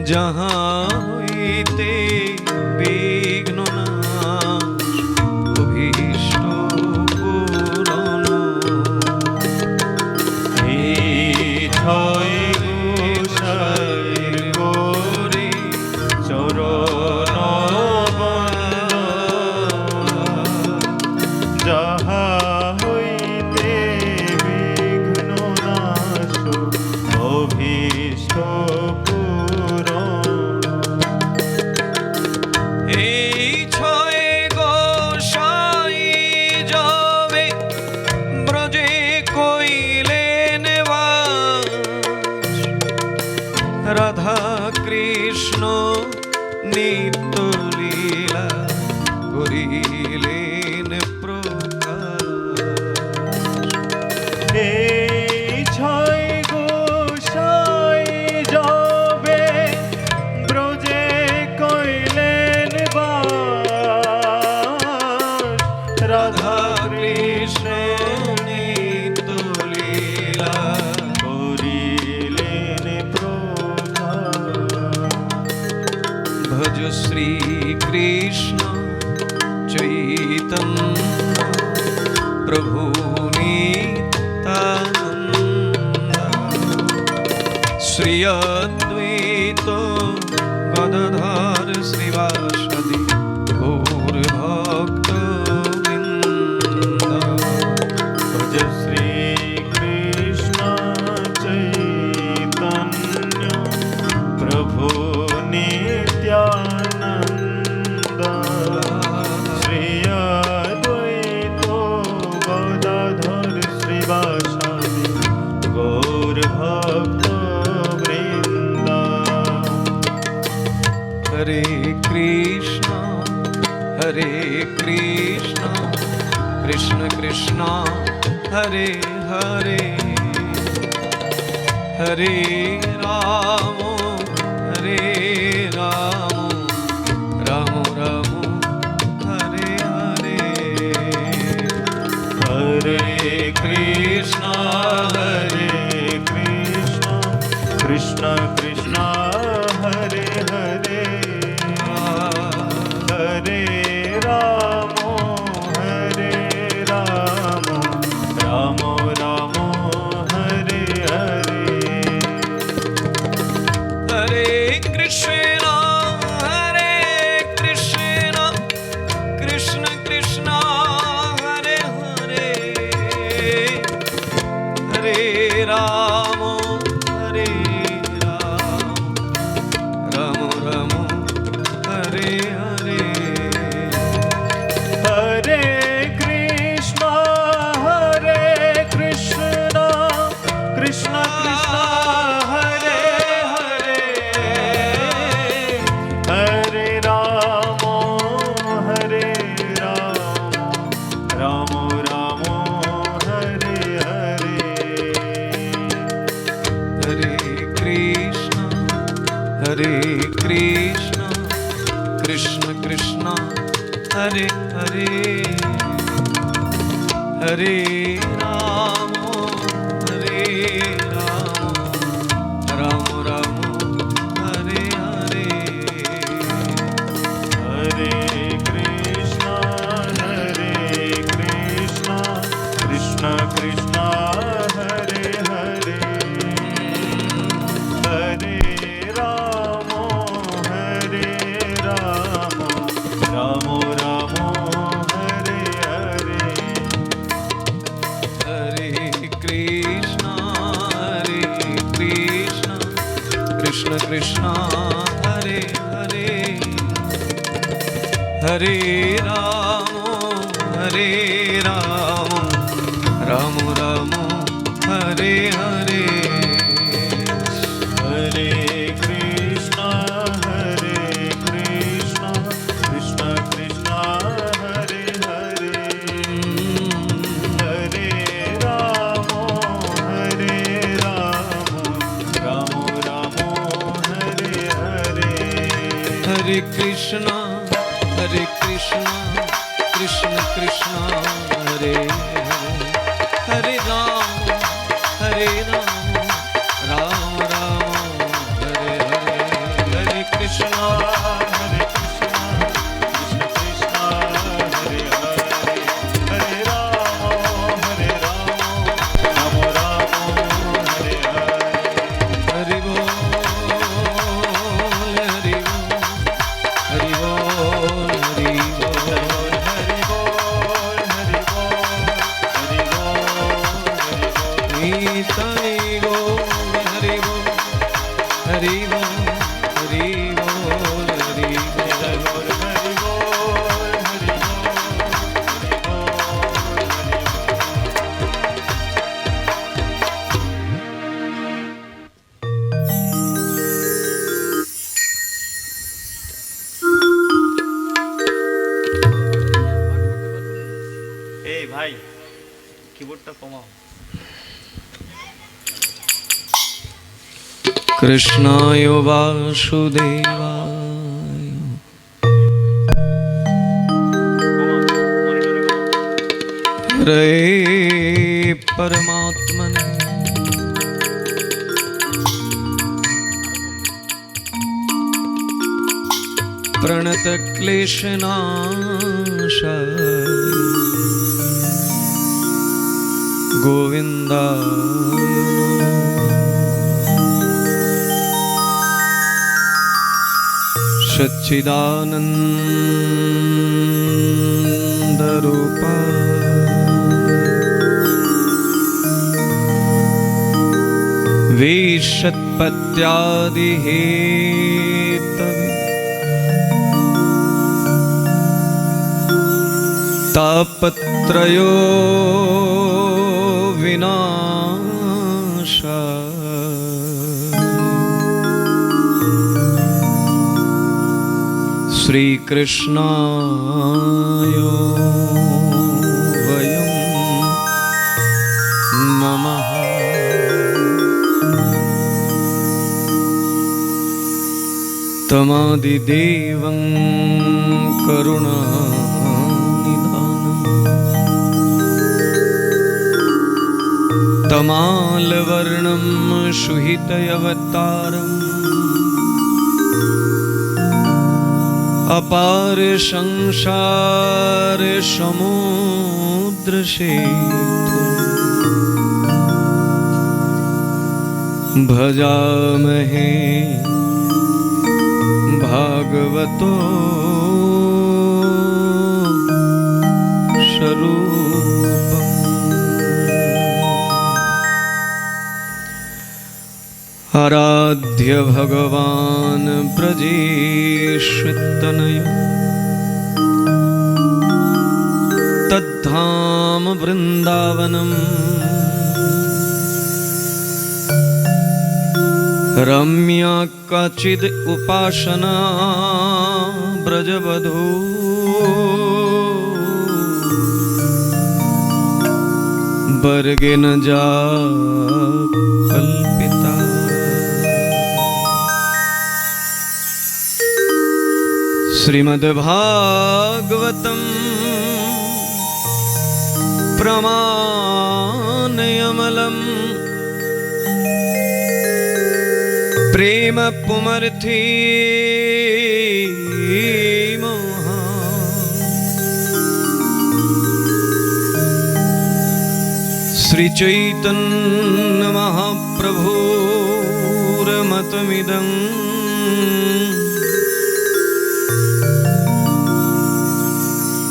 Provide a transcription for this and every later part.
যাহা হইতে বিঘ্ন নাশ অভীষ্ট পূরণ। এই ছয় গোসাইর করি চরণ যাহা হইতে বিঘ্ন নাশ অভীষ্ট পূরণ। এই ছয় গোসাই যাবে ব্রজে কইলেন বাস, রাধা কৃষ্ণ নিত্য লীলা করিলেন প্রকাশ। এই ছয় গোসাই যাবে ব্রজে কইলেন বাস, রাধা কৃষ্ণ নিত্য লীলা করিলেন প্রকাশ। ভজ শ্রী কৃষ্ণ চৈতন্য প্রভু নিত্যানন্দ, শ্রী অদ্বৈত গদাধর শ্রীবাসাদি গৌর ভক্ত বৃন্দ। ভজ শ্রী কৃষ্ণ চৈতন্য প্রভু নিত্যানন্দ, শ্রী অদ্বৈত গদাধর শ্রীবাসাদি গৌর ভক্ত বৃন্দ। হরে কৃষ্ণ কৃষ্ণ কৃষ্ণ হরে হরে, হরে রাম রাম রাম হরে হরে। হরে কৃষ্ণ কৃষ্ণ কৃষ্ণ হরে হরে, হরে রাম রাম রাম হরে হরে। হরে কৃষ্ণ কৃষ্ণ কৃষ্ণ হরে হরে, হরে রাম রাম রাম হরে হরে। হরে কৃষ্ণ কৃষ্ণ কৃষ্ণ হরে হরে, হরে রাম রাম রাম হরে হরে। হরে কৃষ্ণ কৃষ্ণ কৃষ্ণ হরে হরে, হরে রাম রাম রাম হরে হরে। হরে কৃষ্ণ কৃষ্ণ কৃষ্ণ হরে হরে, হরে রাম রাম রাম হরে হরে। হরে কৃষ্ণ কৃষ্ণ কৃষ্ণ হরে হরে, হরে রাম রাম রাম হরে হরে। হরে কৃষ্ণ কৃষ্ণ কৃষ্ণ হরে হরে, হরে রাম রাম রাম হরে হরে। হরে কৃষ্ণ কৃষ্ণ কৃষ্ণ হরে হরে, হরে রাম রাম রাম হরে হরে। कृष्णाय वासुदेवाय हरे परमात्मने प्रणतक्लेशनाशाय गोविन्दाय सच्चिदानन्दरूपाय विशत्पत्यादिहेतवे तापत्रयो विनाशाय श्रीकृष्णाय वयं नमः। तमादिदेवं करुणानिधानं तमालवर्णं शुहितयवतारम् अपार संसार समुद्र सेतुं भजामहे भागवतो स्वरूपम्। आराध्य भगवान् ब्रजेशतनय तद्धाम वृन्दावनम् रम्या काचिद् उपासना ब्रजवधू वर्गेन जा कल्पिता। श्रीमद्भागवतं प्रमाणयमलम् प्रेम पुमर्थी मोहा श्री चैतन्य महाप्रभुर्मतमिदं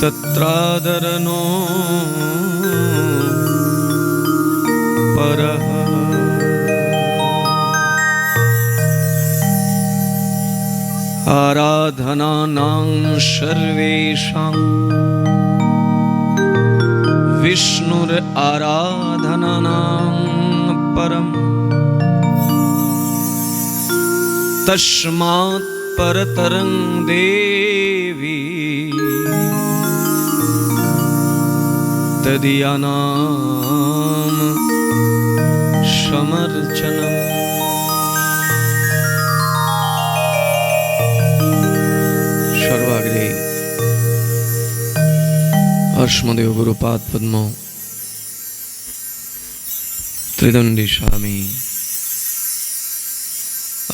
तत्रादरनो परः। आराधनानां सर्वेषां विष्णुराराधनानां परम् तस्मात् परतरं देवी तदीयानां समर्चनम्। सर्वाग्रे अस्मदेव गुरुपाद पद्मो त्रिदंडी स्वामी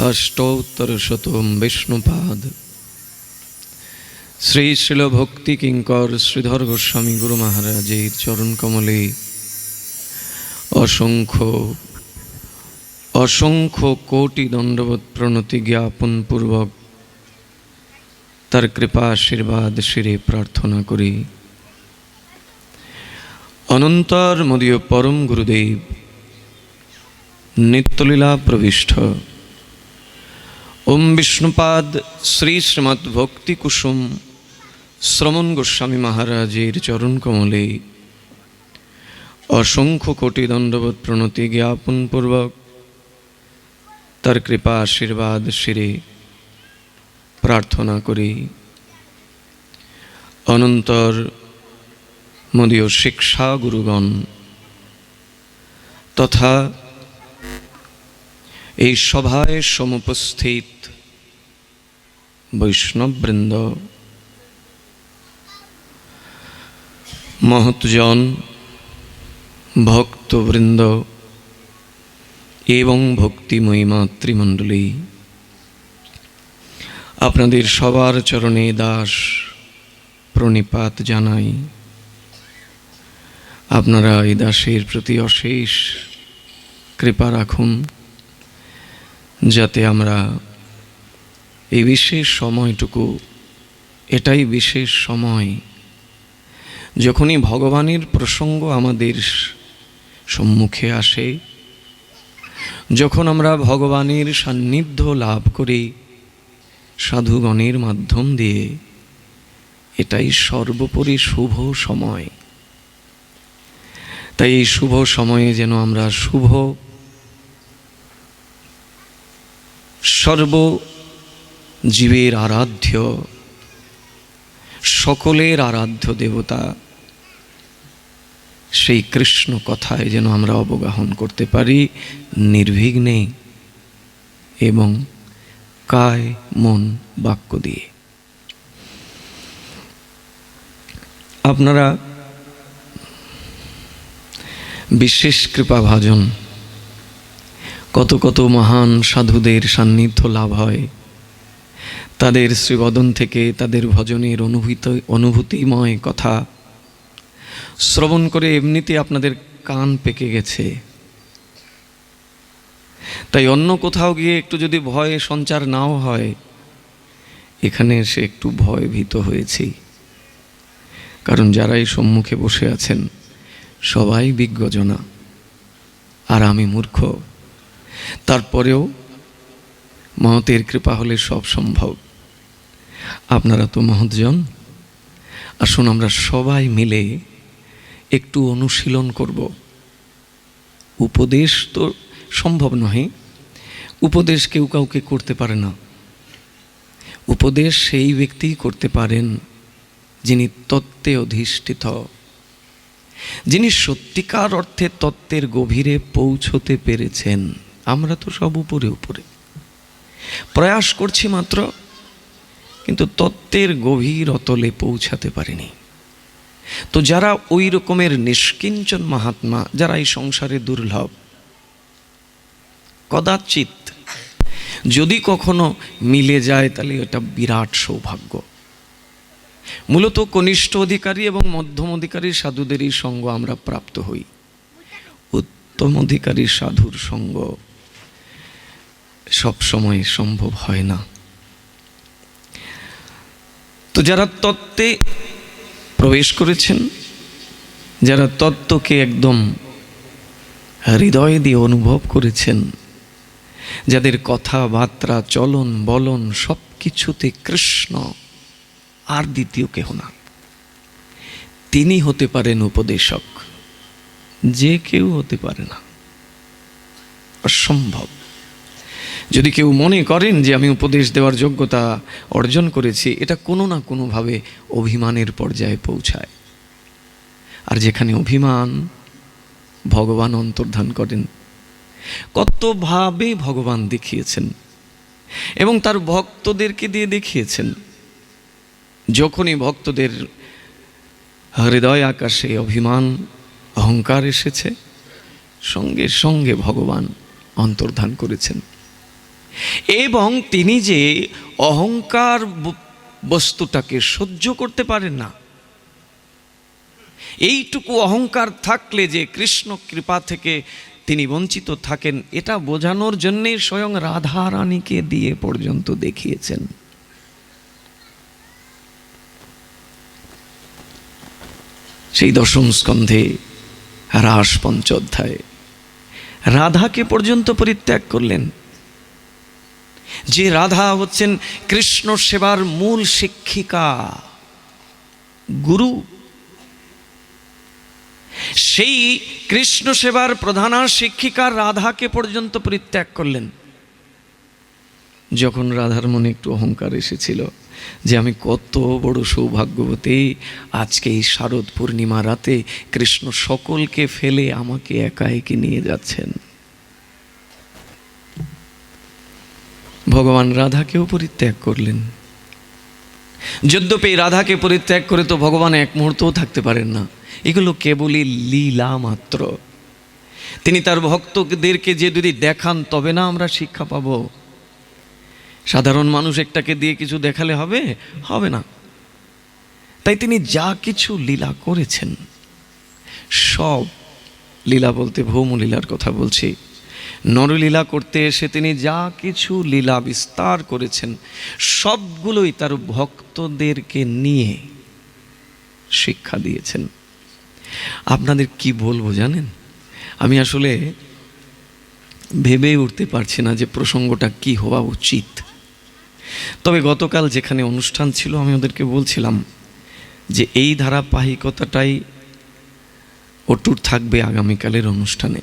अष्टोत्तर शतम विष्णुपाद श्री शिल भक्ति किंकर श्रीधर गोस्वामी गुरु महाराजेर चरण कमले असंख्य असंख्य कोटि दंडवत प्रणति ज्ञापन पूर्वक तार कृपा आशीर्वाद शिरे प्रार्थना करी। अनंतर मदीय परम गुरुदेव नित्यलीला प्रविष्ट ओम विष्णुपाद श्री श्रीमद् भक्ति कुसुम श्रवण गोस्वामी महाराजेर चरण कमले असंख्य कोटि दंडवत प्रणति ज्ञापन पूर्वक तार कृपा आशीर्वाद शिरे प्रार्थना करी। अनंतर मदीय शिक्षा गुरुगण तथा এই সভায় সমুপস্থিত বৈষ্ণববৃন্দ, মহৎজন, ভক্তবৃন্দ এবং ভক্তিময়ী মাতৃমণ্ডলী, আপনাদের সবার চরণে দাস প্রণিপাত জানাই। আপনারা এই দাসের প্রতি অশেষ কৃপা রাখুন, যাতে আমরা এই বিশেষ সময়টুকু, এটাই বিশেষ সময় যখনই ভগবানের প্রসঙ্গ আমাদের সম্মুখে আসে, যখন আমরা ভগবানের সান্নিধ্য লাভ করি সাধুগণের মাধ্যম দিয়ে, এটাই সর্বোপরি শুভ সময়। তাই এই শুভ সময়ে যেন আমরা শুভ সর্বজীবের আরাধ্য, সকলের আরাধ্য দেবতা সেই কৃষ্ণ কথায় যেন আমরা অবগাহন করতে পারি নির্বিঘ্নে এবং কায় মন বাক্য দিয়ে। আপনারা বিশেষ কৃপাভাজন, কত কত মহান সাধুদের সান্নিধ্য লাভ হয়, তাদের শ্রীবদন থেকে তাদের ভজনের অনুভূতিময় কথা শ্রবণ করে এমনিতে আপনাদের কান পেকে গেছে। তাই অন্য কোথাও গিয়ে একটু যদি ভয় সঞ্চার নাও হয়, এখানে এসে একটু ভয় ভীত হয়েছি। কারণ যারাই সম্মুখে বসে আছেন সবাই বিজ্ঞজনা, আর আমি মূর্খ। তারপরেও মহতের কৃপা হলে সব সম্ভব। আপনারা তো মহৎজন, আসুন আমরা সবাই মিলে একটু অনুশীলন করব। উপদেশ তো সম্ভব নয়, উপদেশ কেউ কাউকে করতে পারে না। উপদেশ সেই ব্যক্তিই করতে পারেন যিনি তত্ত্বে অধিষ্ঠিত, যিনি সত্যিকার অর্থে তত্ত্বের গভীরে পৌঁছতে পেরেছেন। আমরা তো সব উপরে উপরে প্রয়াস করছি মাত্র, কিন্তু তত্ত্বের গভীর অতলে পৌঁছাতে পারিনি। তো যারা ওই রকমের নিষ্কিঞ্চন মহাত্মা, যারা এই সংসারে দুর্লভ, কদাচিৎ যদি কখনো মিলে যায় তাহলে এটা বিরাট সৌভাগ্য। মূলত কনিষ্ঠ অধিকারী এবং মধ্যম অধিকারী সাধুদেরই সঙ্গ আমরা প্রাপ্ত হই। উত্তম অধিকারী সাধুর সঙ্গ সব সময় সম্ভব হয় না। তো যারা তত্ত্বে প্রবেশ করেছেন, যারা তত্ত্বকে একদম হৃদয় দিয়ে অনুভব করেছেন, যাদের কথাবার্তা চলন বলন সব কিছুতে কৃষ্ণ আর দ্বিতীয় কেহ না, তিনি হতে পারেন উপদেশক। যে কেউ হতে পারে না, অসম্ভব। যদি কেউ মনে করেন যে আমি উপদেশ দেওয়ার যোগ্যতা অর্জন করেছি, এটা কোনো না কোনোভাবে অভিমানের পর্যায়ে পৌঁছায়। আর যেখানে অভিমান, ভগবান অন্তর্ধান করেন। কতভাবে ভগবান দেখিয়েছেন এবং তার ভক্তদেরকে দিয়ে দেখিয়েছেন। যখনই ভক্তদের হৃদয় আকাশে অভিমান, অহংকার এসেছে, সঙ্গে সঙ্গে ভগবান অন্তর্ধান করেছেন। এবং তিনি যে অহংকার বস্তুটাকে সহ্য করতে পারেন না, এইটুকু অহংকার থাকলে যে কৃষ্ণ কৃপা থেকে তিনি বঞ্চিত থাকেন, এটা বোঝানোর জন্যে স্বয়ং রাধা রানীকে দিয়ে পর্যন্ত দেখিয়েছেন। সেই দশম স্কন্ধে রাস পঞ্চোধ্যায় রাধাকে পর্যন্ত পরিত্যাগ করলেন। যে রাধা হচ্ছেন কৃষ্ণ সেবার মূল শিক্ষিকা, গুরু, সেই কৃষ্ণ সেবার প্রধানা শিক্ষিকা রাধাকে পর্যন্ত পরিত্যাগ করলেন। যখন রাধার মনে একটু অহংকার এসেছিল যে আমি কত বড় সৌভাগ্যবতী, আজকে এই শারদ পূর্ণিমা রাতে কৃষ্ণ সকলকে ফেলে আমাকে একা একা নিয়ে যাচ্ছেন, ভগবান রাধাকেও পরিত্যাগ করলেন। যদ্যপি রাধাকে পরিত্যাগ করে তো ভগবান এক মুহূর্তও থাকতে পারেন না, এগুলো কেবলই লীলা মাত্র। তিনি তার ভক্তদেরকে যে যদি দেখান তবে না আমরা শিক্ষা পাব। সাধারণ মানুষ একটাকে দিয়ে কিছু দেখালে হবে? হবে না। তাই তিনি যা কিছু লীলা করেছেন, সব লীলা বলতে ভৌম লীলার কথা বলছি, নরলীলা করতে এসে তিনি যা কিছু লীলা বিস্তার করেছেন সবগুলোই তার ভক্তদেরকে নিয়ে শিক্ষা দিয়েছেন। আপনাদের কি বলবো জানেন, আমি আসলে ভেবে উঠতে পারছি না যে প্রসঙ্গটা কি হওয়া উচিত। তবে গতকাল যেখানে অনুষ্ঠান ছিল আমি ওদেরকে বলছিলাম যে এই ধারাবাহিকতাটাই অটুট থাকবে আগামীকালের অনুষ্ঠানে।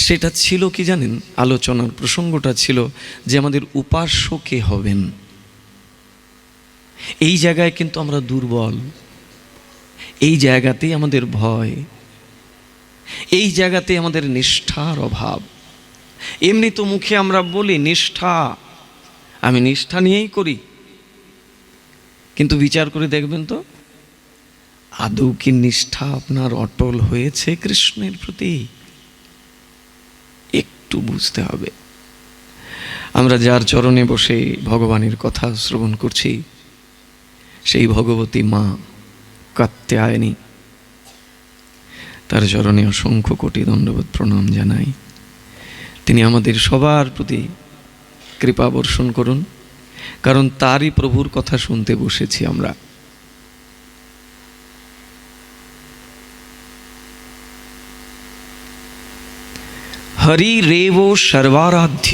সেটা ছিল কি জানেন, আলোচনার প্রসঙ্গটা ছিল যে আমাদের উপাস্য কে হবেন। এই জায়গায় কিন্তু আমরা দুর্বল, এই জায়গাতেই আমাদের ভয়, এই জায়গাতেই আমাদের নিষ্ঠার অভাব। এমনি তো মুখে আমরা বলি নিষ্ঠা, আমি নিষ্ঠা নিয়েই করি, কিন্তু বিচার করে দেখবেন তো আদৌ কি নিষ্ঠা আপনার অটল হয়েছে কৃষ্ণের প্রতি? একটু বুঝতে হবে। আমরা যার চরণে বসে ভগবানের কথা শ্রবণ করছি সেই ভগবতী মা কাত্যায়নী, তার চরণে অসংখ্য কোটি দণ্ডবোধ প্রণাম জানাই। তিনি আমাদের সবার প্রতি কৃপা বর্ষণ করুন, কারণ তারই প্রভুর কথা শুনতে বসেছি আমরা। হরি রেব সর্বারাধ্য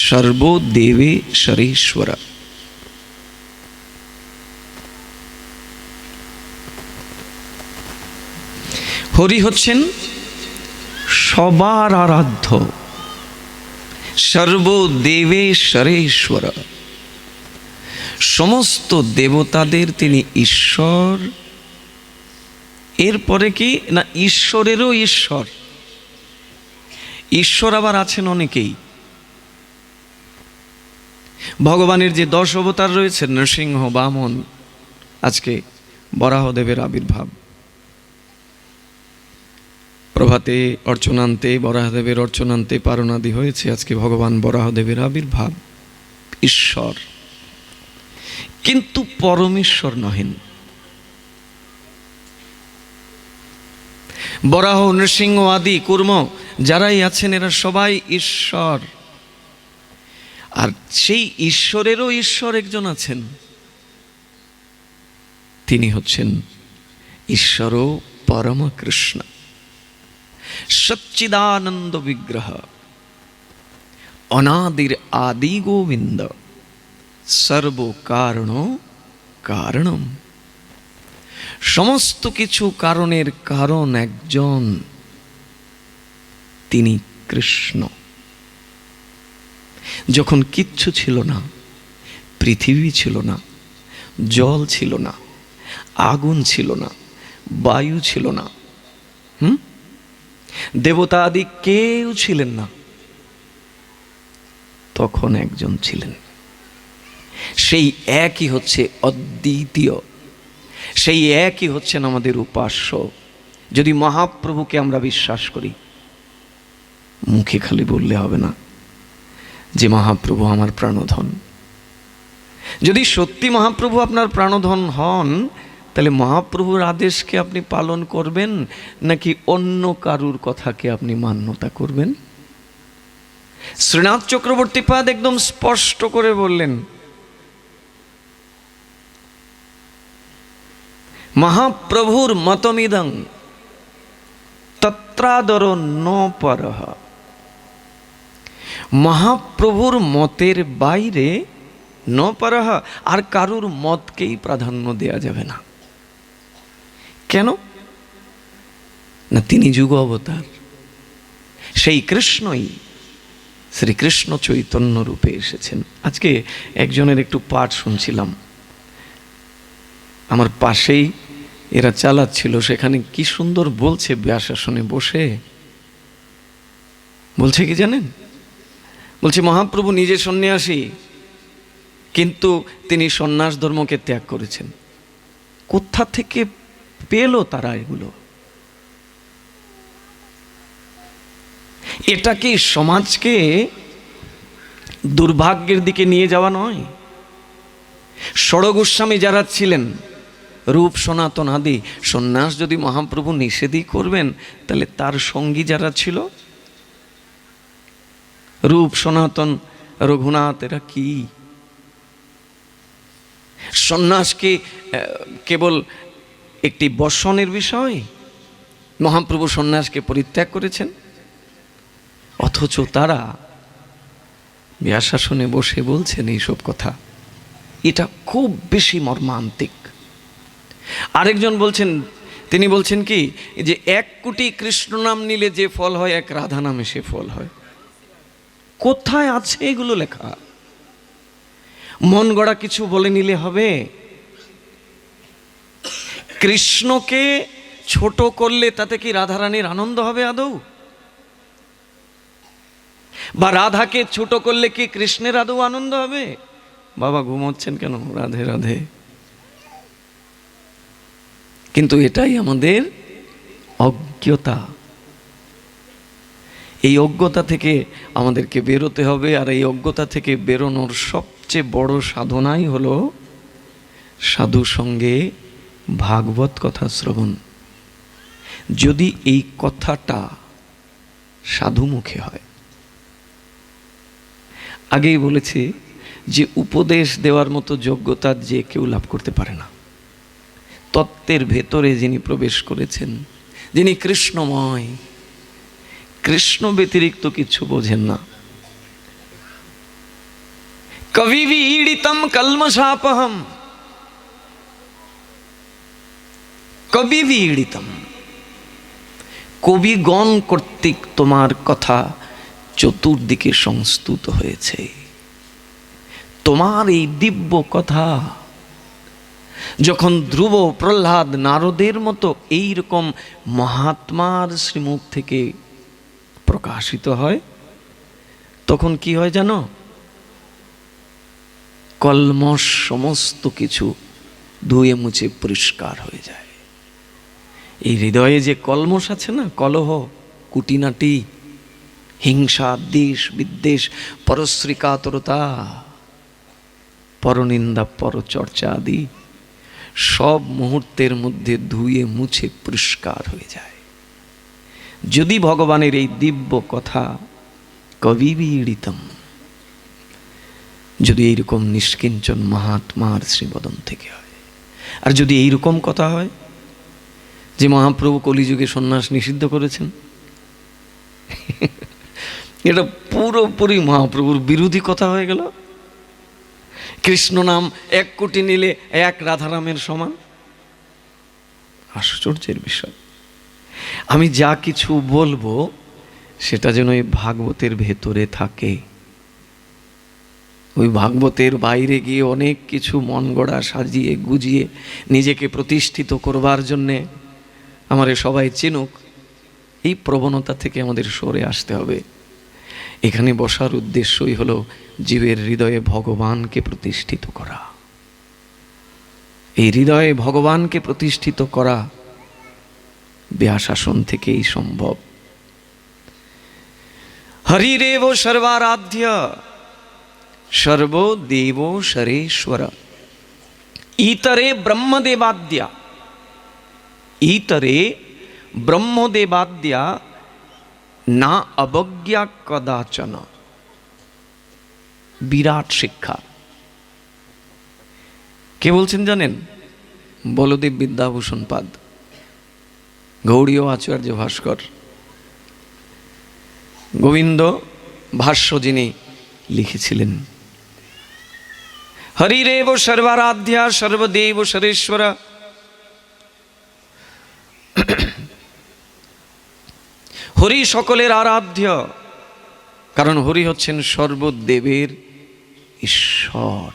সর্বো দেবে সরেশ্বর। হরি হচ্ছেন সবার আরাধ্য, সর্বদেবে সরেশ্বর, সমস্ত দেবতাদের তিনি ঈশ্বর। এরপরে কি না, ঈশ্বরেরও ঈশ্বর। ঈশ্বর আবার আছেন অনেকেই। ভগবানের যে 10 অবতার রয়েছে, নৃসিংহ, বামন, আজকে বরাহদেবের আবির্ভাব, প্রভাতে অর্চনান্তে বরাহদেবের অর্চনান্তে পারণাদি হয়েছে, আজকে ভগবান বরাহদেবের আবির্ভাব। ঈশ্বর, কিন্তু পরমেশ্বর নহেন। বরাহ, নৃসিংহ আদি কুর্ম যারাই আছেন এরা সবাই ঈশ্বর। আর সেই ঈশ্বরেরও ঈশ্বর একজন আছেন, তিনি হচ্ছেন ঈশ্বর পরম কৃষ্ণ, সচ্চিদানন্দ বিগ্রহ, অনাদির আদি গোবিন্দ, সর্ব কারণ কারণম। সমস্ত কিছু কারণের কারণ একজন, তিনি কৃষ্ণ। যখন কিচ্ছু ছিল না, পৃথিবী ছিল না, জল ছিল না, আগুন ছিল না, বায়ু ছিল না, দেবতা আদি কেউ ছিলেন না, তখন একজন ছিলেন। সেই একই হচ্ছে অদ্বিতীয়, সেই একই হচ্ছেন আমাদের উপাস্য। যদি মহাপ্রভুকে আমরা বিশ্বাস করি, মুখে খালি বললে হবে না যে মহাপ্রভু আমার প্রাণধন। যদি সত্যি মহাপ্রভু আপনার প্রাণধন হন, তাহলে মহাপ্রভুর আদেশকে আপনি পালন করবেন নাকি অন্য কারুর কথাকে আপনি মান্যতা করবেন? শ্রীনাথ চক্রবর্তী পাদ একদম স্পষ্ট করে বললেন, মহাপ্রভুর মতমিদং তত্রাদর ন পরহ। মহাপ্রভুর মতের বাইরে ন পরহ, আর কারুর মতকেই প্রাধান্য দেয়া যাবে না। কেন না, তিনি যুগ অবতার, সেই কৃষ্ণই শ্রীকৃষ্ণ চৈতন্য রূপে এসেছেন। আজকে একজনের একটু পাঠ শুনছিলাম, আমার পাশেই এরা চালাচ্ছিল, সেখানে কি সুন্দর বলছে, ব্যাসাসনে বসে বলছে কি জানেন, বলছে মহাপ্রভু নিজে সন্ন্যাসী, কিন্তু তিনি সন্ন্যাস ধর্মকে ত্যাগ করেছেন। কোথা থেকে পেল তারা এগুলো? এটা কি সমাজকে দুর্ভাগ্যের দিকে নিয়ে যাওয়া নয়? ষড় গোস্বামী যারা ছিলেন, রূপ সনাতন আদি, সন্ন্যাস যদি মহাপ্রভু নিষেধই করবেন, তাহলে তার সঙ্গী যারা ছিল রূপ সনাতন রঘুনাথ, এরা কি? সন্ন্যাস কি কেবল একটি বর্ষণের বিষয়? মহাপ্রভু সন্ন্যাসকে পরিত্যাগ করেছেন, অথচ তারা ব্যাসাসনে বসে বলছেন এইসব কথা। এটা খুব বেশি মর্মান্তিক। আরেকজন বলছেন, তিনি বলছেন কি যে 1 কোটি কৃষ্ণ নাম নিলে যে ফল হয়, 1 রাধা নামে সে ফল হয়। কোথায় আছে এগুলো লেখা? মন গড়া কিছু বলে নিলে হবে? কৃষ্ণকে ছোট করলে তাতে কি রাধারানীর আনন্দ হবে আদৌ? বা রাধাকে ছোট করলে কি কৃষ্ণের আদৌ আনন্দ হবে? বাবা ঘুমোচ্ছেন কেন? রাধে রাধে। কিন্তু এটাই আমাদের অজ্ঞতা। এই অজ্ঞতা থেকে আমাদেরকে বেরোতে হবে। আর এই অজ্ঞতা থেকে বেরোনোর সবচেয়ে বড় সাধনাই হলো সাধু সঙ্গে ভাগবত কথা শ্রবণ। যদি এই কথাটা সাধু মুখে হয়, আগেই বলেছি যে উপদেশ দেওয়ার মতো যোগ্যতা যে কেউ লাভ করতে পারে না। তত্ত্বের ভেতরে যিনি প্রবেশ করেছেন, যিনি কৃষ্ণময়, কৃষ্ণ ব্যতিরিক্ত কিছু বোঝেন না। কবি বিড়িতম কলমশাপহম, কবি বিড়িতম, কবিগণ কর্তৃক তোমার কথা চতুর্দিকে সংস্তুত হয়েছে। তোমার এই দিব্য কথা যখন ধ্রুব, প্রহ্লাদ, নারদের মতো এইরকম মহাত্মার শ্রীমুখ থেকে প্রকাশিত হয়, তখন কি হয় জানো? কলমশ সমস্ত কিছু ধুয়ে মুছে পরিষ্কার হয়ে যায়। এই হৃদয়ে যে কলমশ আছে না, কলহ, কুটিনাটি, হিংসা, দেশ বিদ্বেষ, পরশ্রীকাতরতা, পরনিন্দা, পরচর্চা আদি সব মুহূর্তের মধ্যে ধুয়ে মুছে পরিষ্কার হয়ে যায় যদি ভগবানের এই দিব্য কথা কবি বিড়িতম, যদি এইরকম নিষ্কিঞ্চন মহাত্মার শ্রীবদন থেকে হয়। আর যদি এইরকম কথা হয় যে মহাপ্রভু কলিযুগে সন্ন্যাস নিষিদ্ধ করেছেন, এটা পুরোপুরি মহাপ্রভুর বিরোধী কথা হয়ে গেল। কৃষ্ণ নাম 1 কোটি নিলে 1 রাধারামের সমান। আশ্চর্যের বিষয়। আমি যা কিছু বলবো সেটা যেন এই ভাগবতের ভেতরে থাকে। ওই ভাগবতের বাইরে গিয়ে অনেক কিছু মন গড়া সাজিয়ে গুজিয়ে নিজেকে প্রতিষ্ঠিত করবার জন্যে আমারে সবাই চিনুক, এই প্রবণতা থেকে আমাদের সরে আসতে হবে। এখানে বসার উদ্দেশ্যই হলো জীবের হৃদয়ে ভগবানকে প্রতিষ্ঠিত করা। এই হৃদয়ে ভগবানকে প্রতিষ্ঠিত করা ব্যাসাসন থেকেই সম্ভব। হরিরেব সর্বারাধ্য সর্বদেব সরেশ্বর ইতরে ব্রহ্মদেবাদ্যা, ইতরে ব্রহ্মদেবাদ্যা না অবজ্ঞা কদাচন। বিরাট শিক্ষা। কে বলছেন জানেন? বলদেব বিদ্যাভূষণ পাদ, গৌড়ীয় আচার্য ভাস্কর, গোবিন্দ ভাষ্য যিনি লিখেছিলেন। হরিরেব সর্বারাধ্যা সর্বদেব সরেশ্বর, হরি সকলের আরাধ্য, কারণ হরি হচ্ছেন সর্বদেবের ঈশ্বর।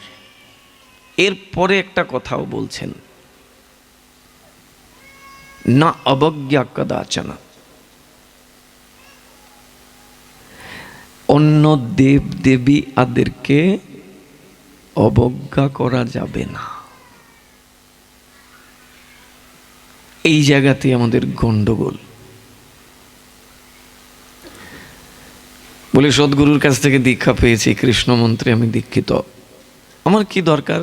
এরপরে একটা কথাও বলছেন, না অবজ্ঞা কদাচন। অন্য দেব দেবী আদেরকে অবজ্ঞা করা যাবে না। এই জায়গাতে আমাদের গন্ডগোল। বলে সদ্গুরুর কাছ থেকে দীক্ষা পেয়েছি, কৃষ্ণ মন্ত্রে আমি দীক্ষিত, আমার কি দরকার?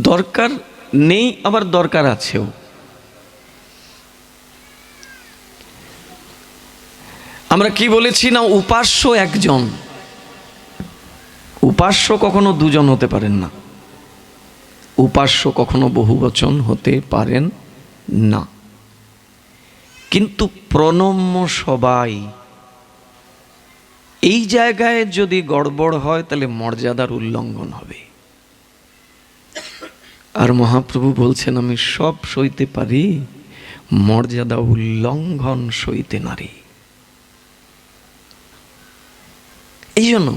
দরকার নেই, আবার দরকার আছেও। আমরা কি বলেছি না, উপাস্য একজন, উপাস্য কখনো দুজন হতে পারেন না, উপাস্য কখনো বহুবচন হতে পারেন না। কিন্তু প্রণম্য সবাই। এই জায়গায় যদি গড়বড় হয় তাহলে মর্যাদার উল্লঙ্ঘন হবে। আর মহাপ্রভু বলছেন, আমি সব সইতে পারি, মর্যাদা উল্লঙ্ঘন সইতে নারী। এই জন্য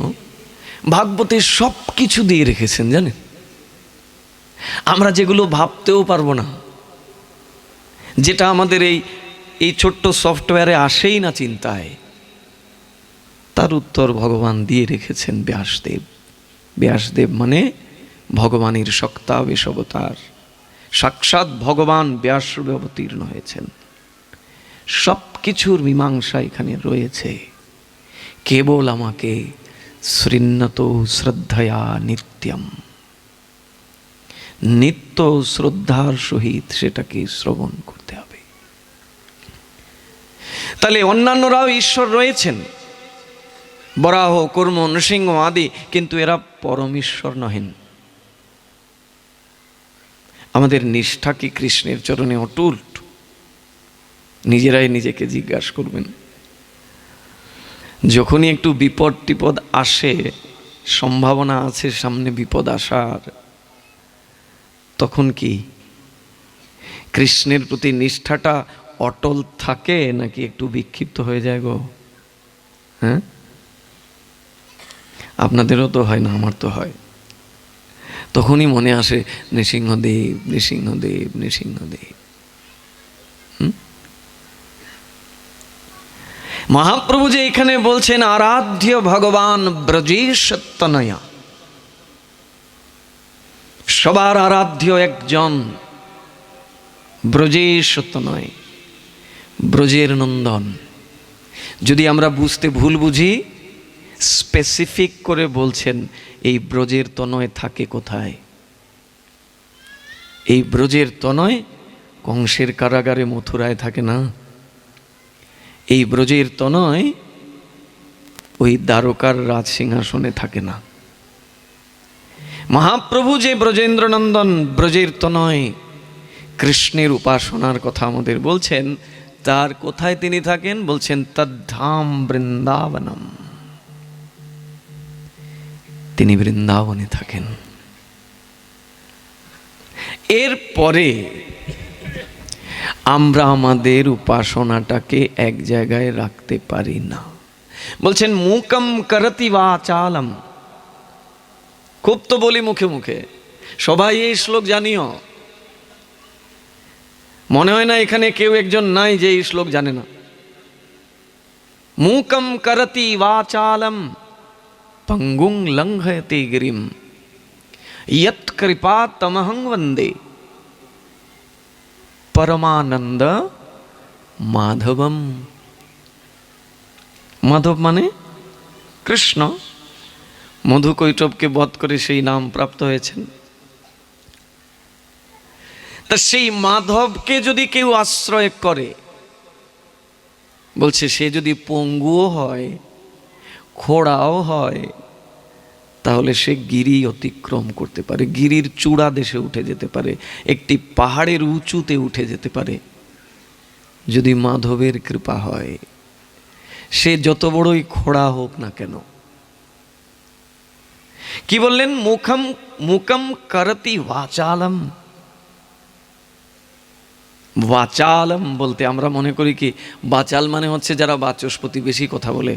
ভাগবতে সব কিছু দিয়ে রেখেছেন জানেন, আমরা যেগুলো ভাবতেও পারবো না, যেটা আমাদের এই ছোট্ট সফটওয়্যারে আসেই না চিন্তায়, তার উত্তর ভগবান দিয়ে রেখেছেন ব্যাসদেব। ব্যাসদেব মানে ভগবানের শক্তাবেশ অবতার, সাক্ষাৎ ভগবান ব্যাসরূপে অবতীর্ণ হয়েছেন। সব কিছুর মীমাংসা এখানে রয়েছে। কেবল আমাকে শৃণ্যত শ্রদ্ধয়া নিত্যম, নিত্য শ্রদ্ধার সহিত সেটাকে শ্রবণ করতে হবে। তাহলে অন্যান্যরাও ঈশ্বর রয়েছেন, বরাহ, কর্ম, নৃসিংহ আদি, কিন্তু এরা পরমেশ্বর নহেন। আমাদের নিষ্ঠা কি কৃষ্ণের চরণে অটুট? নিজেরাই নিজেকে জিজ্ঞাসা করবেন। যখনই একটু বিপদ টিপদ আসে, সম্ভাবনা আছে সামনে বিপদ আসার, তখন কি কৃষ্ণের প্রতি নিষ্ঠাটা অটল থাকে নাকি একটু বিক্ষিপ্ত হয়ে যায় গো? হ্যাঁ, আপনাদেরও তো হয় না, আমার তো হয়। তখনই মনে আসে নৃসিংহদেব, নৃসিংহদেব, নৃসিংহদেব। মহাপ্রভু যে এখানে বলছেন আরাধ্য ভগবান ব্রজেশ তনয়া, সবার আরাধ্য একজন ব্রজেশ তনয়, ব্রজের নন্দন। যদি আমরা বুঝতে ভুল বুঝি, স্পেসিফিক করে বলছেন এই ব্রজের তনয় থাকে কোথায়? এই ব্রজের তনয় কংসের কারাগারে মথুরায় থাকে না। এই ব্রজের তনয় ওই দ্বারকার রাজ সিংহাসনে থাকে না। মহাপ্রভু যে ব্রজেন্দ্রনন্দন, ব্রজের তনয় কৃষ্ণের উপাসনার কথা আমাদের বলছেন, তার কোথায় তিনি থাকেন? বলছেন তদ্ধাম বৃন্দাবনম, তিনি বৃন্দাবনে থাকেন। এরপরে আমরা আমাদের উপাসনাটাকে এক জায়গায় রাখতে পারি না। বলছেন মুকম করতি বাচালম, খুব তো বলি মুখে মুখে, সবাই এই শ্লোক জানিও। মনে হয় না এখানে কেউ একজন নাই যে এই শ্লোক জানে না। মুকম করতি বাচালম পঙ্গুং লঙ্ঘয়তে গিরিম ইয়ৎ কৃপা তমহং বন্দে পরমানন্দ মাধবম। মাধব মানে কৃষ্ণ, মধু কৈটবকে বধ করে সেই নাম প্রাপ্ত হয়েছেন। তা সেই মাধবকে যদি কেউ আশ্রয় করে, বলছে সে যদি পঙ্গুও হয়, খোড়াও হয়, তাহলে সে গিরি অতিক্রম করতে পারে, গিরির চূড়া দেশে উঠে যেতে পারে, একটি পাহাড়ের উঁচুতে উঠে যেতে পারে, যদি মাধবের কৃপা হয়। সে যত বড়ই খোড়া হোক না কেন। কি বললেন? মুখম মুকম করতি বাচালম। বাচালম বলতে আমরা মনে করি কি, বাচাল মানে হচ্ছে যারা বাচস্পতি, বেশি কথা বলে,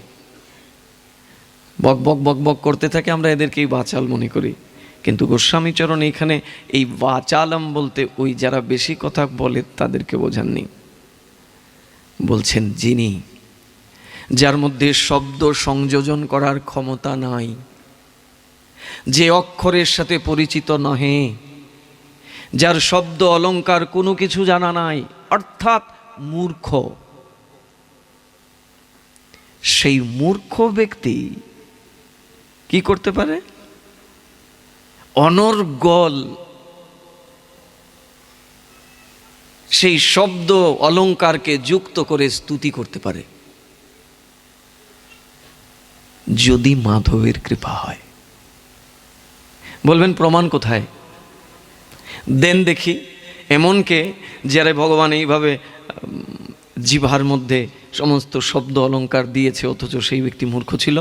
বক বক বক বক করতে থাকে, আমরা এদেরকেই বাচাল মনে করি। কিন্তু গোস্বামীচরণ এখানে এই বাচালম বলতে ওই যারা বেশি কথা বলে তাদেরকে বোঝাননি। বলছেন যিনি যার মধ্যে শব্দ সংযোজন করার ক্ষমতা নাই, যে অক্ষরের সাথে পরিচিত নহে, যার শব্দ অলংকার কোনো কিছু জানা নাই, অর্থাৎ মূর্খ। সেই মূর্খ ব্যক্তি কি করতে পারে? অনর্গল সেই শব্দ অলংকারকে যুক্ত করে স্তুতি করতে পারে, যদি মাধবের কৃপা হয়। বলবেন প্রমাণ কোথায়? দেন দেখি এমনকে যারা ভগবান এইভাবে জিভার মধ্যে সমস্ত শব্দ অলংকার দিয়েছে, অথচ সেই ব্যক্তি মূর্খ ছিল।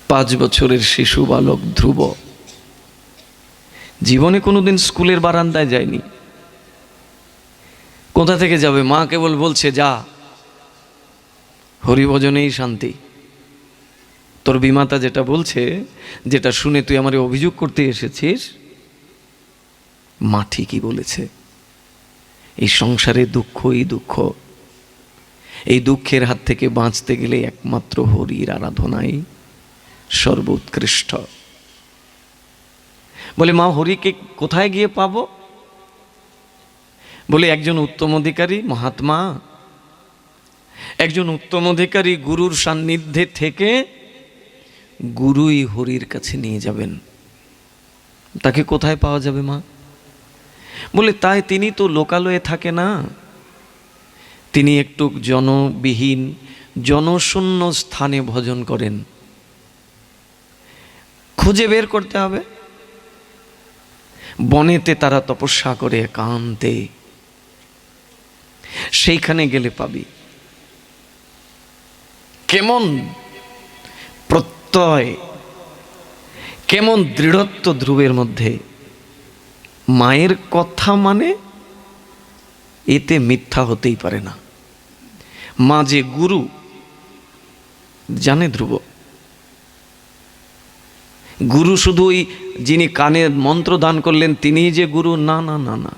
পাঁচ বছরের শিশু বালক ধ্রুব জীবনে কোনোদিন স্কুলের বারান্দায় যায়নি। কোথা থেকে যাবে? মা কেবল বলছে যা, হরিভজনেই শান্তি। তোর বিমাতা যেটা বলছে, যেটা শুনে তুই আমারে অভিযোগ করতে এসেছিস, মা ঠিকই বলেছে। এই সংসারে দুঃখই দুঃখ, এই দুঃখের হাত থেকে বাঁচতে গেলে একমাত্র হরির আরাধনাই সর্বোৎকৃষ্ট। বলে মা, হরিকে কোথায় গিয়ে পাবো? বলে একজন উত্তম অধিকারী মহাত্মা, একজন উত্তম অধিকারী গুরুর সান্নিধ্যে থেকে গুরুই হরির কাছে নিয়ে যাবেন। তাকে কোথায় পাওয়া যাবে মা? বলে তাই তিনি তো লোকালয়ে থাকে না, তিনি একটু জনবিহীন জনশূন্য স্থানে ভজন করেন। খুঁজে বের করতে হবে। বনেতে তারা তপস্যা করে একান্তে, সেইখানে গেলে পাবি। কেমন প্রত্যয়, কেমন দৃঢ়ত্ব ধ্রুবের মধ্যে! মায়ের কথা মানে এতে মিথ্যা হতেই পারে না। মা যে গুরু জানে ধ্রুব। গুরু শুধু ওই যিনি কানে মন্ত্র দান করলেন তিনিই যে গুরু, না না না না।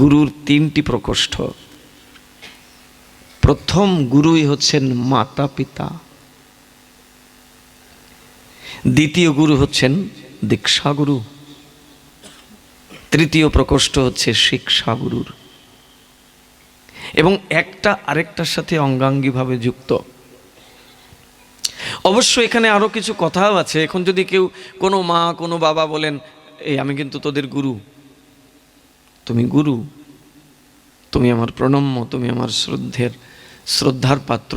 গুরুর তিনটি প্রকোষ্ঠ। প্রথম গুরুই হচ্ছেন মাতা পিতা, দ্বিতীয় গুরু হচ্ছেন দীক্ষা গুরু, তৃতীয় প্রকোষ্ঠ হচ্ছে শিক্ষা গুরুর, এবং একটা আরেকটার সাথে অঙ্গাঙ্গিভাবে যুক্ত। অবশ্য এখানে আরো কিছু কথাও আছে। এখন যদি কেউ, কোনো মা কোনো বাবা বলেন, এই আমি কিন্তু তোদের গুরু, তুমি গুরু, তুমি আমার প্রণম্য, তুমি আমার শ্রদ্ধার পাত্র,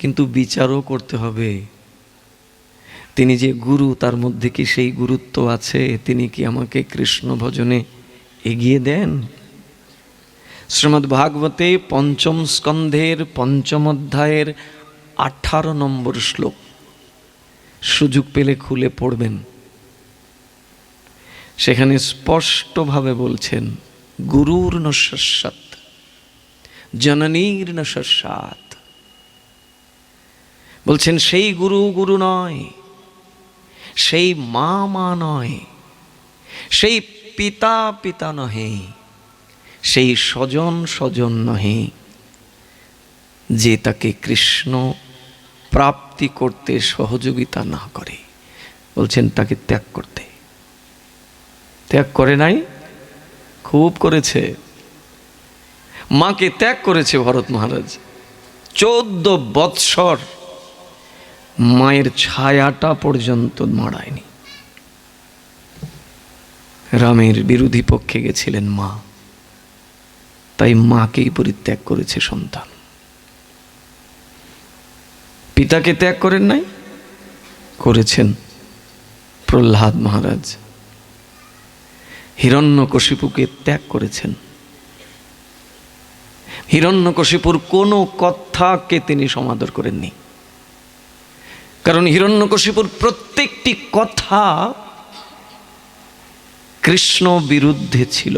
কিন্তু বিচারও করতে হবে। তিনি যে গুরু, তার মধ্যে কি সেই গুরুত্ব আছে? তিনি কি আমাকে কৃষ্ণ ভজনে এগিয়ে দেন? শ্রীমদ্ ভাগবতে পঞ্চম স্কন্ধের পঞ্চম অধ্যায়ের 18 নম্বর শ্লোক সুযোগ পেলে খুলে পড়বেন। সেখানে স্পষ্টভাবে বলছেন, গুরুর ন শস্যাৎ জননীর ন শস্যাৎ। বলছেন সেই গুরু গুরু নয়, সেই মা মা নয়, সেই পিতা পিতা নহে, সেই স্বজন স্বজন নহে, যে তাকে কৃষ্ণ প্রাপ্তি করতে সহযোগিতা না করে। বলছেন তাকে ত্যাগ করতে। ত্যাগ করে নাই? খুব করেছে। মাকে ত্যাগ করেছে ভরত মহারাজ। 14 বৎসর মায়ের ছায়াটা পর্যন্ত মাড়ায়নি। রামের বিরোধী পক্ষে গেছিলেন মা, তাই মাকেই পরিত্যাগ করেছে সন্তান। পিতাকে ত্যাগ করেন নাই? করেছেন প্রহ্লাদ মহারাজ। হিরণ্যকশিপুকে ত্যাগ করেছেন। হিরণ্যকশিপুর কোনো কথাকে তিনি সমাদর করেননি, কারণ হিরণ্যকশিপুর প্রত্যেকটি কথা কৃষ্ণ বিরুদ্ধে ছিল,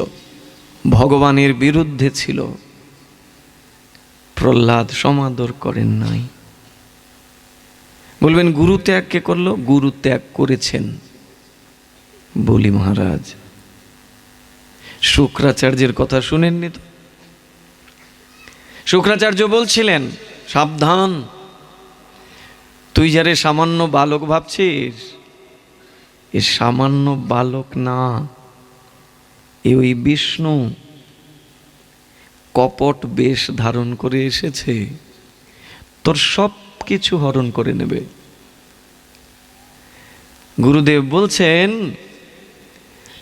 ভগবানের বিরুদ্ধে ছিল। প্রহ্লাদ সমাদর করেন নাই। বলবেন গুরু ত্যাগ কে করলো? গুরু ত্যাগ করেছেন বলি মহারাজ। শুক্রাচার্যের কথা শুনেননি তো? শুক্রাচার্য বলছিলেন, সাবধান, তুই যারে সামান্য বালক ভাবছিস, এ সামান্য বালক না, এ ওই বিষ্ণু কপট বেশ ধারণ করে এসেছে, তোর সব কিছু হরণ করে নেবে। গুরুদেব বলছেন,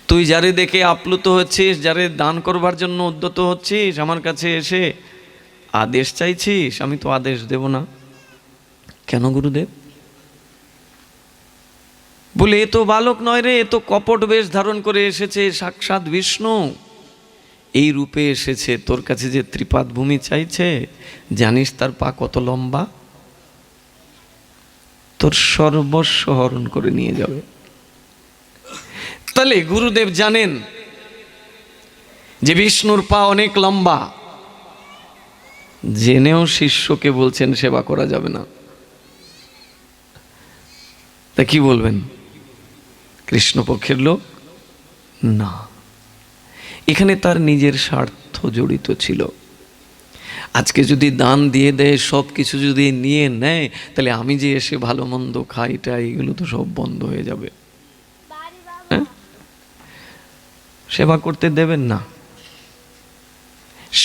তুই যারে দেখে আপ্লুত হচ্ছিস, যারে দান করবার জন্য উদ্যত হচ্ছিস, আমার কাছে এসে আদেশ চাইছিস, আমি তো আদেশ দেব না। কেন গুরুদেব? বলে, এ তো বালক নয় রে, এ তো কপট বেশ ধারণ করে এসেছে, সাক্ষাৎ বিষ্ণু এই রূপে এসেছে। তোর কাছে যে ত্রিপাদ ভূমি চাইছে, জানিস তার পা কত লম্বা? তোর সর্বস্ব হরণ করে নিয়ে যাবে। তাহলে গুরুদেব জানেন যে বিষ্ণুর পা অনেক লম্বা, জেনেও শিষ্যকে বলছেন সেবা করা যাবে না। তা কি বলবেন? কৃষ্ণপক্ষের লোক না, এখানে তার নিজের স্বার্থ জড়িত ছিল। আজকে যদি দান দিয়ে দেয়, সব কিছু যদি নিয়ে নেয়, তাহলে আমি যে এসে ভালো মন্দ খাইটা, এগুলো তো সব বন্ধ হয়ে যাবে। হ্যাঁ, সেবা করতে দেবেন না।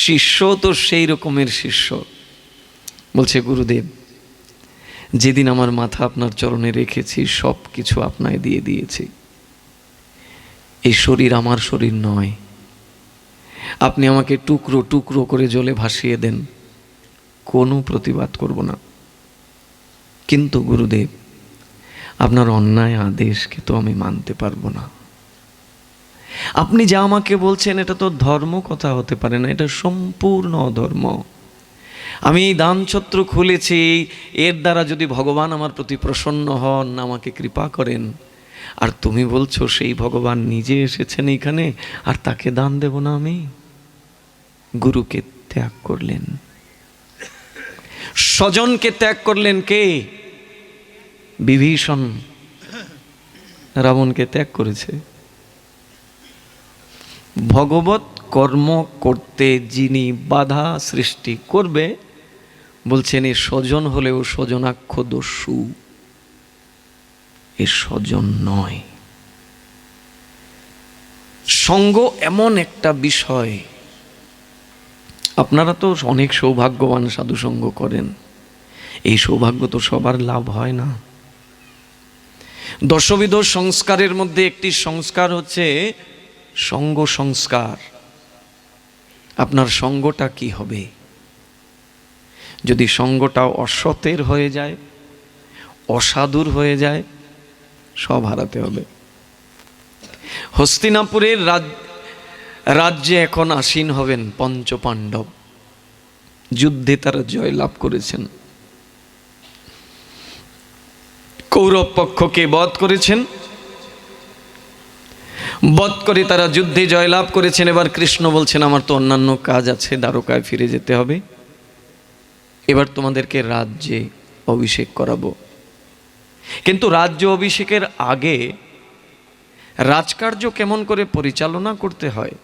শিষ্য তো সেই রকমের শিষ্য, বলছে, গুরুদেব, যেদিন আমার মাথা আপনার চরণে রেখেছি, সব কিছু আপনায় দিয়ে দিয়েছি। এই শরীর আমার শরীর নয়, আপনি আমাকে টুকরো টুকরো করে জলে ভাসিয়ে দেন, কোনো প্রতিবাদ করব না। কিন্তু গুরুদেব, আপনার অন্যায় আদেশকে তো আমি মানতে পারবো না। আপনি যা আমাকে বলছেন, এটা তো ধর্ম কথা হতে পারে না, এটা সম্পূর্ণ অধর্ম। আমি এই দানছত্র খুলেছি, এর দ্বারা যদি ভগবান আমার প্রতি প্রসন্ন হন, আমাকে কৃপা করেন, আর তুমি বলছো সেই ভগবান নিজে এসেছেন এখানে, আর তাকে দান দেব না আমি? গুরুকে ত্যাগ করলেন, স্বজনকে ত্যাগ করলেন কে? বিভীষণ রাবণকে ত্যাগ করেছে। ভগবত কর্ম করতে যিনি বাধা সৃষ্টি করবে, বলছেন এ স্বজন হলেও স্বজনাক্ষ দস্যু, এ স্বজন নয়। সঙ্গ এমন একটা বিষয়, আপনারা তো অনেক সৌভাগ্যবান, সাধু সঙ্গ করেন, এই সৌভাগ্য তো সবার লাভ হয় না। দশবিধ সংস্কারের মধ্যে একটি সংস্কার হচ্ছে সঙ্গ সংস্কার। আপনার সঙ্গটা কি হবে? যদি সঙ্গটা অসতের হয়ে যায়, অসাধুর হয়ে যায়, সব হারাতে হবে। হস্তিনাপুরের রাজ্যে এখন আসীন হবেন পঞ্চপাণ্ডব। যুদ্ধে তারা জয় লাভ করেছেন, কৌরব পক্ষকে বধ করেছেন, বধ করে তারা যুদ্ধে জয়লাভ করেছেন। এবার কৃষ্ণ বলছেন, আমার তো অন্যান্য কাজ আছে, দ্বারকায় ফিরে যেতে হবে, এবার তোমাদেরকে রাজ্যে অভিষেক করাবো। কিন্তু রাজ্য অভিষেকের আগে রাজকার্য কেমন করে পরিচালনা করতে হয়,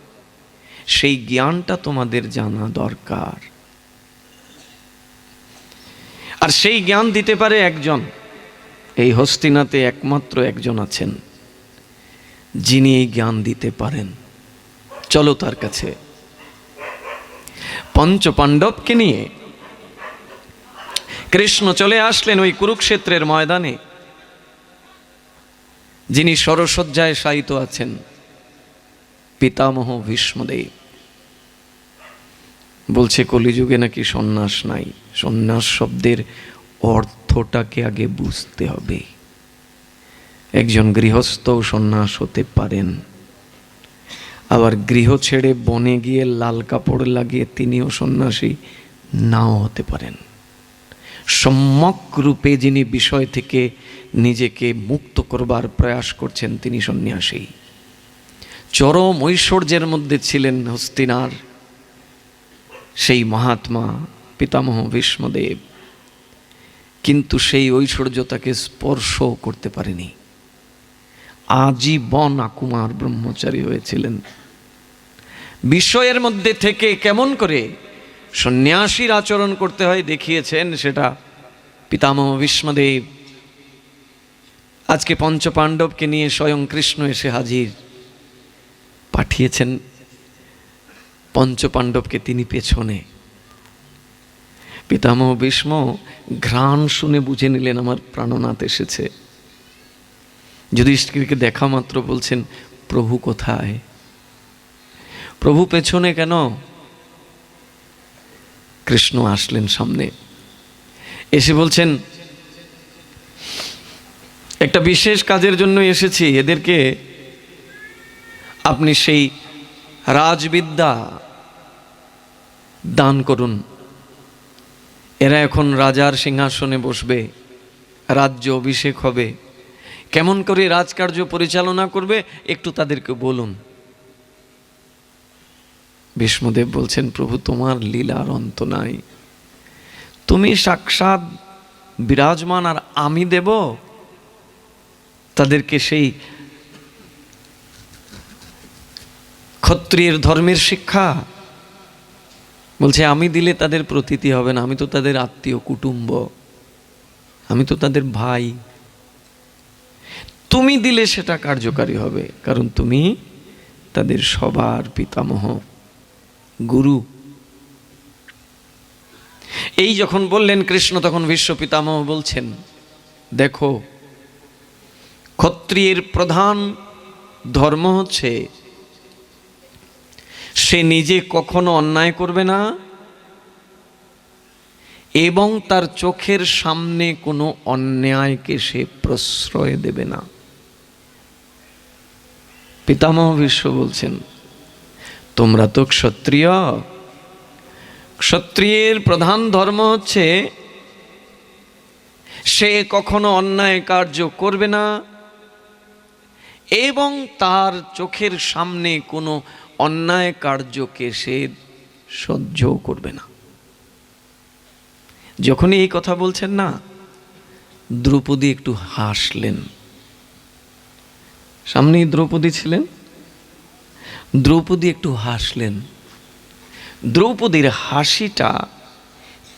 সেই জ্ঞানটা তোমাদের জানা দরকার। আর সেই জ্ঞান দিতে পারে একজন, এই হস্তিনাতে একমাত্র একজন আছেন যিনি এই জ্ঞান দিতে পারেন। চলো তার কাছে। পঞ্চপাণ্ডবকে নিয়ে কৃষ্ণ চলে আসলেন ওই কুরুক্ষেত্রের ময়দানে। যিনি সরসজ্জায় শায়িত আছেন, পিতামহ ভীষ্মদেব। বলছে কলিযুগে নাকি সন্ন্যাস নাই। সন্ন্যাস শব্দের অর্থটাকে আগে বুঝতে হবে। একজন গৃহস্থও সন্ন্যাস হতে পারেন, আবার গৃহ ছেড়ে বনে গিয়ে লাল কাপড় লাগিয়ে তিনিও সন্ন্যাসী নাও হতে পারেন। সম্যক রূপে যিনি বিষয় থেকে নিজেকে মুক্ত করবার প্রয়াস করছেন, তিনি সন্ন্যাসী। চরম ঐশ্বর্যের মধ্যে ছিলেন হস্তিনার সেই মহাত্মা পিতামহ ভীষ্মদেব, কিন্তু সেই ঐশ্বর্য তাকে স্পর্শও করতে পারেনি। আজীবন আকুমার ব্রহ্মচারী হয়েছিলেন। বিষয়ের মধ্যে থেকে কেমন করে সন্ন্যাসীর আচরণ করতে হয় দেখিয়েছেন, সেটা পিতামহ ভীষ্মদেব। আজকে পঞ্চপাণ্ডবকে নিয়ে স্বয়ং কৃষ্ণ এসে হাজির, পাঠিয়েছেন পঞ্চপাণ্ডবকে তিনি পেছনে। পিতামহ ভীষ্ম ঘ্রাণ শুনে বুঝে নিলেন আমার প্রাণনাথ এসেছে। যুধিষ্ঠিরকে দেখা মাত্র বলছেন, প্রভু কোথায়? প্রভু পেছনে কেন? কৃষ্ণ আসলেন সামনে, এসে বলছেন, একটা বিশেষ কাজের জন্য এসেছি, এদেরকে আপনি সেই রাজবিদ্যা দান করুন। এরা এখন রাজার সিংহাসনে বসবে, রাজ্য অভিষেক হবে, কেমন করে রাজকার্য পরিচালনা করবে একটু তাদেরকে বলুন। ভীষ্মদেব বলছেন, প্রভু তোমার লীলার অন্ত নাই, তুমি সাক্ষাৎ বিরাজমান আর আমি দেব তাদেরকে সেই ক্ষত্রিয়ের ধর্মের শিক্ষা? বলছে, আমি দিলে তাদের প্রতীতি হবে না, আমি তো তাদের আত্মীয় কুটুম্ব, আমি তো তাদের ভাই। তুমি দিলে সেটা কার্যকারী হবে, কারণ তুমি তাদের সবার পিতামহ, গুরু। এই যখন বললেন কৃষ্ণ, তখন ভীষ্ম পিতামহ বলছেন, দেখো, ক্ষত্রিয়ের প্রধান ধর্ম হচ্ছে সে নিজে কখনো অন্যায় করবে না এবং তার চোখের সামনে কোনো অন্যায়কে সে প্রশ্রয় দেবে না। পিতামহ ভীষ্ম বলছেন, তোমরা তো ক্ষত্রিয়, ক্ষত্রিয়ের প্রধান ধর্ম হচ্ছে সে কখনো অন্যায় কার্য করবে না এবং তার চোখের সামনে কোনো অন্যায় কার্যকে সে সহ্য করবে না। যখনই এই কথা বলছেন না, দ্রৌপদী একটু হাসলেন। সামনেই দ্রৌপদী ছিলেন, দ্রৌপদী একটু হাসলেন। দ্রৌপদীর হাসিটা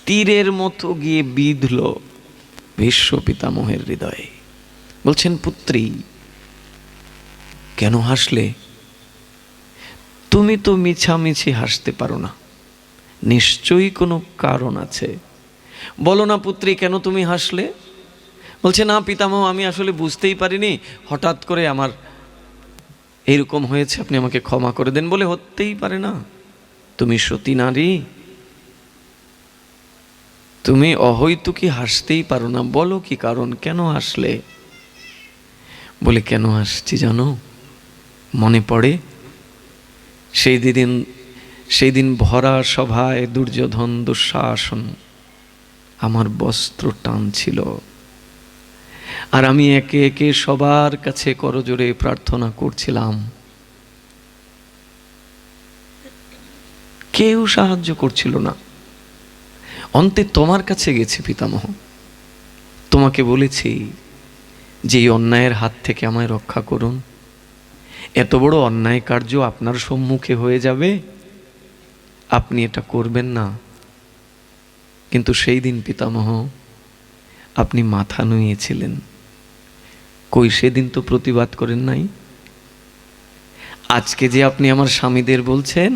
তীরের মতো গিয়ে বিঁধল ভীষ্ম পিতামহের হৃদয়ে। বলছেন, পুত্রী, কেন হাসলে? তুমি তো মিছামিছি হাসতে পারো না, নিশ্চয়ই কোনো কারণ আছে। বলো না পুত্রী, কেন তুমি হাসলে? বলছে, না পিতামহ, আমি আসলে বুঝতেই পারিনি, হঠাৎ করে আমার এরকম হয়েছে, আপনি আমাকে ক্ষমা করে দেন। বলে, হতেই পারে না, তুমি সতী নারী, তুমি অহৈতুকী হাসতেই পারো না। বলো কি কারণ, কেন হাসলে? বলে, কেন হাসছি জানো? মনে পড়ে সেই দিন ভরা সভায় দুর্যোধন দুঃশাসন আমার বস্ত্র টানছিল, আর আমি একে একে সবার কাছে করজোড়ে প্রার্থনা করছিলাম, কেউ সাহায্য করছিল না। অন্তে তোমার কাছে গেছি পিতামহ, তোমাকে বলেছি যে এই অন্যায়ের হাত থেকে আমায় রক্ষা করুন। এত বড় অন্যায় কার্য আপনার সম্মুখে হয়ে যাবে, আপনি এটা করবেন না। কিন্তু সেই দিন পিতামহ আপনি মাথা নুইয়েছিলেন, কই সেদিন তো প্রতিবাদ করেন নাই। আজকে যে আপনি আমার স্বামীদের বলছেন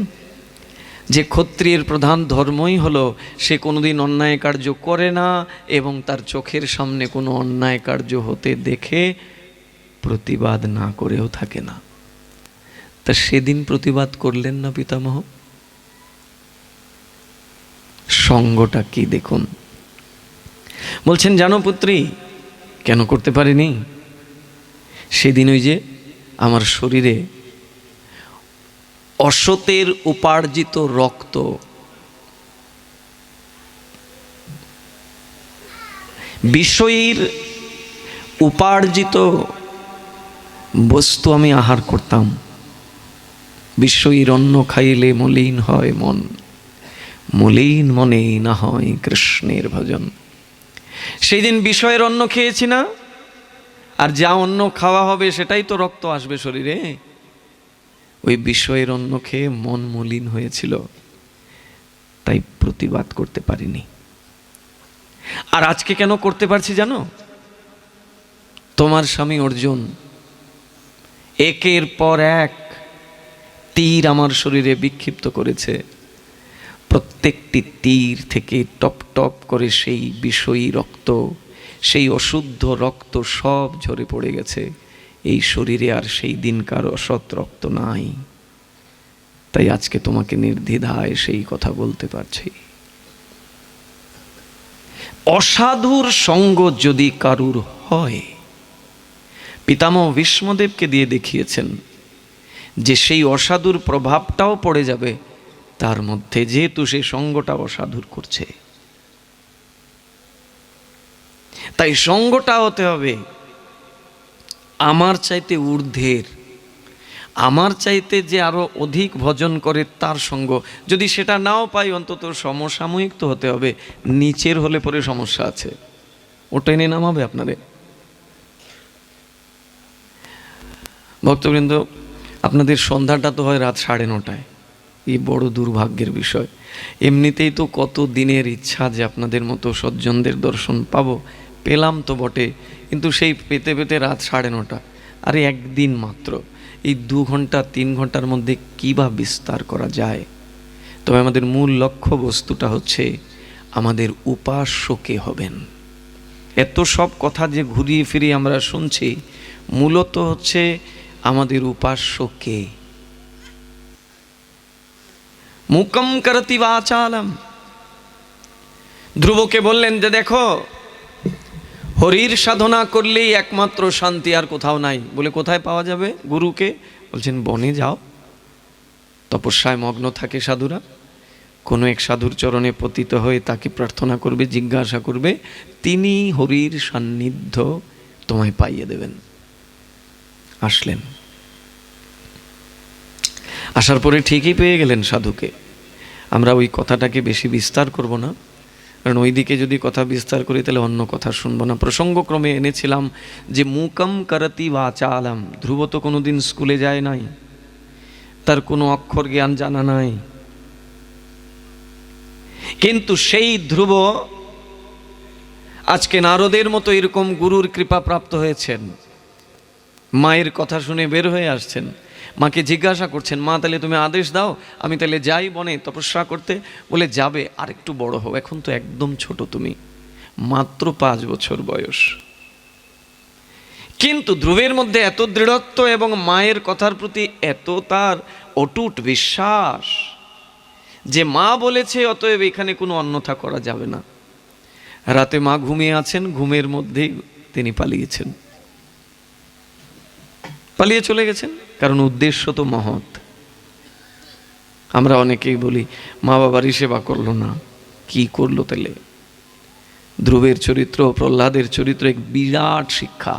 যে ক্ষত্রিয়ের প্রধান ধর্মই হলো সে কোনোদিন অন্যায় কার্য করে না এবং তার চোখের সামনে কোনো অন্যায় কার্য হতে দেখে প্রতিবাদ না করেও থাকে না, তা সেদিন প্রতিবাদ করলেন না পিতামহ? সঙ্গটা কি দেখুন। বলছেন, জানো পুত্রী, কেন করতে পারিনি? সেদিন ওই যে আমার শরীরে অসতের উপার্জিত রক্ত, বিষয়ীর উপার্জিত বস্তু আমি আহার করতাম। বিষয়ীর অন্ন খাইলে মলিন হয় মন, মলিন মনে না হয় কৃষ্ণের ভজন। সেই দিন বিষয়ের অন্ন খেয়েছি না, আর যা অন্ন খাওয়া হবে সেটাই তো রক্ত আসবে শরীরে। ওই বিষয়ের অন্ন খেয়ে মন মলিন হয়েছিল, তাই প্রতিবাদ করতে পারিনি। আর আজকে কেন করতে পারছি জানো? তোমার স্বামী অর্জুন একের পর এক তীর আমার শরীরে বিক্ষিপ্ত করেছে। প্রত্যেকটি তীর থেকে টপ টপ করে সেই বিষয়ী রক্ত, সেই অশুদ্ধ রক্ত সব ঝরে পড়ে গেছে। এই শরীরে আর সেই দিনকার অসৎ রক্ত নাই। তাই আজকে তোমাকে নির্দ্বিধায় সেই কথা বলতে পারছি। অসাধুর সঙ্গ যদি কারুর হয়, পিতামহ ভীষ্মদেবকে দিয়ে দেখিয়েছেন যে সেই অসাধুর প্রভাবটাও পড়ে যাবে তার মধ্যে, যেহেতু সে সঙ্গটা অসাধুর করছে। তাই সঙ্গটা হতে হবে আমার চাইতে ঊর্ধ্বের, আমার চাইতে যে আরো অধিক ভজন করে তার সঙ্গ। যদি সেটা নাও পাই, অন্তত সমসাময়িক তো হতে হবে। নিচের হলে পরে সমস্যা আছে, ওটা এনে নামাবে আপনারে। ভক্তবৃন্দ, আপনাদের সন্ধ্যাটা তো হয় রাত 9:30। এই বড় দুর্ভাগ্যের বিষয়। এমনিতেই তো কত দিনের ইচ্ছা যে আপনাদের মতো সজ্জনদের দর্শন পাবো, পেলাম তো বটে, কিন্তু সেই পেতে পেতে রাত 9:30। আরে একদিন মাত্র, এই 2 ঘন্টা 3 ঘন্টার মধ্যে কী বা বিস্তার করা যায়? তবে আমাদের মূল লক্ষ্য বস্তুটা হচ্ছে আমাদের উপাস্য কে হবেন। এত সব কথা যে ঘুরিয়ে ফিরিয়ে আমরা শুনছি, মূলত হচ্ছে আমাদের উপাস্য কে। মুকম করতি বাচালম। ধ্রুবকে বললেন যে দেখো, হরির সাধনা করলেই একমাত্র শান্তি, আর কোথাও নাই। বলে কোথায় পাওয়া যাবে গুরুকে? বলছেন বনে যাও, তপস্যায় মগ্ন থাকে সাধুরা। কোনো এক সাধুর চরণে পতিত হয়ে তাকে প্রার্থনা করবে, জিজ্ঞাসা করবে, তিনি হরির সান্নিধ্য তোমায় পাইয়ে দেবেন। আসলেন, আসার পরে ঠিকই পেয়ে গেলেন সাধুকে। আমরা ওই কথাটাকে বেশি বিস্তার করব না, কারণ ওইদিকে যদি কথা বিস্তার করি তাহলে অন্য কথা শুনবো না। প্রসঙ্গক্রমে এনেছিলাম যে মুকম করতি বাচালম। ধ্রুব তো কোনোদিন স্কুলে যায় নাই, তার কোনো অক্ষর জ্ঞান জানা নাই, কিন্তু সেই ধ্রুব আজকে নারদের মতো এরকম গুরুর কৃপা প্রাপ্ত হয়েছেন। মায়ের কথা শুনে বের হয়ে আসছেন, মাকে জিজ্ঞাসা করছেন, মা তাহলে তুমি আদেশ দাও, আমি তাহলে যাই বনে তপস্যা করতে। বলে যাবে, আর একটু বড় হও, এখন তো একদম ছোট তুমি, মাত্র 5 বছর বয়স। কিন্তু ধ্রুবের মধ্যে এত দৃঢ়ত্ব এবং মায়ের কথার প্রতি এত তার অটুট বিশ্বাস যে মা বলেছে, অতএব এখানে কোনো অন্যথা করা যাবে না। রাতে মা ঘুমিয়ে আছেন, ঘুমের মধ্যেই তিনি পালিয়েছেন, পালিয়ে চলে গেছেন, কারণ উদ্দেশ্য তো মহৎ। আমরা অনেকেই বলি মা বাবারই সেবা করলো না, কি করলো তাহলে? ধ্রুবের চরিত্র, প্রহ্লাদের চরিত্র এক বিরাট শিক্ষা।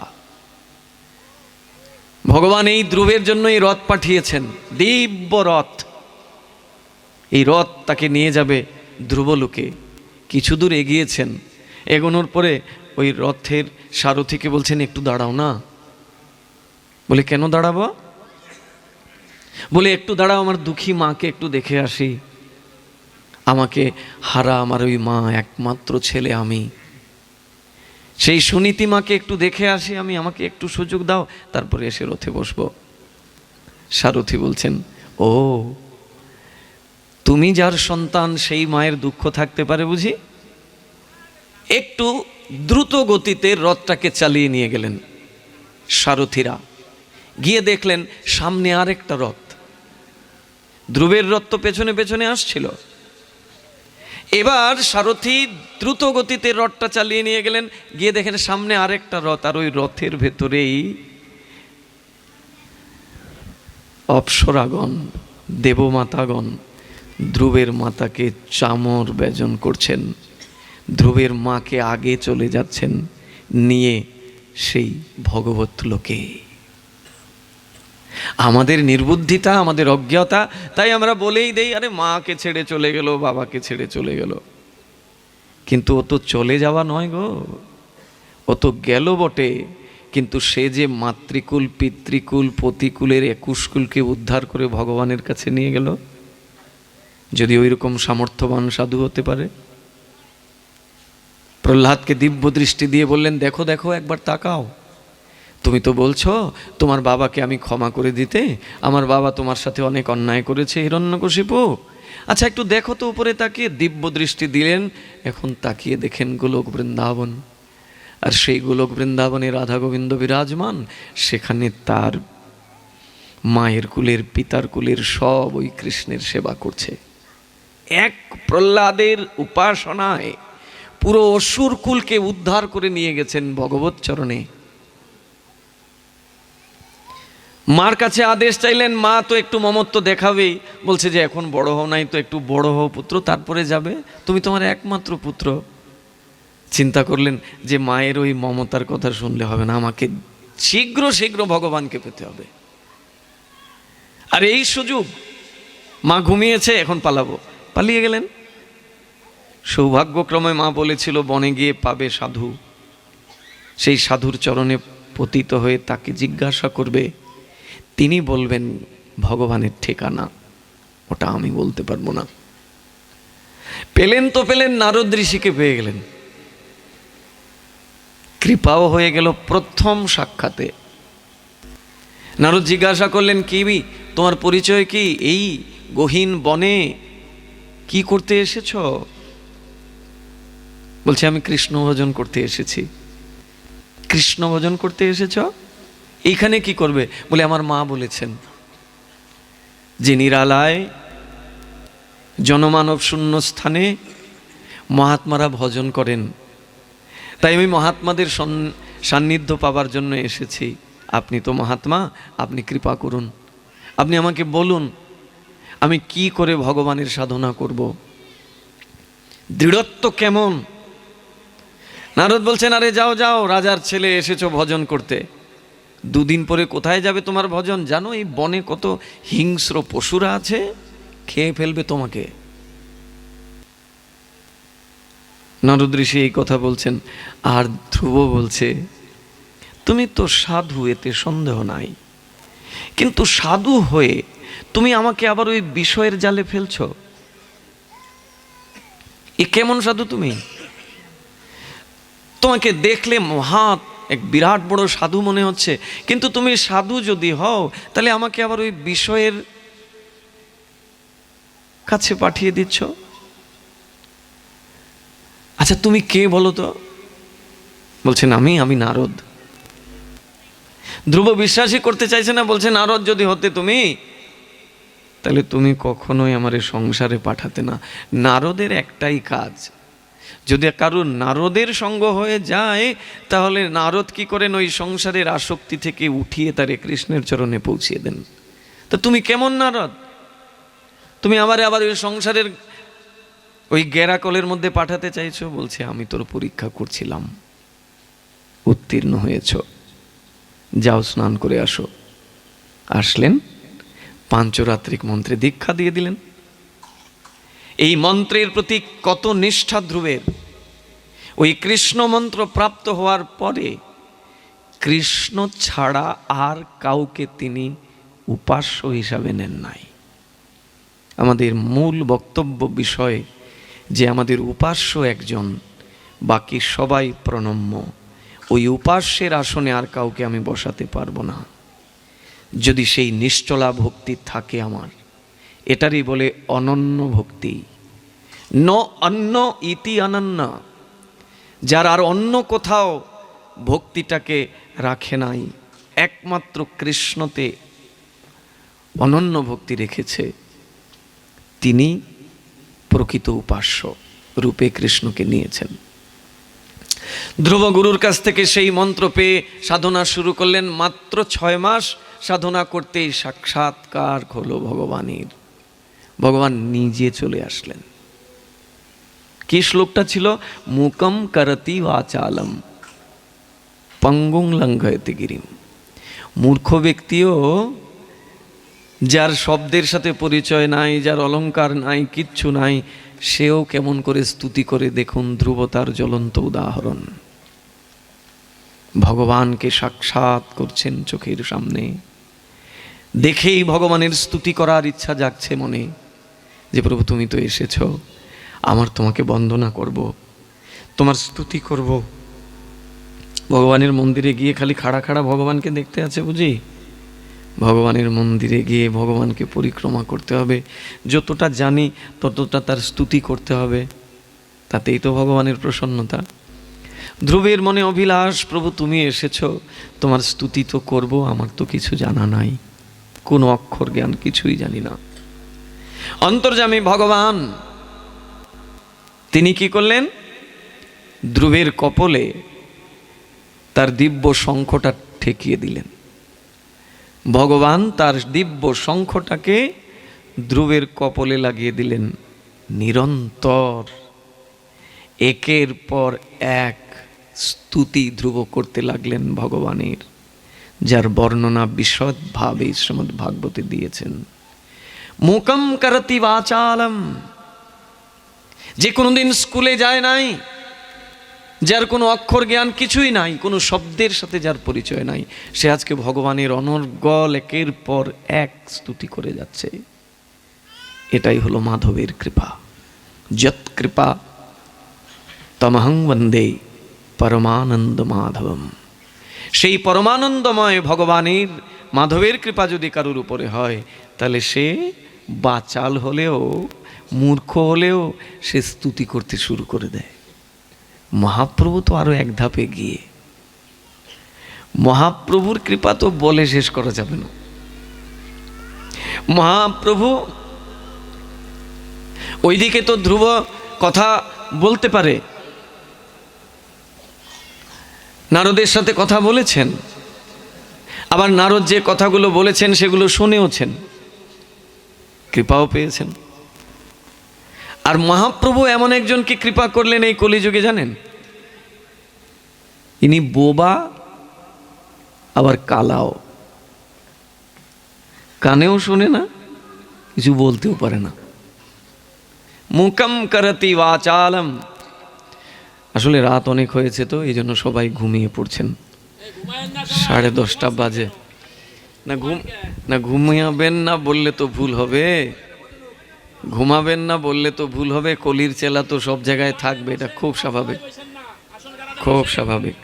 ভগবান এই ধ্রুবের জন্যই রথ পাঠিয়েছেন, দিব্য রথ। এই রথ তাকে নিয়ে যাবে ধ্রুবলোকে। কিছু দূর এগিয়েছেন, এগোনোর পরে ওই রথের সারথিকে বলছেন, একটু দাঁড়াও না। বলে কেন দাঁড়াবো? বলে একটু দাঁড়াও, আমার দুঃখী মাকে একটু দেখে আসি। আমাকে হারা আমার ওই মা, একমাত্র ছেলে আমি, সেই সুনীতি মাকে একটু দেখে আসি আমি, আমাকে একটু সুযোগ দাও, তারপরে এসে রথে বসবো। সারথি বলছেন, ও তুমি যার সন্তান, সেই মায়ের দুঃখ থাকতে পারে বুঝি? একটু দ্রুত গতিতে রথটাকে চালিয়ে নিয়ে গেলেন সারথিরা। গিয়ে দেখলেন সামনে আরেকটা রথ, ধ্রুবের রথ তো পেছনে পেছনে আসছিল। এবার সারথি দ্রুত গতিতে রথটা চালিয়ে নিয়ে গেলেন, গিয়ে দেখেন সামনে আরেকটা রথ, আর ওই রথের ভেতরেই অপ্সরাগণ, দেবমাতাগণ ধ্রুবের মাতাকে চামর ব্যজন করছেন। ধ্রুবের মাকে আগে চলে যাচ্ছেন নিয়ে সেই ভগবত লোকে। আমাদের নির্বুদ্ধিতা, আমাদের অজ্ঞতা, তাই আমরা বলেই দেই, আরে মাকে ছেড়ে চলে গেল, বাবাকে ছেড়ে চলে গেল। কিন্তু ও তো চলে যাওয়া নয় গো, ও তো গেল বটে, কিন্তু সে যে মাতৃকুল পিতৃকুল পতিকুলের 21 কুলকে উদ্ধার করে ভগবানের কাছে নিয়ে গেল, যদি ওই রকম সামর্থ্যবান সাধু হতে পারে। প্রহ্লাদকে দিব্য দৃষ্টি দিয়ে বললেন, দেখো দেখো একবার তাকাও, তুমি তো বলছো তোমার বাবাকে আমি ক্ষমা করে দিতে, আমার বাবা তোমার সাথে অনেক অন্যায় করেছে হিরণ্যকশিপু, আচ্ছা একটু দেখো তো উপরে তাকিয়ে। দিব্য দৃষ্টি দিলেন, এখন তাকিয়ে দেখেন গোলক বৃন্দাবন, আর সেই গোলক বৃন্দাবনে রাধা গোবিন্দ বিরাজমান, সেখানে তার মায়ের কুলের পিতার কুলের সব ওই কৃষ্ণের সেবা করছে। এক প্রহ্লাদের উপাসনায় পুরো অসুর কুলকে উদ্ধার করে নিয়ে গেছেন ভগবত চরণে। মার কাছে আদেশ চাইলেন, মা তো একটু মমত্ব দেখাবেই, বলছে যে এখন বড় হও নাই তো, একটু বড় হও পুত্র, তারপরে যাবে, তুমি তোমার একমাত্র পুত্র। চিন্তা করলেন যে মায়ের ওই মমতার কথা শুনলে হবে না, আমাকে শীঘ্র শীঘ্র ভগবানকে পেতে হবে। আর এই সুযোগ, মা ঘুমিয়েছে, এখন পালাবো, পালিয়ে গেলেন। সৌভাগ্যক্রমে মা বলেছিল বনে গিয়ে পাবে সাধু, সেই সাধুর চরণে পতিত হয়ে তাকে জিজ্ঞাসা করবে, তিনি বলবেন ভগবানের ঠিকানা, ওটা আমি বলতে পারবো না। পেলেন তো পেলেন, নারদ ঋষিকে পেয়ে গেলেন, কৃপাও হয়ে গেল প্রথম সাক্ষাতে। নারদ জিজ্ঞাসা করলেন, কি তোমার পরিচয় কি, এই গহীন বনে কি করতে এসেছ? বলছে আমি কৃষ্ণ ভজন করতে এসেছি। কৃষ্ণ ভজন করতে এসেছ? এইখানে কি করবে? বলে আমার মা বলেছেন যে নিরালায় জনমানব শূন্য স্থানে মহাত্মারা ভজন করেন, তাই আমি মহাত্মাদের সান্নিধ্য পাবার জন্য এসেছি। আপনি তো মহাত্মা, আপনি কৃপা করুন, আপনি আমাকে বলুন আমি কি করে ভগবানের সাধনা করব, দৃঢ়ত্ব কেমন? নারদ বলছেন, আরে যাও যাও, রাজার ছেলে এসেছো ভজন করতে, দুদিন পরে কোথায় যাবে তোমার ভজন? জানো এই বনে কত হিংস্র পশুরা আছে, খেয়ে ফেলবে তোমাকে। নারদ ঋষি এই কথা বলছেন, আর ধ্রুব বলছে তুমি তো সাধু, এতে সন্দেহ নাই, কিন্তু সাধু হয়ে তুমি আমাকে আবার ওই বিষয়ের জালে ফেলছ, এ কেমন সাধু তুমি? তোমাকে দেখলে মহা এক বিরাট বড় সাধু মনে হচ্ছে, কিন্তু তুমি সাধু যদি হও তাহলে আমাকে আবার ওই বিষয়ের কাছে পাঠিয়ে দিচ্ছ। আচ্ছা তুমি কে বলো তো? বলছেন আমি নারদ। ধ্রুব বিশ্বাসই করতে চাইছে না, বলছে নারদ যদি হতে তুমি, তাহলে তুমি কখনোই আমার সংসারে পাঠাতে না। নারদের একটাই কাজ, যদি কারুর নারদের সঙ্গ হয়ে যায় তাহলে নারদ কি করেন, ওই সংসারের আসক্তি থেকে উঠিয়ে তারে কৃষ্ণের চরণে পৌঁছিয়ে দেন। তো তুমি কেমন নারদ, তুমি আবার ওই সংসারের ওই গেরাকলের মধ্যে পাঠাতে চাইছো? বলছে আমি তোর পরীক্ষা করছিলাম, উত্তীর্ণ হয়েছ, যাও স্নান করে আসো। আসলেন, পাঞ্চরাত্রিক মন্ত্রে দীক্ষা দিয়ে দিলেন। এই মন্ত্রের প্রতি কত নিষ্ঠা ধ্রুবের! ওই কৃষ্ণ মন্ত্র প্রাপ্ত হওয়ার পরে কৃষ্ণ ছাড়া আর কাউকে তিনি উপাস্য হিসাবে নেন নাই। আমাদের মূল বক্তব্য বিষয় যে আমাদের উপাস্য একজন, বাকি সবাই প্রণম্য। ওই উপাস্যের আসনে আর কাউকে আমি বসাতে পারবো না, যদি সেই নিশ্চলা ভক্তি থাকে আমার। এটারই বলে অনন্য ভক্তি। ন অন্য ইতি অনন্য, যার আর অন্য কোথাও ভক্তিটাকে রাখে নাই, একমাত্র কৃষ্ণতে অনন্য ভক্তি রেখেছে, তিনি প্রকৃত উপাস্য রূপে কৃষ্ণকে নিয়েছেন। ধ্রুব গুরুর কাছ থেকে সেই মন্ত্র পেয়ে সাধনা শুরু করলেন। মাত্র 6 মাস সাধনা করতেই সাক্ষাৎকার হলো ভগবানের। ভগবান নিজে চলে আসলেন। কি শ্লোকটা ছিল? মুকম করতি বাচালম পঙ্গুং লঙ্ঘয়তে গিরিম। মূর্খ ব্যক্তিও, যার শব্দের সাথে পরিচয় নাই, যার অলংকার নাই, কিচ্ছু নাই, সেও কেমন করে স্তুতি করে দেখুন। ধ্রুব তার জ্বলন্ত উদাহরণ। ভগবানকে সাক্ষাৎ করছেন চোখের সামনে। দেখেই ভগবানের স্তুতি করার ইচ্ছা জাগছে মনে, যে প্রভু তুমি তো এসেছ, আমার তোমাকে বন্দনা করব, তোমার স্তুতি করব। ভগবানের মন্দিরে গিয়ে খালি খাড়া খাড়া ভগবানকে দেখতে আছে বুঝি? ভগবানের মন্দিরে গিয়ে ভগবানকে পরিক্রমা করতে হবে, যতটা জানি ততটা তার স্তুতি করতে হবে, তাতেই তো ভগবানের প্রসন্নতা। ধ্রুবের মনে অভিলাষ, প্রভু তুমি এসেছ, তোমার স্তুতি তো করব, আমার তো কিছু জানা নাই, কোনো অক্ষর জ্ঞান কিছুই জানি না। অন্তর্যামী ভগবান তিনি কি করলেন? ধ্রুবের কপলে তার দিব্য শঙ্খটা ঠেকিয়ে দিলেন। ভগবান তার দিব্য শঙ্খটাকে ধ্রুবের কপলে লাগিয়ে দিলেন। নিরন্তর একের পর এক স্তুতি ধ্রুব করতে লাগলেন ভগবানের, যার বর্ণনা বিশদভাবে শ্রীমদ্ ভাগবতে দিয়েছেন। মুকম করতি বাচালম, যে কোনোদিন স্কুলে যায় নাই, যার কোনো অক্ষর জ্ঞান কিছুই নাই, কোনো শব্দের সাথে যার পরিচয় নাই, সে আজকে ভগবানের অনর্গল একের পর এক স্তুতি করে যাচ্ছে। এটাই হলো মাধবের কৃপা। যৎ কৃপা তমহং বন্দে পরমানন্দ মাধবম। সেই পরমানন্দময় ভগবানের মাধবের কৃপা যদি কারুর উপরে হয়, তাহলে সে বাচাল হলেও মূর্খ হলেও সে স্তুতি করতে শুরু করে দেয়। মহাপ্রভু তো আরো এক ধাপে গিয়ে, মহাপ্রভুর কৃপা তো বলে শেষ করা যাবে না। মহাপ্রভু ওইদিকে তো ধ্রুব কথা বলতে পারে, নারদের সাথে কথা বলেছেন, আবার নারদ যে কথাগুলো বলেছেন সেগুলো শুনেওছেন, কৃপাও পেয়েছেন। আর মহাপ্রভু এমন একজনকে কৃপা করলেন এই কলিযুগে, জানেন? ইনি বোবা আবার কালাও, কানেও শুনে না, কিছু বলতেও পারে না। মুকম করতি বাচালম। আসলে রাত অনেক হয়েছে তো এই জন্য সবাই ঘুমিয়ে পড়ছেন। 10:30 বাজে। না ঘুমিয়াবেন না বললে তো ভুল হবে, ঘুমাবেন না বললে তো ভুল হবে। কলির চেলা তো সব জায়গায় থাকবে, এটা খুব স্বাভাবিক, খুব স্বাভাবিক।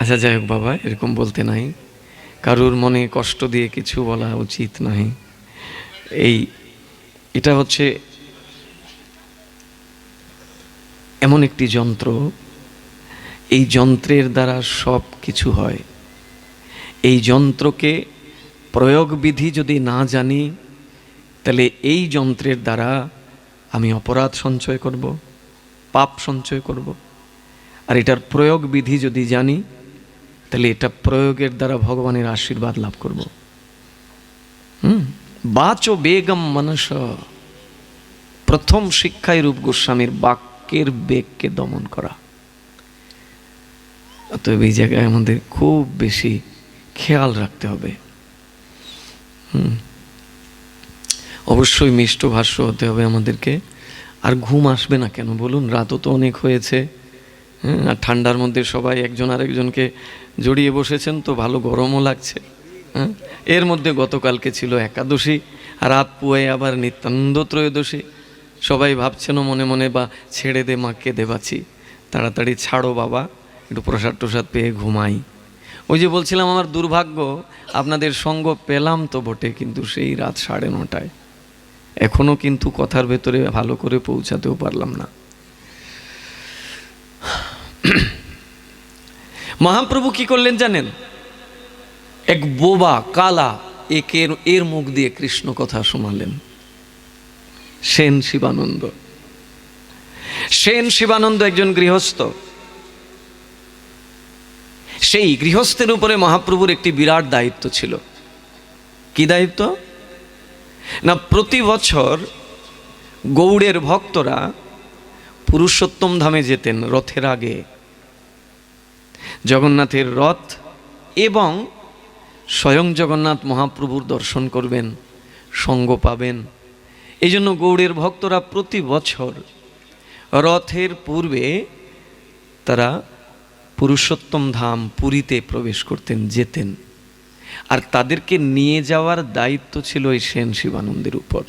আচ্ছা যাই হোক বাবা, এরকম বলতে নাই, কারুর মনে কষ্ট দিয়ে কিছু বলা উচিত নাই। এটা হচ্ছে এমন একটি যন্ত্র, এই যন্ত্রের দ্বারা সব কিছু হয়। এই যন্ত্রকে প্রয়োগ বিধি যদি না জানি, তাহলে এই যন্ত্রের দ্বারা আমি অপরাধ সঞ্চয় করব, পাপ সঞ্চয় করব। আর এটার প্রয়োগ বিধি যদি জানি, তাহলে এটা প্রয়োগের দ্বারা ভগবানের আশীর্বাদ লাভ করব। বাচো বেগম মনস, প্রথম শিক্ষায় রূপ গোস্বামীর বাক্যের বেগকে দমন করা। অতএব এই জায়গায় আমাদের খুব বেশি খেয়াল রাখতে হবে। অবশ্যই মিষ্ট ভাষ্য হতে হবে আমাদেরকে। আর ঘুম আসবে না কেন বলুন? রাতও তো অনেক হয়েছে। আর ঠান্ডার মধ্যে সবাই একজন আরেকজনকে জড়িয়ে বসেছেন, তো ভালো গরমও লাগছে। এর মধ্যে গতকালকে ছিল একাদশী, আর রাত পুয়ে আবার নিত্যানন্দ ত্রয়োদশী। সবাই ভাবছেন মনে মনে, বা ছেড়ে দে মাকে দেবাছি, তাড়াতাড়ি ছাড়ো বাবা, একটু প্রসাদ টোসাদ পেয়ে ঘুমাই। ওই যে বলছিলাম, আমার দুর্ভাগ্য, আপনাদের সঙ্গ পেলাম তো বটে, কিন্তু সেই রাত 9:30। এখনো কিন্তু কথার ভেতরে ভালো করে পৌঁছাতেও পারলাম না। মহাপ্রভু কি করলেন জানেন? এক বোবা কালা এর মুখ দিয়ে কৃষ্ণ কথা শোনালেন। সেন শিবানন্দ। সেন শিবানন্দ একজন গৃহস্থ। সেই গৃহস্থের উপরে মহাপ্রভুর একটি বিরাট দায়িত্ব ছিল। কি দায়িত্ব? না, প্রতি বছর গৌড়ের ভক্তরা পুরুষোত্তম ধামে যেতেন রথের আগে। জগন্নাথের রথ এবং স্বয়ং জগন্নাথ মহাপ্রভুর দর্শন করবেন, সঙ্গ পাবেন। এই জন্য গৌড়ের ভক্তরা প্রতি বছর রথের পূর্বে তারা পুরুষোত্তম ধাম পুরীতে প্রবেশ করতেন, যেতেন, আর তাদেরকে নিয়ে যাওয়ার দায়িত্ব ছিল এই সেন শিবানন্দের উপর।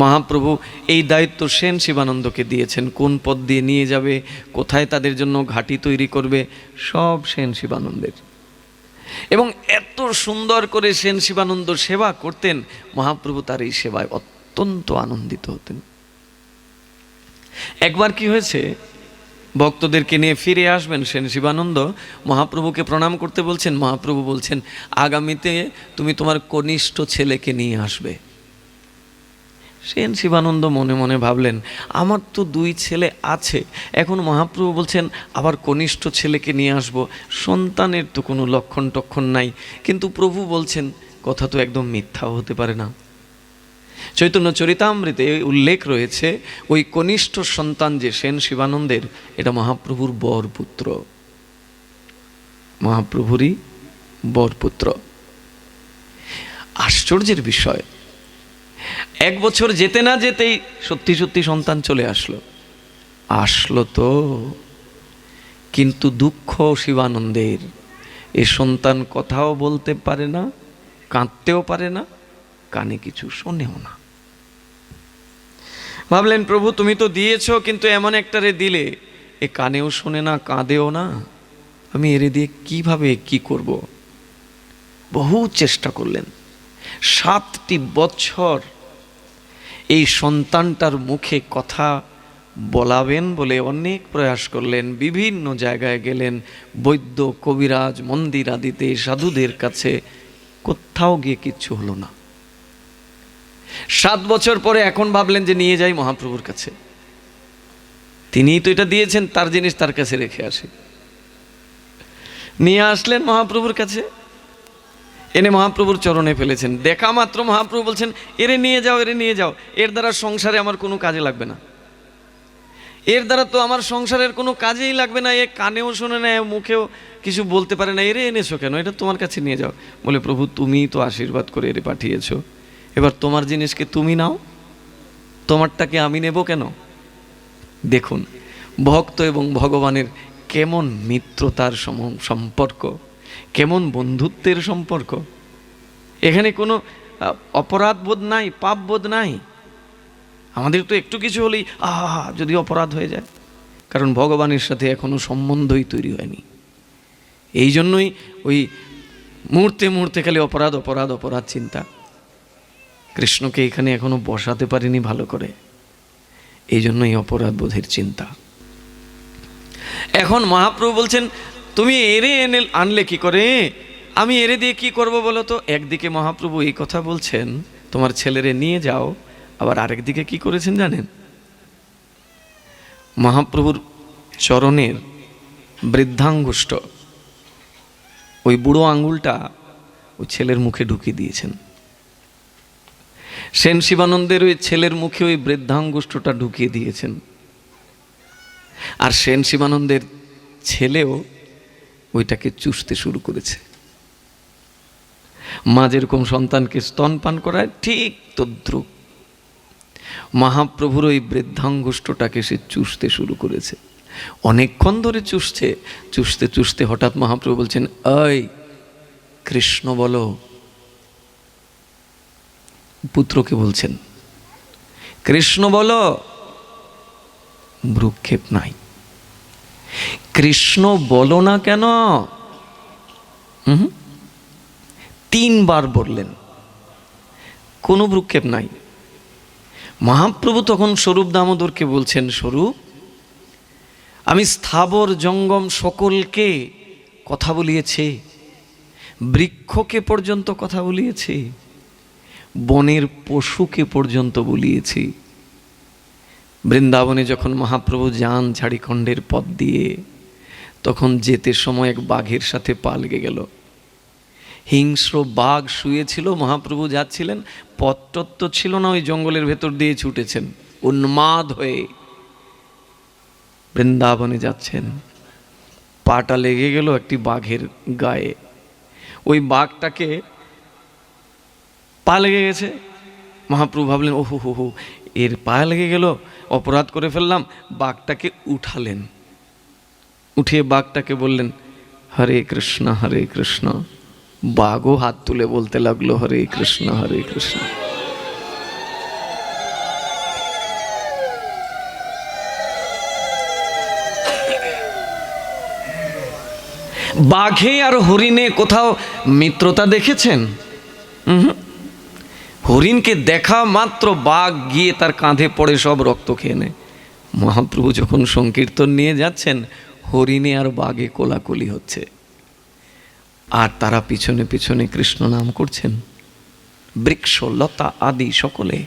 মহাপ্রভু এই দায়িত্ব সেন শিবানন্দকে দিয়েছেন। কোন পথ দিয়ে নিয়ে যাবে, কোথায় তাদের জন্য ঘাঁটি তৈরি করবে, সব সেন শিবানন্দের। এবং এত সুন্দর করে সেন শিবানন্দ সেবা করতেন, মহাপ্রভু তার এই সেবায় অত্যন্ত আনন্দিত হতেন। একবার কি হয়েছে, ভক্তদেরকে নিয়ে ফিরে আসবেন সেন শিবানন্দ, মহাপ্রভুকে প্রণাম করতে বলছেন। মহাপ্রভু বলছেন, আগামীতে তুমি তোমার কনিষ্ঠ ছেলেকে নিয়ে আসবে। সেন শিবানন্দ মনে মনে ভাবলেন, আমার তো 2 ছেলে আছে, এখন মহাপ্রভু বলছেন আবার কনিষ্ঠ ছেলেকে নিয়ে আসব, সন্তানের তো কোনো লক্ষণ টক্ষণ নাই, কিন্তু প্রভু বলছেন, কথা তো একদম মিথ্যাও হতে পারে না। চৈতন্য চরিতামৃতে উল্লেখ রয়েছে, ওই কনিষ্ঠ সন্তান যে সেন শিবানন্দের, এটা মহাপ্রভুর বরপুত্র, মহাপ্রভুরই বরপুত্র। আশ্চর্যের বিষয়, 1 বছর যেতে না যেতেই সত্যি সত্যি সন্তান চলে আসলো তো, কিন্তু দুঃখ শিবানন্দের, এ সন্তান কথাও বলতে পারে না, কাঁদতেও পারে না, কানে কিছু শোনেও না। ভাবলেন, প্রভু তুমি তো দিয়েছো, কিন্তু এমন একটারে দিলে এ কানেও শোনে না, কাঁদেও না, আমি এরে দিয়ে কিভাবে কি করব? বহু চেষ্টা করলেন। 7টি বছর এই সন্তানটার মুখে কথা বলাবেন বলে অনেক প্রয়াস করলেন, বিভিন্ন জায়গায় গেলেন, বৈদ্য, কবিরাজ, মন্দির আদিতে, সাধুদের কাছে, কোথাও গিয়ে কিচ্ছু হলো না। 7 বছর পরে এখন ভাবলেন যে নিয়ে যাই মহাপ্রভুর কাছে, তিনিই তো এটা দিয়েছেন, তার জিনিস তার কাছে রেখে আসি। নিয়ে আসলেন মহাপ্রভুর কাছে, এনে মহাপ্রভুর চরণে ফেলেছেন। দেখা মাত্র মহাপ্রভু বলছেন, এরে নিয়ে যাও, এরে নিয়ে যাও, এর দ্বারা সংসারে আমার কোনো কাজে লাগবে না, এর দ্বারা তো আমার সংসারের কোনো কাজেই লাগবে না, এ কানেও শোনে না, মুখেও কিছু বলতে পারে না, এরে এনেছো কেন, এটা তোমার কাছে নিয়ে যাও। বলে, প্রভু তুমিই তো আশীর্বাদ করে এরে পাঠিয়েছো, এবার তোমার জিনিসকে তুমি নাও, তোমারটাকে আমি নেব কেন? দেখুন ভক্ত এবং ভগবানের কেমন মিত্রতার সম্পর্ক, কেমন বন্ধুত্বের সম্পর্ক। এখানে কোনো অপরাধ বোধ নাই, পাপ বোধ নাই। আমাদের তো একটু কিছু হলেই যদি অপরাধ হয়ে যায়, কারণ ভগবানের সাথে এখনো সম্বন্ধই তৈরি হয়নি। এই জন্যই ওই মুহূর্তে মুহূর্তে খালি অপরাধ অপরাধ অপরাধ চিন্তা। কৃষ্ণকে এখানে এখনো বসাতে পারিনি ভালো করে, এই জন্যই অপরাধ বোধের চিন্তা। এখন মহাপ্রভু বলছেন, তুমি এরে আনলে কি করে, আমি এরে দিয়ে কি করব বলো তো? একদিকে মহাপ্রভু এই কথা বলছেন, তোমার ছেলেরে নিয়ে যাও, আবার আরেকদিকে কি করেছেন জানেন? মহাপ্রভুর চরণের বৃদ্ধাঙ্গুষ্ঠ, ওই বুড়ো আঙ্গুলটা ওই ছেলের মুখে ঢুকিয়ে দিয়েছেন। সেন শিবানন্দের ওই ছেলের মুখে ওই বৃদ্ধাঙ্গুষ্ঠটা ঢুকিয়ে দিয়েছেন। আর সেন শিবানন্দের ছেলেও ওইটাকে চুষতে শুরু করেছে। মা যেরকম সন্তানকে স্তনপান করায়, ঠিক তদ্রূপ মহাপ্রভুর ওই বৃদ্ধাঙ্গুষ্ঠটাকে সে চুষতে শুরু করেছে। অনেকক্ষণ ধরে চুষছে, চুষতে চুষতে হঠাৎ মহাপ্রভু বলছেন, এই কৃষ্ণ বলো। পুত্রকে বলছেন, কৃষ্ণ বলো। ভ্রুক্ষেপ নাই। কৃষ্ণ বলো না কেন? 3 বার বললেন, কোনো ভ্রুক্ষেপ নাই। মহাপ্রভু তখন স্বরূপ দামোদরকে বলছেন, স্বরূপ, আমি স্থাবর জঙ্গম সকলকে কথা বলিয়েছি, বৃক্ষকে পর্যন্ত কথা বলিয়েছি, বনের পশুকে পর্যন্ত বলিয়েছি। বৃন্দাবনে যখন মহাপ্রভু যান ঝাড়িখণ্ডের পথ দিয়ে, তখন যেতে সময় এক বাঘের সাথে পা লেগে গেল। হিংস্র বাঘ শুয়েছিল, মহাপ্রভু যাচ্ছিলেন, পথটত্ত ছিল না, ওই জঙ্গলের ভেতর দিয়ে ছুটেছেন উন্মাদ হয়ে, বৃন্দাবনে যাচ্ছেন। পাটা লেগে গেল একটি বাঘের গায়ে। ওই বাঘটাকে পা লেগে গেছে। মহাপ্রভু ভাবলেন, ওহো হো হো, এর পা লেগে গেল, অপরাধ করে ফেললাম। বাঘটাকে উঠালেন, উঠিয়ে বাঘটাকে বললেন, হরে কৃষ্ণ হরে কৃষ্ণ। বাঘও হাত তুলে বলতে লাগলো, হরে কৃষ্ণ হরে কৃষ্ণ। বাঘে আর হরিণে কোথাও মিত্রতা দেখেছেন? হরিণকে দেখা মাত্র বাঘ গিয়ে তার কাঁধে পড়ে সব রক্ত খেয়ে নেয়। মহাপ্রভু যখন সংকীর্তন নিয়ে যাচ্ছেন, হরিণে আর বাঘে কোলাকুলি হচ্ছে, আর তারা পিছনে পিছনে কৃষ্ণ নাম করছেন, বৃক্ষ লতা আদি সকলে।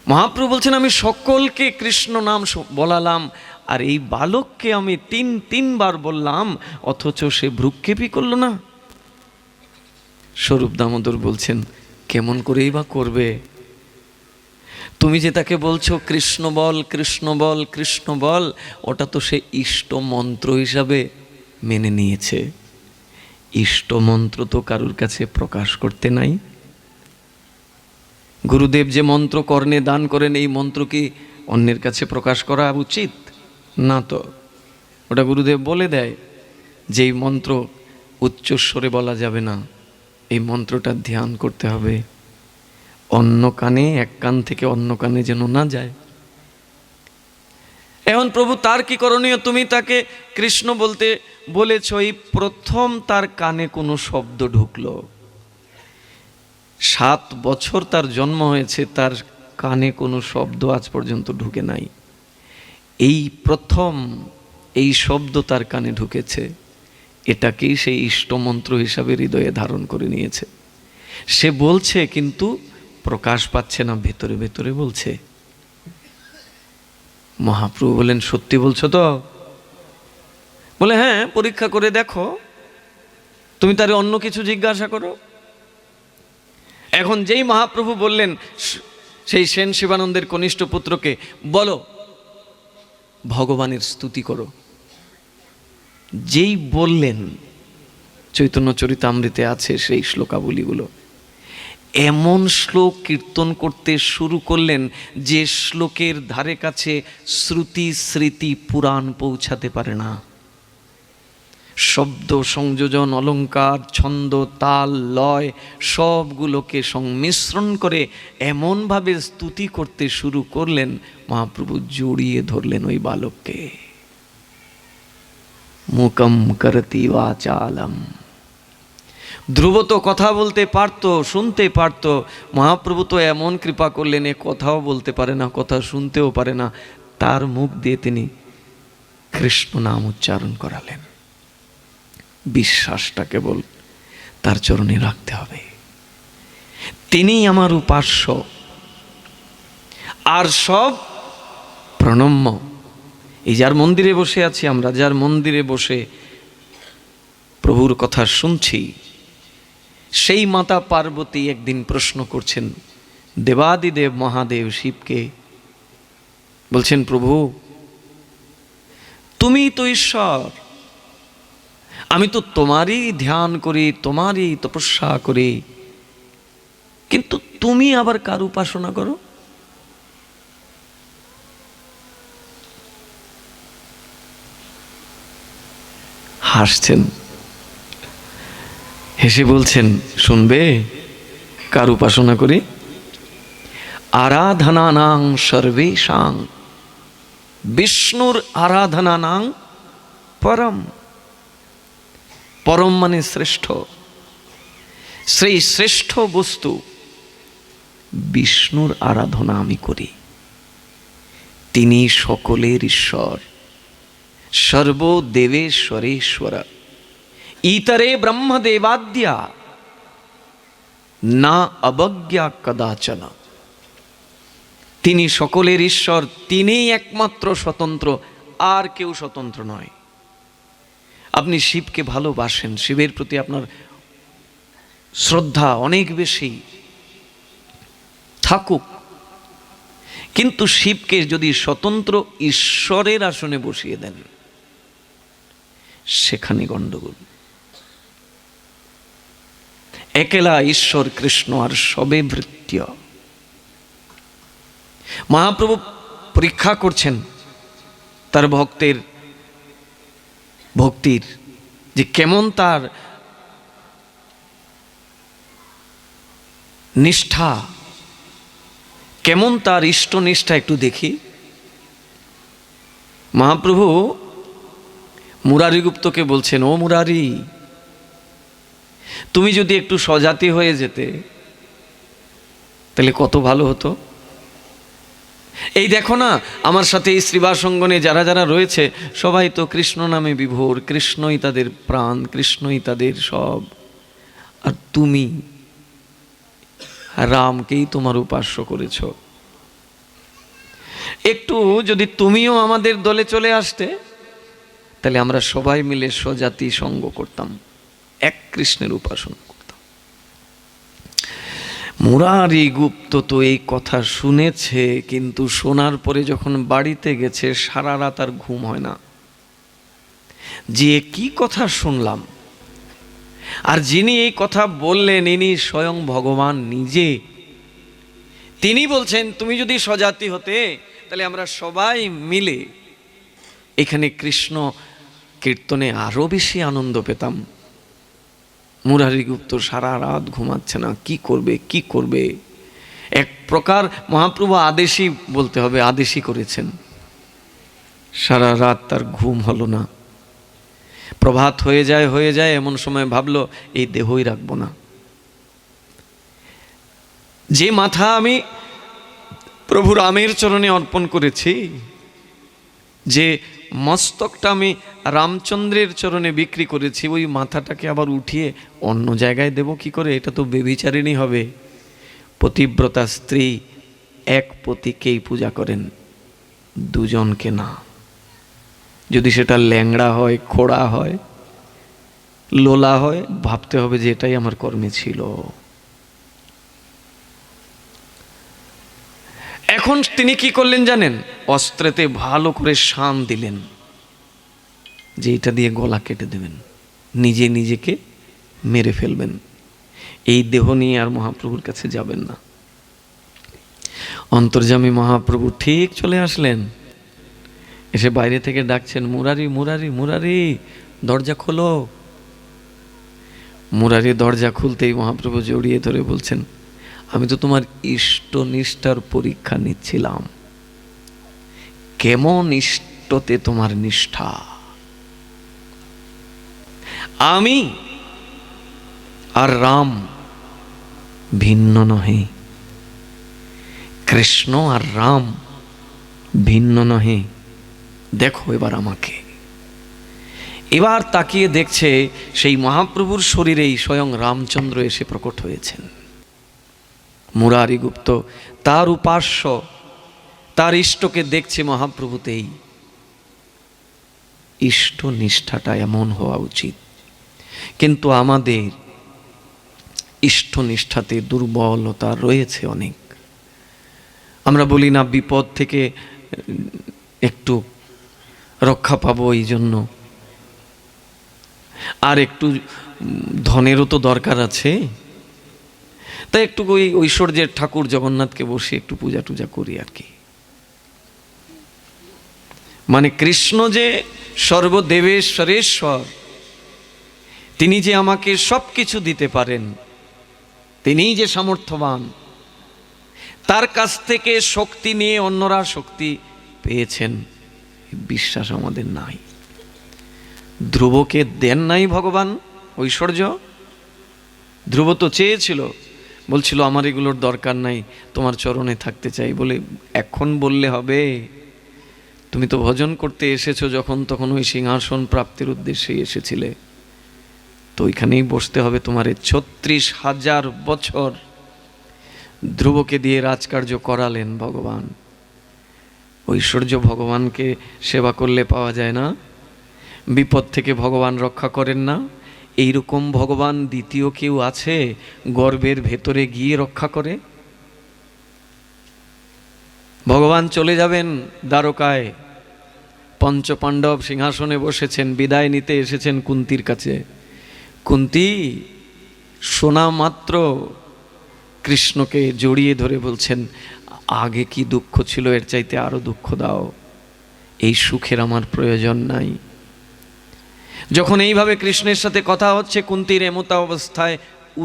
মহাপ্রভু বলছেন, আমি সকলকে কৃষ্ণ নাম বলালাম, আর এই বালককে আমি তিনবার বললাম, অথচ সে ভ্রুক্ষেপই করল না। স্বরূপ দামোদর বলছেন, কেমন করেই বা করবে? তুমি যে তাকে বলছো কৃষ্ণ বল কৃষ্ণ বল কৃষ্ণ বল, ওটা তো সে ইষ্ট মন্ত্র হিসাবে মেনে নিয়েছে। ইষ্ট মন্ত্র তো কারুর কাছে প্রকাশ করতে নাই। গুরুদেব যে মন্ত্র কর্ণে দান করেন, এই মন্ত্র কি অন্যের কাছে প্রকাশ করা উচিত না? তো ওটা গুরুদেব বলে দেয় যে এই মন্ত্র উচ্চস্বরে বলা যাবে না, এই মন্ত্রটা ধ্যান করতে হবে, অন্য কানে, এক কান থেকে অন্য কানে যেন না যায়। এখন প্রভু তার কি করণীয়? তুমি তাকে কৃষ্ণ বলতে বলেছ, এই প্রথম তার কানে কোনো শব্দ ঢুকলো। 7 বছর তার জন্ম হয়েছে, তার কানে কোনো শব্দ আজ পর্যন্ত ঢুকে নাই। এই প্রথম এই শব্দ তার কানে ঢুকেছে, এটাকেই সেই ইষ্টমন্ত্র হিসাবে হৃদয়ে ধারণ করে নিয়েছে। সে বলছে কিন্তু প্রকাশ পাচ্ছে না, ভেতরে ভেতরে বলছে। মহাপ্রভু বলেন, সত্যি বলছো তো? বলে, হ্যাঁ, পরীক্ষা করে দেখো, তুমি তারে অন্য কিছু জিজ্ঞাসা করো। এখন যেই মহাপ্রভু বললেন সেই সেন শিবানন্দের কনিষ্ঠ পুত্রকে, বলো ভগবানের স্তুতি করো, যেই বললেন, চৈতন্য চরিতামৃতে আছে সেই শ্লোকাবলীগুলো, এমন শ্লোক কীর্তন করতে শুরু করলেন যে শ্লোকের ধারে কাছে শ্রুতি স্মৃতি পুরাণ পৌঁছাতে পারে না। শব্দ সংযোজন, অলঙ্কার, ছন্দ, তাল, লয় সবগুলোকে সংমিশ্রণ করে এমনভাবে স্তুতি করতে শুরু করলেন, মহাপ্রভু জড়িয়ে ধরলেন ওই বালককে। মুকম করতি বাচালম। ধ্রুব তো কথা বলতে পারত, শুনতে পারত, মহাপ্রভু তো এমন কৃপা করলেন, এ কথাও বলতে পারে না, কথা শুনতেও পারে না, তার মুখ দিয়ে তিনি কৃষ্ণ নাম উচ্চারণ করালেন। বিশ্বাসটা কেবল তার চরণে রাখতে হবে। তিনিই আমার উপাস্য, আর সব প্রণম্য। এই যার মন্দিরে বসে আছি আমরা, যার মন্দিরে বসে প্রভুর কথা শুনছি, সেই মাতা পার্বতী একদিন প্রশ্ন করছেন দেবাদিদেব মহাদেব শিবকে, বলছেন, প্রভু তুমি তো ঈশ্বর, আমি তো তোমারই ধ্যান করি, তোমারই তপস্যা করি, কিন্তু তুমি আবার কার উপাসনা করো? হাসছেন, হেসে বলছেন, শুনবে কার উপাসনা করি? আরাধনানাং সর্বেষাং বিষ্ণুর আরাধনানাং পরম। পরম মানে শ্রেষ্ঠ, সেই শ্রেষ্ঠ বস্তু বিষ্ণুর আরাধনা আমি করি। তিনি সকলের ঈশ্বর, সর্বদেবেশ্বরেশ্বর, ইতরে ব্রহ্মদেবাদ্যা না অবজ্ঞা কদাচন। তিনি সকলের ঈশ্বর, তিনিই একমাত্র স্বতন্ত্র, আর কেউ স্বতন্ত্র নয়। আপনি শিবকে ভালোবাসেন, শিবের প্রতি আপনার শ্রদ্ধা অনেক বেশি থাকুক, কিন্তু শিবকে যদি স্বতন্ত্র ঈশ্বরের আসনে বসিয়ে দেন, সেখানে গণ্ডগোল। একেলা ঈশ্বর কৃষ্ণ, আর সবে ভৃত্য। মহাপ্রভু পরীক্ষা করছেন তার ভক্তের ভক্তির, যে কেমন তার নিষ্ঠা, কেমন তার ইষ্টনিষ্ঠা একটু দেখি। মহাপ্রভু মুরারিগুপ্তকে বলছেন, ও মুরারি, তুমি যদি একটু স্বজাতি হয়ে যেতে তাহলে কত ভালো হতো। এই দেখো না, আমার সাথে এই শ্রীবাসঙ্গনে যারা যারা রয়েছে সবাই তো কৃষ্ণ নামে বিভোর, কৃষ্ণই তাদের প্রাণ, কৃষ্ণই তাদের সব, আর তুমি রামকেই তোমার উপাস্য করেছ। একটু যদি তুমিও আমাদের দলে চলে আসতে তাহলে আমরা সবাই মিলে স্বজাতি সঙ্গ করতাম, এক কৃষ্ণের উপাসনা করতাম। মুরারিগুপ্ত তো এই কথা শুনেছে, কিন্তু শোনার পরে যখন বাড়িতে গেছে সারা রাত আর ঘুম হয় না, যে কি কথা শুনলাম। আর যিনি এই কথা বললেন ইনি স্বয়ং ভগবান নিজে। তিনি বলছেন, তুমি যদি স্বজাতি হতে তাহলে আমরা সবাই মিলে এখানে কৃষ্ণ কীর্তনে আরো বেশি আনন্দ পেতাম। মুরারিগুপ্ত সারা রাত ঘুমাচ্ছে না, কি করবে কি করবে। এক প্রকার মহাপ্রভু আদেশই বলতে হবে, আদেশই করেছেন। সারা রাত তার ঘুম হলো না। প্রভাত হয়ে যায় এমন সময় ভাবলো এই দেহই রাখবো না। যে মাথা আমি প্রভু রামের চরণে অর্পণ করেছি, যে মস্তকটা আমি রামচন্দ্রের চরণে বিক্রি করেছি, ওই মাথাটাকে আবার উঠিয়ে অন্য জায়গায় দেব কি করে? এটা তো বেবিচারিণী হবে। পতিব্রতা স্ত্রী এক পতিকেই পূজা করেন, দুজনকে না। যদি সেটা ল্যাংড়া হয়, খোড়া হয়, লোলা হয়, ভাবতে হবে যে এটাই আমার কর্মে ছিল। এখন তিনি কি করলেন জানেন? অস্ত্রেতে ভালো করে শান দিলেন যে এটা দিয়ে গলা কেটে দেবেন, নিজে নিজেকে মেরে ফেলবেন। এই দেহ নিয়ে আর মহাপ্রভুর কাছে যাবেন না। অন্তর্যামী মহাপ্রভু ঠিক চলে আসলেন, এসে বাইরে থেকে ডাকছেন, মুরারি মুরারি মুরারি, দরজা খোলো। মুরারি দরজা খুলতেই মহাপ্রভু জড়িয়ে ধরে বলছেন, আমি তো তোমার ইষ্টনিষ্ঠার পরীক্ষা নিচ্ছিলাম, কেমন ইষ্টতে তোমার নিষ্ঠা। আমি আর রাম ভিন্ন নহে, কৃষ্ণ আর রাম ভিন্ন নহে। দেখো এবার আমাকে। এবার তাকিয়ে দেখছে সেই মহাপ্রভুর শরীরেই স্বয়ং রামচন্দ্র এসে প্রকট হয়েছেন। মুরারিগুপ্ত তার উপাস্য, তার ইষ্টকে দেখছে মহাপ্রভুতেই। ইষ্ট নিষ্ঠাটা এমন হওয়া উচিত, কিন্তু আমাদের ইষ্ট নিষ্ঠাতে দুর্বলতা রয়েছে অনেক। আমরা বলি না বিপদ থেকে একটু রক্ষা পাবো, এই জন্য আর একটু ধনেরও তো দরকার আছে, তাই একটু ওই ঐশ্বর্যের ঠাকুর জগন্নাথকে বসে একটু পূজা টুজা করি আর কি। মানে কৃষ্ণ যে সর্বদেবেশ্বরেশ্বর, তিনি যে আমাকে সব কিছু দিতে পারেন, তিনিই যে সামর্থ্যবান, তার কাছ থেকে শক্তি নিয়ে অন্যরা শক্তি পেয়েছেন, বিশ্বাস আমাদের নাই। ধ্রুবকে দেন নাই ভগবান ঐশ্বর্য। ধ্রুব তো চেয়েছিল, বলছিল আমার এগুলোর দরকার নাই, তোমার চরণে থাকতে চাই। বলে এখন বললে হবে? তুমি তো ভজন করতে এসেছো, যখন তখন ওই সিংহাসন প্রাপ্তির উদ্দেশ্যেই এসেছিলে, তো ওইখানেই বসতে হবে তোমারে। ৩৬,০০০ বছর ধ্রুবকে দিয়ে রাজকার্য করালেন ভগবান। ঐশ্বর্য ভগবানকে সেবা করলে পাওয়া যায় না, বিপদ থেকে ভগবান রক্ষা করেন না। এইরকম ভগবান দ্বিতীয় কেউ আছে গর্ভের ভেতরে গিয়ে রক্ষা করে? ভগবান চলে যাবেন দ্বারকায়, পঞ্চপাণ্ডব সিংহাসনে বসেছেন, বিদায় নিতে এসেছেন কুন্তির কাছে। কুন্তি শোনা মাত্র কৃষ্ণকে জড়িয়ে ধরে বলছেন, আগে কি দুঃখ ছিল, এর চাইতে আরো দুঃখ দাও, এই সুখের আমার প্রয়োজন নাই। যখন এইভাবে কৃষ্ণের সাথে কথা হচ্ছে, কুন্তির এমতা অবস্থায়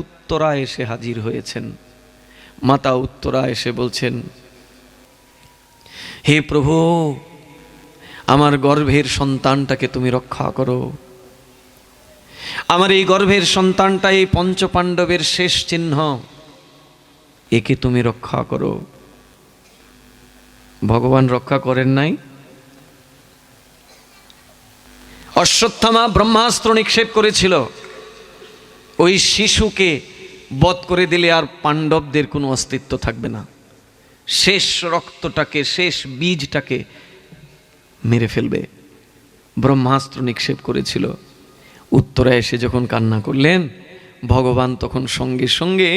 উত্তরা এসে হাজির হয়েছেন। মাতা উত্তরা এসে বলছেন, হে প্রভু, আমার গর্ভের সন্তানটাকে তুমি রক্ষা করো। আমার এই গর্ভের সন্তানটা এই পঞ্চপাণ্ডবের শেষ চিহ্ন, একে তুমি রক্ষা করো। ভগবান রক্ষা করেন নাই? অশ্বত্থামা ব্রহ্মাস্ত্র নিক্ষেপ করেছিল, ওই শিশুকে বধ করে দিলে আর পাণ্ডবদের কোনো অস্তিত্ব থাকবে না। শেষ রক্তটাকে, শেষ বীজটাকে মেরে ফেলবে। ব্রহ্মাস্ত্র নিক্ষেপ করেছিল। উত্তরা এসে যখন কান্না করলেন, ভগবান তখন সঙ্গে সঙ্গে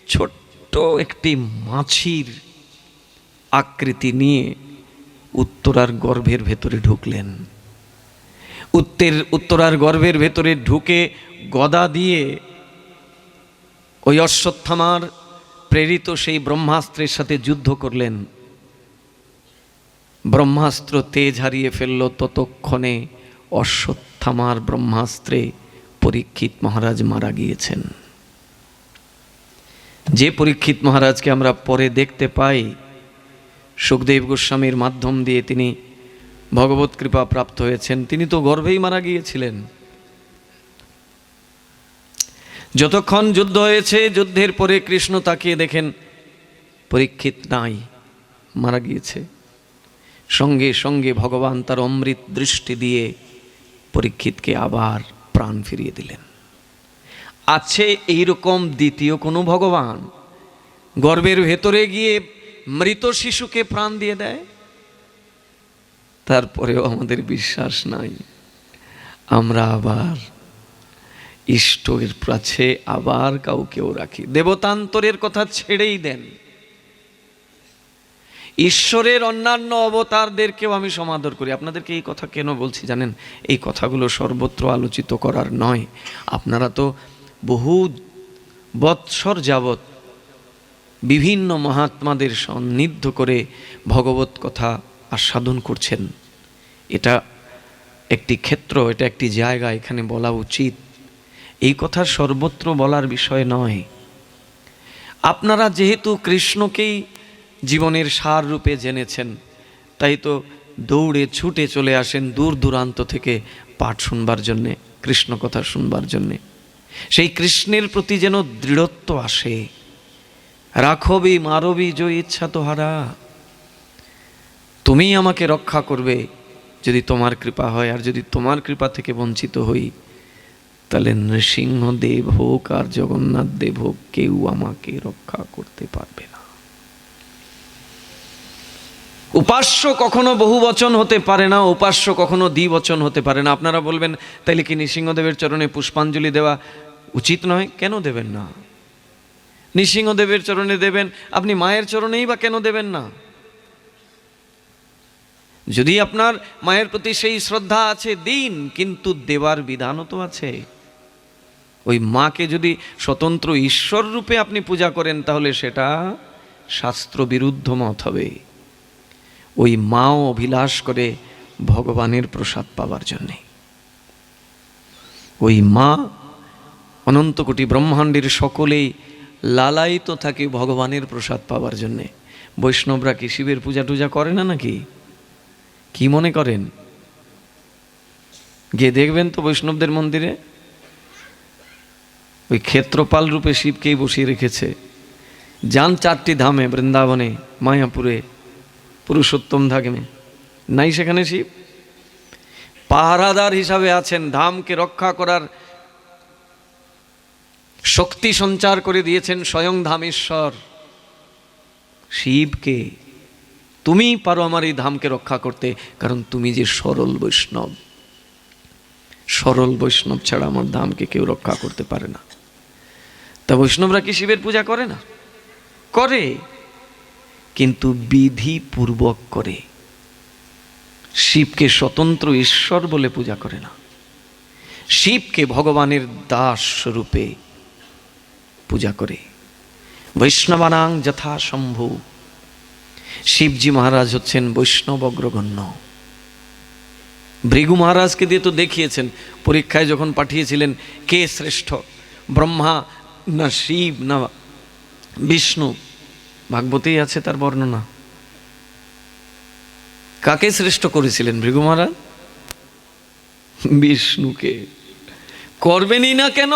ছোট্ট একটি মাছির আকৃতি নিয়ে উত্তরার গর্ভের ভেতরে ঢুকলেন। উত্তরার গর্ভের ভেতরে ঢুকে গদা দিয়ে ওই অশ্বত্থামার প্রেরিত সেই ব্রহ্মাস্ত্রের সাথে যুদ্ধ করলেন। ব্রহ্মাস্ত্র তেজ হারিয়ে ফেলল। ততক্ষণে অশ্বত্থামার ব্রহ্মাস্ত্রে পরীক্ষিত মহারাজ মারা গিয়েছেন। যে পরীক্ষিত মহারাজকে আমরা পরে দেখতে পাই, সুখদেব গোস্বামীর মাধ্যম দিয়ে তিনি ভগবত কৃপা প্রাপ্ত হয়েছেন, তিনি তো গর্ভেই মারা গিয়েছিলেন। যতক্ষণ যুদ্ধ হয়েছে, যুদ্ধের পরে কৃষ্ণ তাকিয়ে দেখেন পরীক্ষিত নাই, মারা গিয়েছে। সঙ্গে সঙ্গে ভগবান তার অমৃত দৃষ্টি দিয়ে পরীক্ষিতকে আবার প্রাণ ফিরিয়ে দিলেন। আছে এইরকম দ্বিতীয় কোনো ভগবান গর্ভের ভেতরে গিয়ে মৃত শিশুকে প্রাণ দিয়ে দেয়? তারপরেও আমাদের বিশ্বাস নাই। আমরা আবার ইষ্টের কাছে আবার কাউকেও রাখি। দেবতান্তরের কথা ছেড়েই দেন, ঈশ্বরের অন্যান্য অবতারদেরকেও আমি সমাদর করি। আপনাদেরকে এই কথা কেন বলছি জানেন? এই কথাগুলো সর্বত্র আলোচিত করার নয়। আপনারা তো বহু বৎসর যাবৎ বিভিন্ন মহাত্মাদের সান্নিধ্য করে ভগবত কথা আস্বাদন করছেন। এটা একটি ক্ষেত্র, এটা একটি জায়গা, এখানে বলা উচিত। এই কথা সর্বত্র বলার বিষয় নয়। আপনারা যেহেতু কৃষ্ণকেই জীবনের সার রূপে জেনেছেন, তাই তো দৌড়ে ছুটে চলে আসেন দূর দূরান্ত থেকে পাঠ শুনবার জন্যে, কৃষ্ণ কথা শুনবার জন্যে। সেই কৃষ্ণের প্রতি যেন দৃঢ়ত্ব আসে। রাখবি মারবি যে ইচ্ছা তোহারা, তুমি আমাকে রক্ষা করবে যদি তোমার কৃপা হয়, আর যদি তোমার কৃপা থেকে বঞ্চিত হই তাহলে নৃসিংহদেব হোক আর জগন্নাথ দেব হোক, কেউ আমাকে রক্ষা করতে পারবে না। উপাস্য কখনো বহু বচন হতে পারে না, উপাস্য কখনো দ্বিবচন হতে পারে না। আপনারা বলবেন তাইলে কি নৃসিংহদেবের চরণে পুষ্পাঞ্জলি দেওয়া উচিত নয়? কেন দেবেন না? নৃসিংহদেবের চরণে দেবেন, আপনি মায়ের চরণেই বা কেন দেবেন না? যদি আপনার মায়ের প্রতি সেই শ্রদ্ধা আছে দিন, কিন্তু দেওয়ার বিধানও তো আছে। ওই মাকে যদি স্বতন্ত্র ঈশ্বর রূপে আপনি পূজা করেন তাহলে সেটা শাস্ত্র বিরুদ্ধ মত হবে। ওই মাও অভিলাষ করে ভগবানের প্রসাদ পাওয়ার জন্যে। ওই মা অনন্ত কোটি ব্রহ্মাণ্ডের সকলেই লালায়িত থাকে ভগবানের প্রসাদ পাওয়ার জন্যে। বৈষ্ণবরা কি শিবের পূজা টুজা করে না নাকি? কি মনে করেন? গিয়ে দেখবেন তো বৈষ্ণবদের মন্দিরে ওই ক্ষেত্রপাল রূপে শিবকেই বসিয়ে রেখেছে। যান 4টি ধামে, বৃন্দাবনে, মায়াপুরে, পুরুষোত্তম ধামে, নাই সেখানে শিব পাহারাদার হিসাবে আছেন। ধামকে রক্ষা করার শক্তি সঞ্চার করে দিয়েছেন স্বয়ং ধামেশ্বর শিবকে। তুমি পারো আমার এই ধামকে রক্ষা করতে, কারণ তুমি যে সরল বৈষ্ণব। সরল বৈষ্ণব ছাড়া আমার ধামকে কেউ রক্ষা করতে পারে না। তা বৈষ্ণবরা কি শিবের পূজা করে না? করে, কিন্তু বিধিপূর্বক করে। শিবকে স্বতন্ত্র ঈশ্বর বলে পূজা করে না। শিবকে ভগবানের দাস রূপে পূজা করে। বৈষ্ণবানাং যথা শম্ভু, শিবজি মহারাজ হচ্ছেন বৈষ্ণব অগ্রগণ্য। ভৃগু মহারাজকে দিয়ে তো দেখিয়েছেন, পরীক্ষায় যখন পাঠিয়েছিলেন কে শ্রেষ্ঠ, ব্রহ্মা না শিব না বিষ্ণু, ভাগবতেই আছে তার বর্ণনা। কাকে শ্রেষ্ঠ করেছিলেন ভৃগু মহারাজ? বিষ্ণুকে। করবেনই না কেন?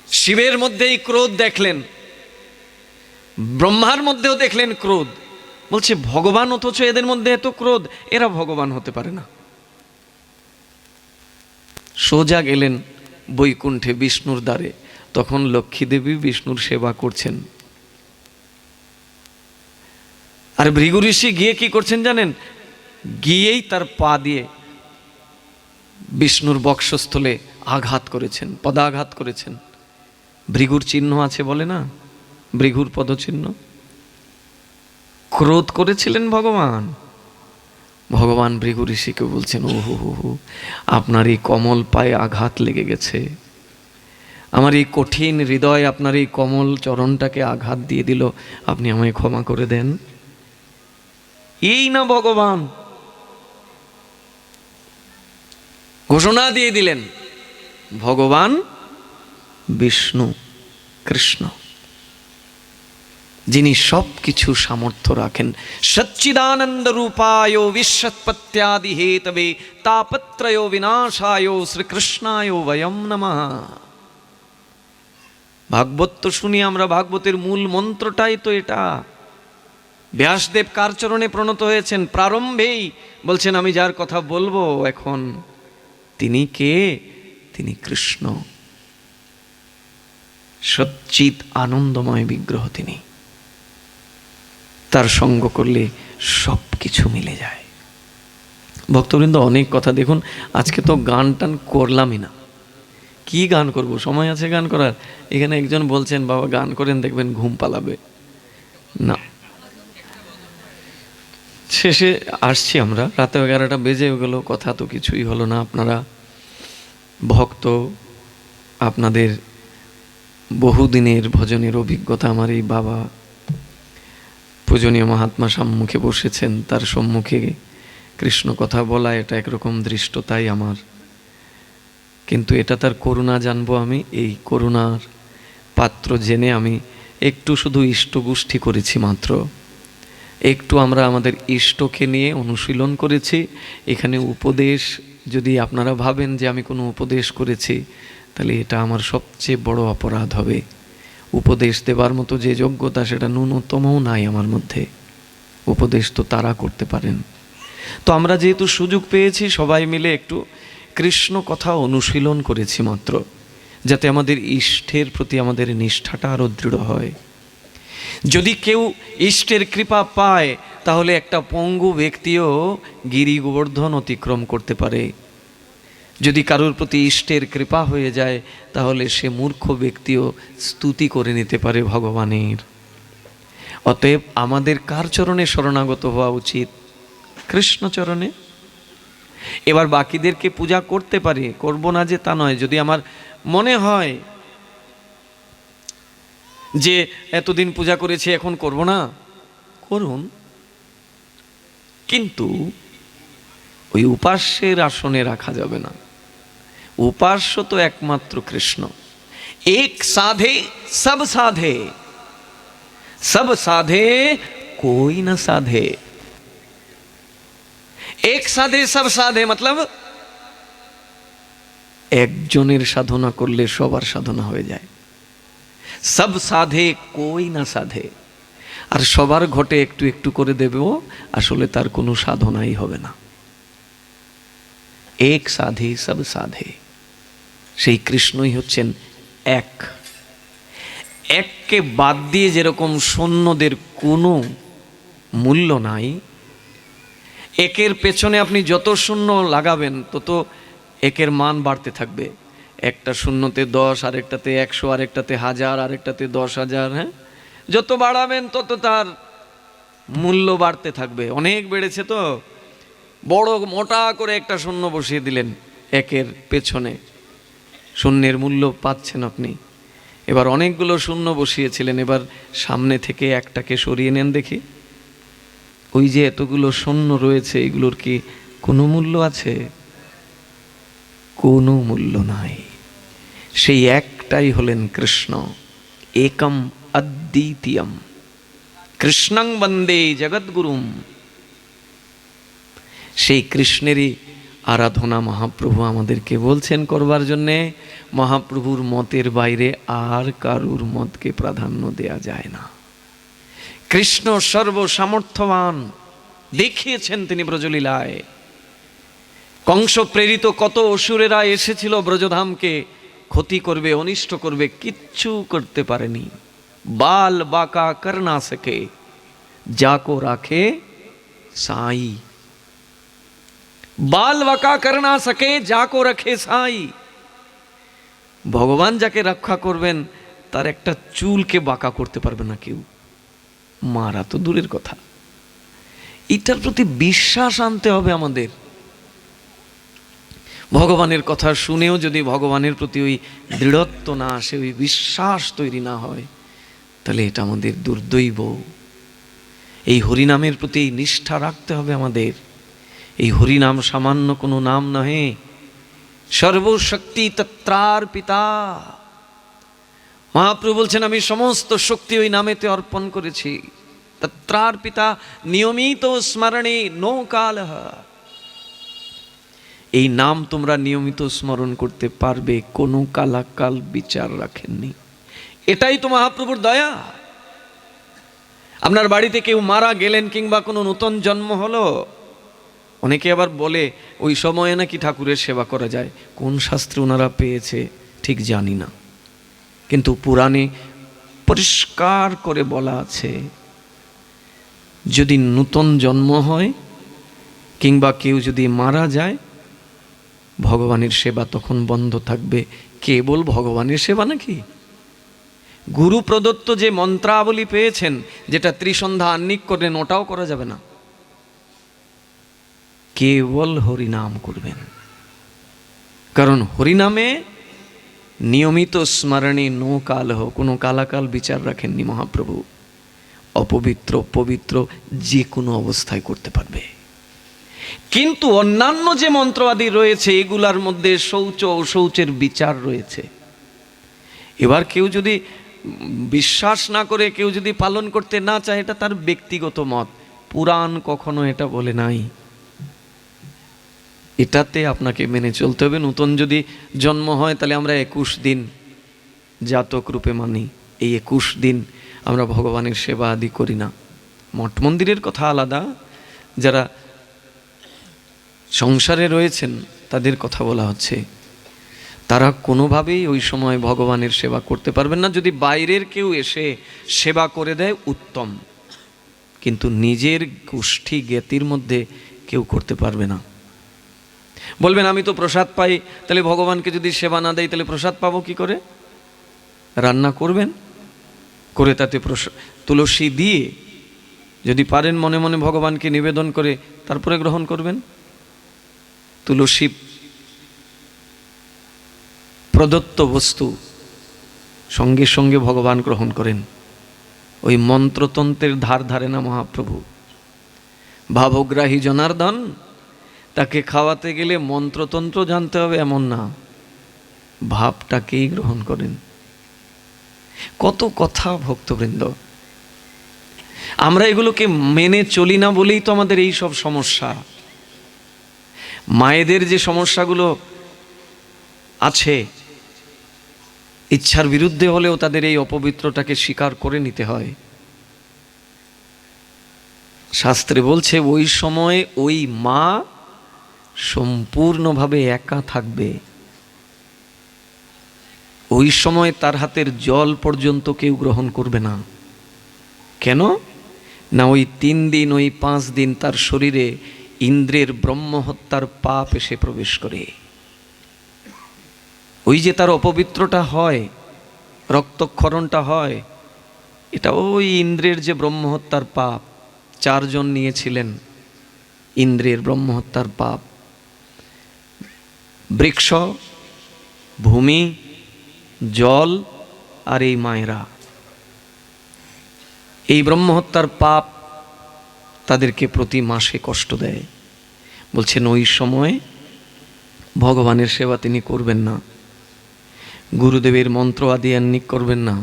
শিবের মধ্যেই ক্রোধ দেখলেন, ব্রহ্মার মধ্যেও দেখলেন ক্রোধ, বলছে ভগবান, অথচ এদের মধ্যে এত ক্রোধ, এরা ভগবান হতে পারে না। সোজা গেলেন বৈকুণ্ঠে বিষ্ণুর দ্বারে, তখন লক্ষ্মী দেবী বিষ্ণুর সেবা করছেন। আর ভৃগু ঋষি গিয়ে কি করছেন জানেন? গিয়েই তার পা দিয়ে বিষ্ণুর বক্ষস্থলে আঘাত করেছেন, পদাঘাত করেছেন। ভৃগুর চিহ্ন আছে বলে না, ভৃগুর পদচিহ্ন। ক্রোধ করেছিলেন ভগবান। ভগবান ভৃগু ঋষিকে বলছেন, ও হো হো হো, আপনার এই কমল পায়ে আঘাত লেগে গেছে, আমার এই কঠিন হৃদয় আপনার এই কমল চরণটাকে আঘাত দিয়ে দিল, আপনি আমায় ক্ষমা করে দেন। এই না ভগবান, ঘোষণা দিয়ে দিলেন ভগবান বিষ্ণু কৃষ্ণ, যিনি সব কিছু সামর্থ্য রাখেন। সচ্চিদানন্দ রূপায় বিশ্বৎপত্যাদি হেতবে তাপত্রয় বিনাশায় শ্রীকৃষ্ণায় বয়ম নমঃ। ভাগবত তো শুনি আমরা, ভাগবতের মূল মন্ত্রটাই তো এটা। ব্যাসদেব কার চরণে প্রণত হয়েছেন? প্রারম্ভেই বলছেন আমি যার কথা বলবো এখন, তিনি কে? তিনি কৃষ্ণ, সচ্চিৎ আনন্দময় বিগ্রহ তিনি। তার সঙ্গ করলে সব কিছু মিলে যায়। ভক্তবৃন্দ, অনেক কথা দেখুন, আজকে তো গান টান করলামই না, কি গান করব? সময় আছে গান করার? এখানে একজন বলছেন বাবা গান করেন, দেখবেন ঘুম পালাবে না। শেষে আসছি আমরা, রাতে 11টা বেজে গেল, কথা তো কিছুই হলো না। আপনারা ভক্ত, আপনাদের বহুদিনের ভজনের অভিজ্ঞতা, আমার এই বাবা পূজনীয় মহাত্মা সম্মুখে বসেছেন, তার সম্মুখে কৃষ্ণ কথা বলা, এটা একরকম দৃষ্টতাই আমার। কিন্তু এটা তার করুণা জানবো আমি, এই করুণার পাত্র জেনে আমি একটু শুধু ইষ্টগোষ্ঠী করেছি মাত্র, একটু আমরা আমাদের ইষ্টকে নিয়ে অনুশীলন করেছি। এখানে উপদেশ যদি আপনারা ভাবেন যে আমি কোনো উপদেশ করেছি, তাহলে এটা আমার সবচেয়ে বড় অপরাধ হবে। উপদেশ দেবার মতো যে যোগ্যতা, সেটা ন্যূনতমও নাই আমার মধ্যে। উপদেশ তো তারা করতে পারেন। তো আমরা যেহেতু সুযোগ পেয়েছি, সবাই মিলে একটু কৃষ্ণ কথা অনুশীলন করেছি মাত্র, যাতে আমাদের ইষ্টের প্রতি আমাদের নিষ্ঠাটা আরও দৃঢ় হয়। যদি কেউ ইষ্টের কৃপা পায়, তাহলে একটা পঙ্গু ব্যক্তিও গিরি গোবর্ধন অতিক্রম করতে পারে। যদি কারোর প্রতি ইষ্টের কৃপা হয়ে যায়, তাহলে সে মূর্খ ব্যক্তিও স্তুতি করে নিতে পারে ভগবানের। অতএব আমাদের কার চরণে শরণাগত হওয়া উচিত? কৃষ্ণ চরণে। এবার বাকিদেরকে পূজা করতে পারি, করব না যে তা নয়। যদি আমার মনে হয় যে এতদিন পূজা করেছি, এখন করব না, করুন। কিন্তু ওই উপাস্যের আসনে রাখা যাবে না। উপাস্য তো একমাত্র কৃষ্ণ। এক সাধে সব সাধে, সব সাধে कोई न साधे। एक साधे सब साधे मतलब একজনের সাধনা করলে সবার সাধনা হয়ে যায়। সব সাধে कोई न साधे, আর সবার ঘটে একটু একটু করে দেবেও, আসলে তার কোনো সাধনাই হবে না। এক সাধে সব সাধে, সেই কৃষ্ণই হচ্ছেন এক। এককে বাদ দিয়ে যেরকম শূন্যদের কোনো মূল্য নাই, একের পেছনে আপনি যত শূন্য লাগাবেন তত একের মান বাড়তে থাকবে। একটা শূন্যতে 10, আরেকটাতে 100, আরেকটাতে 1000, আরেকটাতে 10,000। হ্যাঁ, যত বাড়াবেন তত তার মূল্য বাড়তে থাকবে। অনেক বেড়েছে তো, বড় মোটা করে একটা শূন্য বসিয়ে দিলেন একের পেছনে, শূন্যের মূল্য পাচ্ছেন আপনি। এবার অনেকগুলো শূন্য বসিয়েছিলেন, এবার সামনে থেকে একটাকে সরিয়ে নেন দেখি। ওই যে এতগুলো শূন্য রয়েছে, এগুলোর কি কোনো মূল্য আছে? কোনো মূল্য নাই। সেই একটাই হলেন কৃষ্ণ, একম অদ্বিতীয়ম কৃষ্ণং বন্দে জগদ্গুরুম। সেই কৃষ্ণেরই আরাধনা মহাপ্রভু আমাদেরকে বলছেন করবার জন্যে। মহাপ্রভুর মতের বাইরে আর কারুর মতকে প্রাধান্য দেয়া যায় না। কৃষ্ণ সর্বসামর্থ্যবান, দেখিয়েছেন তিনি ব্রজলীলায়। কংস প্রেরিত কত অসুরেরা এসেছিল ব্রজধামকে ক্ষতি করবে, অনিষ্ট করবে, কিচ্ছু করতে পারেনি। বাল বাঁকা কর না সকে, যাকো রাখে সাই। বাল বাঁকা কর না সকে, যাকো রাখে সাই। ভগবান যাকে রক্ষা করবেন তার একটা চুলকে বাঁকা করতে পারবে না কেউ, মারা তো দূরের কথা। এটার প্রতি বিশ্বাস আনতে হবে আমাদের। ভগবানের কথা শুনেও যদি ভগবানের প্রতি ওই দৃঢ়ত্ব না আসে, ওই বিশ্বাস তৈরি না হয়, তাহলে এটা আমাদের দুর্দৈব। এই হরিনামের প্রতি এই নিষ্ঠা রাখতে হবে আমাদের। এই হরিনাম সামান্য কোনো নাম নহে। সর্বশক্তি তত্রার পিতা। মহাপ্রভু বলছেন আমি সমস্ত শক্তি ওই নামেতে অর্পণ করেছি। তত্রার পিতা নিয়মিত স্মরণে নো কালহ। এই নাম তোমরা নিয়মিত স্মরণ করতে পারবে, কোনো কালাকাল বিচার রাখেননি। এটাই তো মহাপ্রভুর দয়া। আপনার বাড়িতে কেউ মারা গেলেন কিংবা কোনো নূতন জন্ম হলো, অনেকে আবার বলে ওই সময়ে নাকি ঠাকুরের সেবা করা যায়। কোন শাস্ত্রে ওনারা পেয়েছে ঠিক জানি না, কিন্তু পুরাণে পরিষ্কার করে বলা আছে যদি নূতন জন্ম হয় কিংবা কেউ যদি মারা যায়, ভগবানের সেবা তখন বন্ধ থাকবে। কেবল ভগবানের সেবা নাকি? গুরু প্রদত্ত যে মন্ত্রাবলী পেয়েছেন, যেটা ত্রিসন্ধ্যা আহ্নিক করেন, ওটাও করা যাবে না। কেবল হরিনাম করবেন, কারণ হরিনামে নিয়মিত স্মরণে নো কালহ, কোনো কালাকাল বিচার রাখেননি মহাপ্রভু। অপবিত্র পবিত্র যে কোনো অবস্থায় করতে পারবে। কিন্তু অন্যান্য যে মন্ত্র আদি রয়েছে, এগুলার মধ্যে শৌচ ও শৌচের বিচার রয়েছে। এবার কেউ যদি বিশ্বাস না করে, কেউ যদি পালন করতে না চায়, এটা তার ব্যক্তিগত মত। পুরাণ কখনো এটা বলে নাই। এটাতে আপনাকে মেনে চলতে হবে। নূতন যদি জন্ম হয় তাহলে আমরা 21 দিন জাতক রূপে মানি। এই 21 দিন আমরা ভগবানের সেবা আদি করি না। মঠ মন্দিরের কথা আলাদা, যারা সংসারে রয়েছেন তাদের কথা বলা হচ্ছে। তারা কোনোভাবেই ওই সময় ভগবানের সেবা করতে পারবেন না। যদি বাইরের কেউ এসে সেবা করে দেয় উত্তম, কিন্তু নিজের গোষ্ঠী জ্ঞাতির মধ্যে কেউ করতে পারবে না। বলবেন আমি তো প্রসাদ পাই, তাহলে ভগবানকে যদি সেবা না দেয় তাহলে প্রসাদ পাবো কি করে? রান্না করবেন, করে তাতে তুলসী দিয়ে যদি পারেন মনে মনে ভগবানকে নিবেদন করে তারপরে গ্রহণ করবেন। তুলসী প্রদত্ত বস্তু সঙ্গে সঙ্গে ভগবান গ্রহণ করেন। ওই মন্ত্রতন্ত্রের ধার ধারে না মহাপ্রভু। ভাবগ্রাহী জনার্দন, তাকে খাওয়াতে গেলে মন্ত্রতন্ত্র জানতে হবে এমন না, ভাবটাকেই গ্রহণ করেন। কত কথা ভক্তবৃন্দ, আমরা এগুলোকে মেনে চলি না বলেই তো আমাদের এই সব সমস্যা। মায়েদের যে সমস্যাগুলো আছে, ইচ্ছার বিরুদ্ধে হলেও তাদের এই অপবিত্রটাকে স্বীকার করে নিতে হয়। শাস্ত্রে বলছে ওই সময় ওই মা সম্পূর্ণভাবে একা থাকবে। ওই সময় তার হাতের জল পর্যন্ত কেউ গ্রহণ করবে না। কেন না, ওই 3 দিন ওই 5 দিন তার শরীরে ইন্দ্রের ব্রহ্মহত্যার পাপ এসে প্রবেশ করে। ওই যে তার অপবিত্রটা হয়, রক্তক্ষরণটা হয়, এটা ওই ইন্দ্রের যে ব্রহ্মহত্যার পাপ। 4 জন নিয়েছিলেন ইন্দ্রের ব্রহ্মহত্যার পাপ। বৃক্ষ, ভূমি, জল আর এই মায়েরা, এই ব্রহ্মহত্যার পাপ তাদেরকে প্রতি মাসে কষ্ট দেয়। বলছেন ওই সময় ভগবানের সেবা তিনি করবেন না, গুরুদেবের মন্ত্র আদি আন্নিক করবেন না,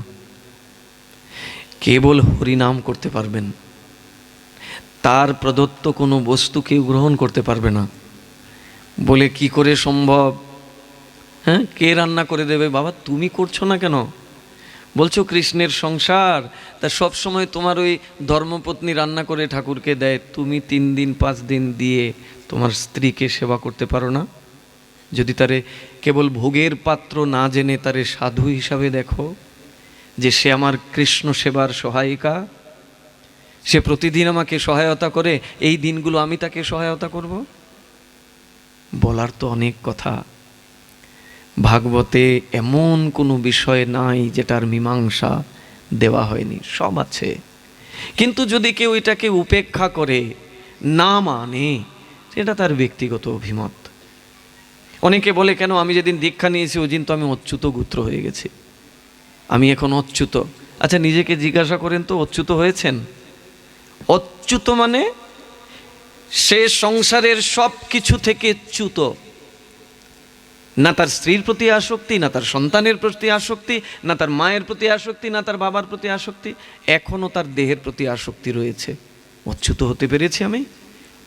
কেবল হরিনাম করতে পারবেন। তার প্রদত্ত কোনো বস্তু কেউ গ্রহণ করতে পারবে না। বলে কি করে সম্ভব? হ্যাঁ, কে রান্না করে দেবে? বাবা তুমি করছো না কেন? বলছো কৃষ্ণের সংসার, তা সব সময় তোমার ওই ধর্মপত্নী রান্না করে ঠাকুরকে দেয়, তুমি 3 দিন 5 দিন দিয়ে তোমার স্ত্রীকে সেবা করতে পারো না? যদি তারে কেবল ভোগের পাত্র না জেনে তারে সাধু হিসাবে দেখো, যে সে আমার কৃষ্ণ সেবার সহায়িকা, সে প্রতিদিন আমাকে সহায়তা করে, এই দিনগুলো আমি তাকে সহায়তা করব। বলার তো অনেক কথা। ভাগবতে এমন কোনো বিষয় নাই যেটার মীমাংসা দেওয়া হয়নি, সব আছে। কিন্তু যদি কেউ এটাকে উপেক্ষা করে, না মানে, সেটা তার ব্যক্তিগত অভিমত। অনেকে বলে কেন আমি যেদিন দীক্ষা নিয়েছি ওই দিন তো আমি অচ্যুত গোত্র হয়ে গেছি, আমি এখন অচ্যুত। আচ্ছা নিজেকে জিজ্ঞাসা করেন তো, অচ্যুত হয়েছেন? অচ্যুত মানে সে সংসারের সব কিছু থেকে চ্যুত। না তার স্ত্রীর প্রতি আসক্তি, না তার সন্তানের প্রতি আসক্তি, না তার মায়ের প্রতি আসক্তি, না তার বাবার প্রতি আসক্তি, এখনও তার দেহের প্রতি আসক্তি রয়েছে। অচ্যুত হতে পেরেছি আমি?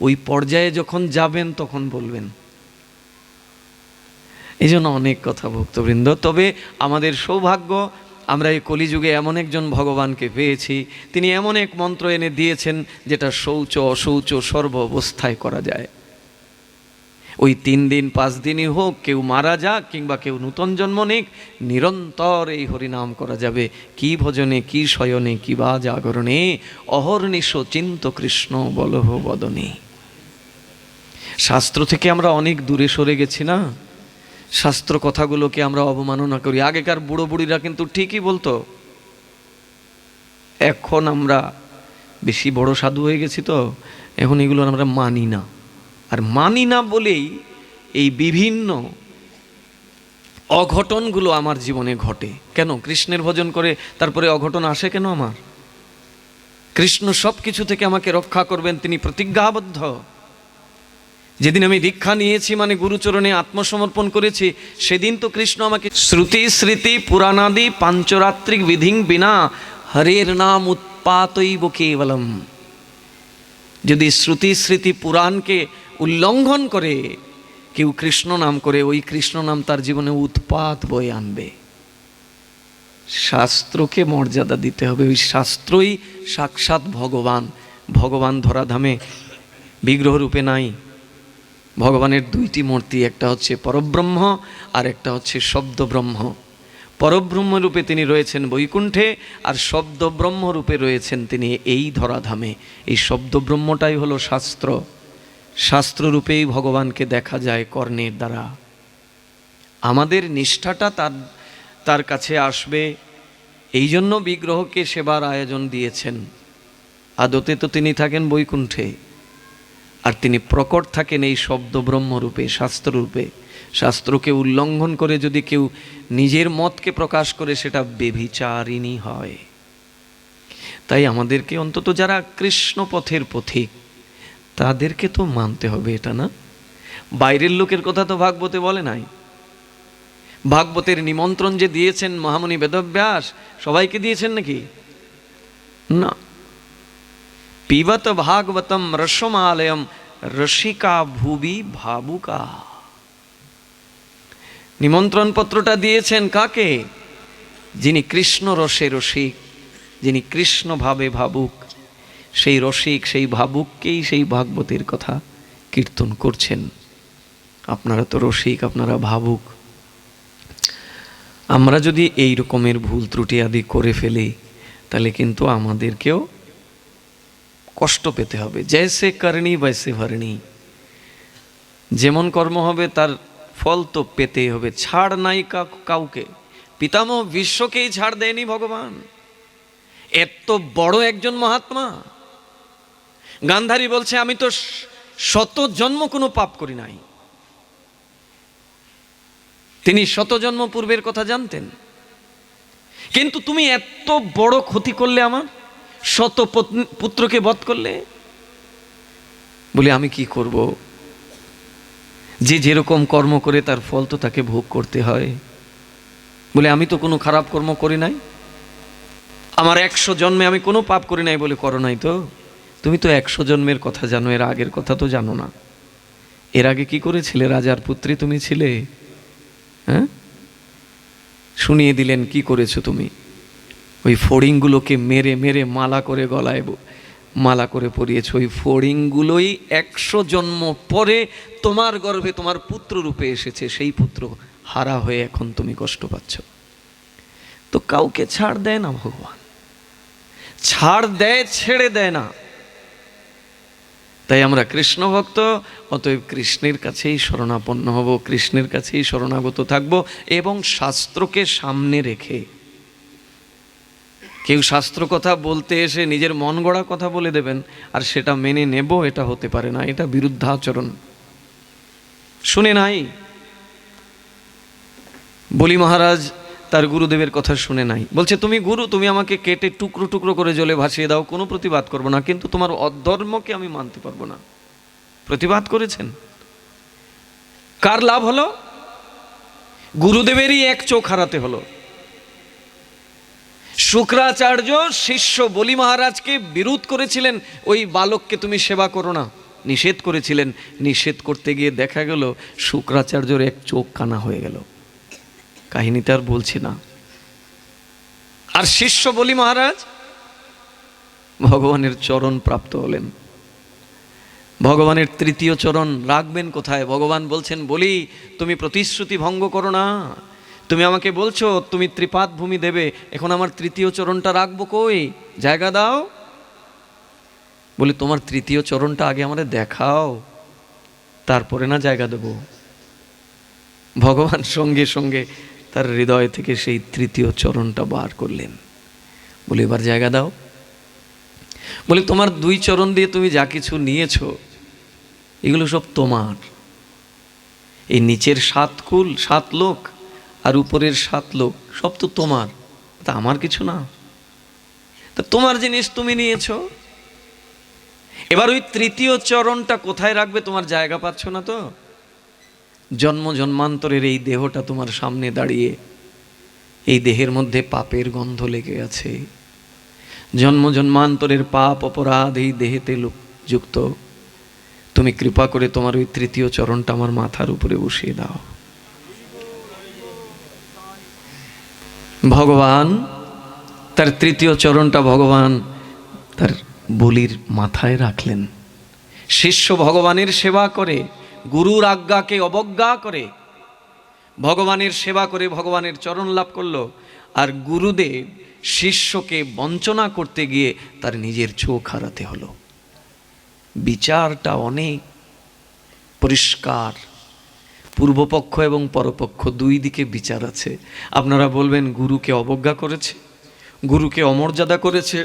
ওই পর্যায়ে যখন যাবেন তখন বলবেন। এই জন্য অনেক কথা ভক্তবৃন্দ। তবে আমাদের সৌভাগ্য, আমরা এই কলিযুগে এমন একজন ভগবানকে পেয়েছি, তিনি এমন এক মন্ত্র এনে দিয়েছেন যেটা শৌচ অশৌচ সর্ব অবস্থায় করা যায়। ওই 3 দিন 5 দিনই হোক, কেউ মারা যাক কিংবা কেউ নূতন জন্ম নিক, নিরন্তর এই হরিনাম করা যাবে। কি ভজনে, কি শয়নে, কি বা জাগরণে, অহর্নিশ চিন্ত কৃষ্ণ বলহ বদনে। শাস্ত্র থেকে আমরা অনেক দূরে সরে গেছি না? শাস্ত্র কথাগুলোকে আমরা অবমাননা করি। আগেকার বুড়ো বুড়িরা কিন্তু ঠিকই বলতো। এখন আমরা বেশি বড় সাধু হয়ে গেছি তো এখন এগুলো আমরা মানি না। আর মানি না বলেই এই বিভিন্ন অঘটনগুলো আমার জীবনে ঘটে। কেন? কৃষ্ণের ভজন করে তারপরে অঘটন আসে কেন আমার? কৃষ্ণ সব কিছু থেকে আমাকে রক্ষা করবেন, তিনি প্রতিজ্ঞাবদ্ধ। যেদিন আমি দীক্ষা নিয়েছি মানে গুরুচরণে আত্মসমর্পণ করেছি, সেদিন তো কৃষ্ণ আমাকে শ্রুতি স্মৃতি পুরাণাদি পাঞ্চরাত্রিক বিধিং বিনা হরের নাম উৎপাতৈব কেবলম। যদি শ্রুতি স্মৃতি পুরাণকে উল্লঙ্ঘন করে কেউ কৃষ্ণ নাম করে, ওই কৃষ্ণ নাম তার জীবনে উৎপাত বয়ে আনবে। শাস্ত্রকে মর্যাদা দিতে হবে। ওই শাস্ত্রই সাক্ষাৎ ভগবান। ভগবান ধরাধামে বিগ্রহ রূপে নাই। ভগবানের 2টি মূর্তি, একটা হচ্ছে পরব্রহ্ম আর একটা হচ্ছে শব্দব্রহ্ম। পরব্রহ্ম রূপে তিনি রয়েছেন বৈকুণ্ঠে, আর শব্দব্রহ্ম রূপে রয়েছেন তিনি এই ধরাধামে। এই শব্দব্রহ্মটাই হলো শাস্ত্র। শাস্ত্ররূপেই ভগবানকে দেখা যায় কর্ণের দ্বারা। আমাদের নিষ্ঠাটা তার কাছে আসবে, এই জন্য বিগ্রহকে সেবার আয়োজন দিয়েছেন। আদতে তো তিনি থাকেন বৈকুণ্ঠে, আর তিনি প্রকট থাকেন এই শব্দ ব্রহ্মরূপে, শাস্ত্ররূপে। শাস্ত্রকে উল্লঙ্ঘন করে যদি কেউ নিজের মতকে প্রকাশ করে, সেটা বেভিচারিণী হয়। তাই আমাদেরকে অন্তত যারা কৃষ্ণ পথের পথিক, তাদেরকে তো মানতে হবে, এটা না? বাইরের লোকের কথা তো ভাগবতে বলে নাই। ভাগবতের নিমন্ত্রণ যে দিয়েছেন মহামুনি বেদব্যাস, সবাইকে দিয়েছেন নাকি? না। পিবত ভাগবতম রসমালয়ম রসিকা ভুবি ভাবুকা। নিমন্ত্রণ পত্রটা দিয়েছেন কাকে? যিনি কৃষ্ণ রসে রসিক, যিনি কৃষ্ণ ভাবে ভাবুক, সেই রসিক, সেই ভাবুককেই সেই ভাগবতের কথা কীর্তন করছেন। আপনারা তো রসিক, আপনারা ভাবুক। আমরা যদি এই রকমের ভুল ত্রুটি আদি করে ফেলি, তাহলে কিন্তু আমাদেরকেও কষ্ট পেতে হবে। জৈসে করনি বৈসে ভরণী। যেমন কর্ম হবে তার ফল তো পেতেই হবে। ছাড় নাই কাউকে। পিতামহ বিশ্বকেই ছাড় দেয়নি ভগবান। এত বড় একজন মহাত্মা। গান্ধারী বলছে আমি তো 100 জন্ম কোনো পাপ করি নাই। তিনি 100 জন্ম পূর্বের কথা জানতেন। কিন্তু তুমি এত বড় ক্ষতি করলে, আমার 100 পুত্রকে বধ করলে। বলে আমি কি করব? যে যেরকম কর্ম করে তার ফল তো তাকে ভোগ করতে হয়। বলে আমি তো কোনো খারাপ কর্ম করি নাই, আমার 100 জন্মে আমি কোনো পাপ করি নাই। বলে করো নাই তো? তুমি তো 100 জন্মের কথা জানো, এর আগের কথা তো জানো না। এর আগে কি করেছিলে? রাজার পুত্রী তুমি ছিলে, হ্যাঁ? শুনিয়ে দিলেন কি করেছো তুমি। ওই ফড়িংগুলোকে মেরে মেরে মালা করে গলায় মালা করে পরিয়েছো। ওই ফড়িংগুলোই 100 জন্ম পরে তোমার গর্ভে তোমার পুত্র রূপে এসেছে। সেই পুত্র হারা হয়ে এখন তুমি কষ্ট পাচ্ছ। তো কাউকে ছাড় দেয় না ভগবান, ছাড় দেয়, ছেড়ে দেয় না। তাই আমরা কৃষ্ণ ভক্ত, অতএব কৃষ্ণের কাছেই শরণাপন্ন হব, কৃষ্ণের কাছেই শরণাগত থাকব। এবং শাস্ত্রকে সামনে রেখে, কেউ শাস্ত্র কথা বলতে এসে নিজের মন গড়া কথা বলে দেবেন আর সেটা মেনে নেব, এটা হতে পারে না। এটা বিরুদ্ধাচরণ। শুনে নাই বলি মহারাজ তার গুরুদেবের কথা শুনে নাই। বলছে তুমি গুরু, তুমি আমাকে কেটে টুকরো টুকরো করে জলে ভাসিয়ে দাও, কোনো প্রতিবাদ করব না, কিন্তু তোমার অধর্মকে আমি মানতে পারবো না। প্রতিবাদ করেছেন, কার লাভ হলো? গুরুদেবেরই এক চোখ হারাতে হলো। শুক্রাচার্য শিষ্য বলি মহারাজকে বিরোধ করেছিলেন, ওই বালককে তুমি সেবা করো না, নিষেধ করেছিলেন। নিষেধ করতে গিয়ে দেখা গেল শুক্রাচার্যর এক চোখ কানা হয়ে গেল। কাহিনীটা আর বলছি না। আর শিষ্য বলি মহারাজ ভগবানের চরণ প্রাপ্ত হলেন। ভগবানের তৃতীয় চরণ রাখবেন কোথায়? ভগবান বলছেন, বলি তুমি প্রতিশ্রুতি ভঙ্গ করো না। তুমি আমাকে বলছো তুমি ত্রিপাদ ভূমি দেবে, এখন আমার তৃতীয় চরণটা রাখবো কই? জায়গা দাও। বলি তোমার তৃতীয় চরণটা আগে আমাদের দেখাও, তারপরে না জায়গা দেব। ভগবান সঙ্গে সঙ্গে তার হৃদয় থেকে সেই তৃতীয় চরণটা বার করলেন। বলে এবার জায়গা দাও। বলে তোমার 2 চরণ দিয়ে তুমি যা কিছু নিয়েছো এগুলো সব তোমার। এই নিচের 7 কুল 7 লোক আর উপরের 7 লোক সব তো তোমার, তা আমার কিছু না। তা তোমার জিনিস তুমি নিয়েছো, এবার ওই তৃতীয় চরণটা কোথায় রাখবে তোমার জায়গা পাচ্ছ না তো। জন্ম জন্মান্তরের এই দেহটা তোমার সামনে দাঁড়িয়ে, এই দেহের মধ্যে পাপের গন্ধ লেগে আছে। জন্ম জন্মান্তরের পাপ অপরাধ এই দেহেতে যুক্ত। তুমি কৃপা করে তোমার ওই তৃতীয় চরণটা আমার মাথার উপরে বসিয়ে দাও। ভগবান তার তৃতীয় চরণটা ভগবান তার বলির মাথায় রাখলেন। শিষ্য ভগবানের সেবা করে, গুরুর আজ্ঞাকে অবজ্ঞা করে ভগবানের সেবা করে ভগবানের চরণ লাভ করলো। আর গুরুদেব শিষ্যকে বঞ্চনা করতে গিয়ে তার নিজের চোখ হারাতে হলো। বিচারটা অনেক পরিষ্কার। পূর্বপক্ষ এবং পরপক্ষ 2 দিকে বিচার আছে। আপনারা বলবেন গুরুকে অবজ্ঞা করেছে, গুরুকে অমর্যাদা করেছে।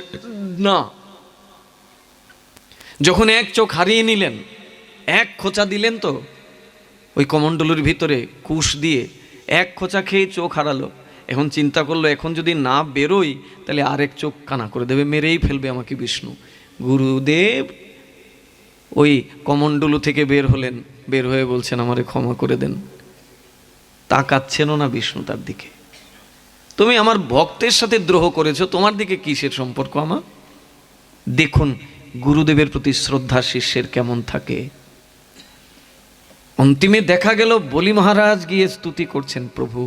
না, যখন এক চোখ হারিয়ে নিলেন, এক খোঁচা দিলেন তো ওই কমণ্ডলুর ভিতরে কুশ দিয়ে, এক খোঁচা খেয়ে চোখ হারালো। এখন চিন্তা করলো এখন যদি না বেরোই তাহলে আরেক চোখ কানা করে দেবে, মেরেই ফেলবে আমাকে বিষ্ণু। গুরুদেব ওই কমণ্ডলু থেকে বের হলেন, বের হয়ে বলছেন আমারে ক্ষমা করে দেন। তাকাচ্ছেনও না বিষ্ণু তার দিকে। তুমি আমার ভক্তের সাথে দ্রোহ করেছো, তোমার দিকে কিসের সম্পর্ক আমার? দেখুন গুরুদেবের প্রতি শ্রদ্ধা শিষ্যের কেমন থাকে। অন্তিমে দেখা গেল বলি মহারাজ গিয়ে স্তুতি করছেন, প্রভু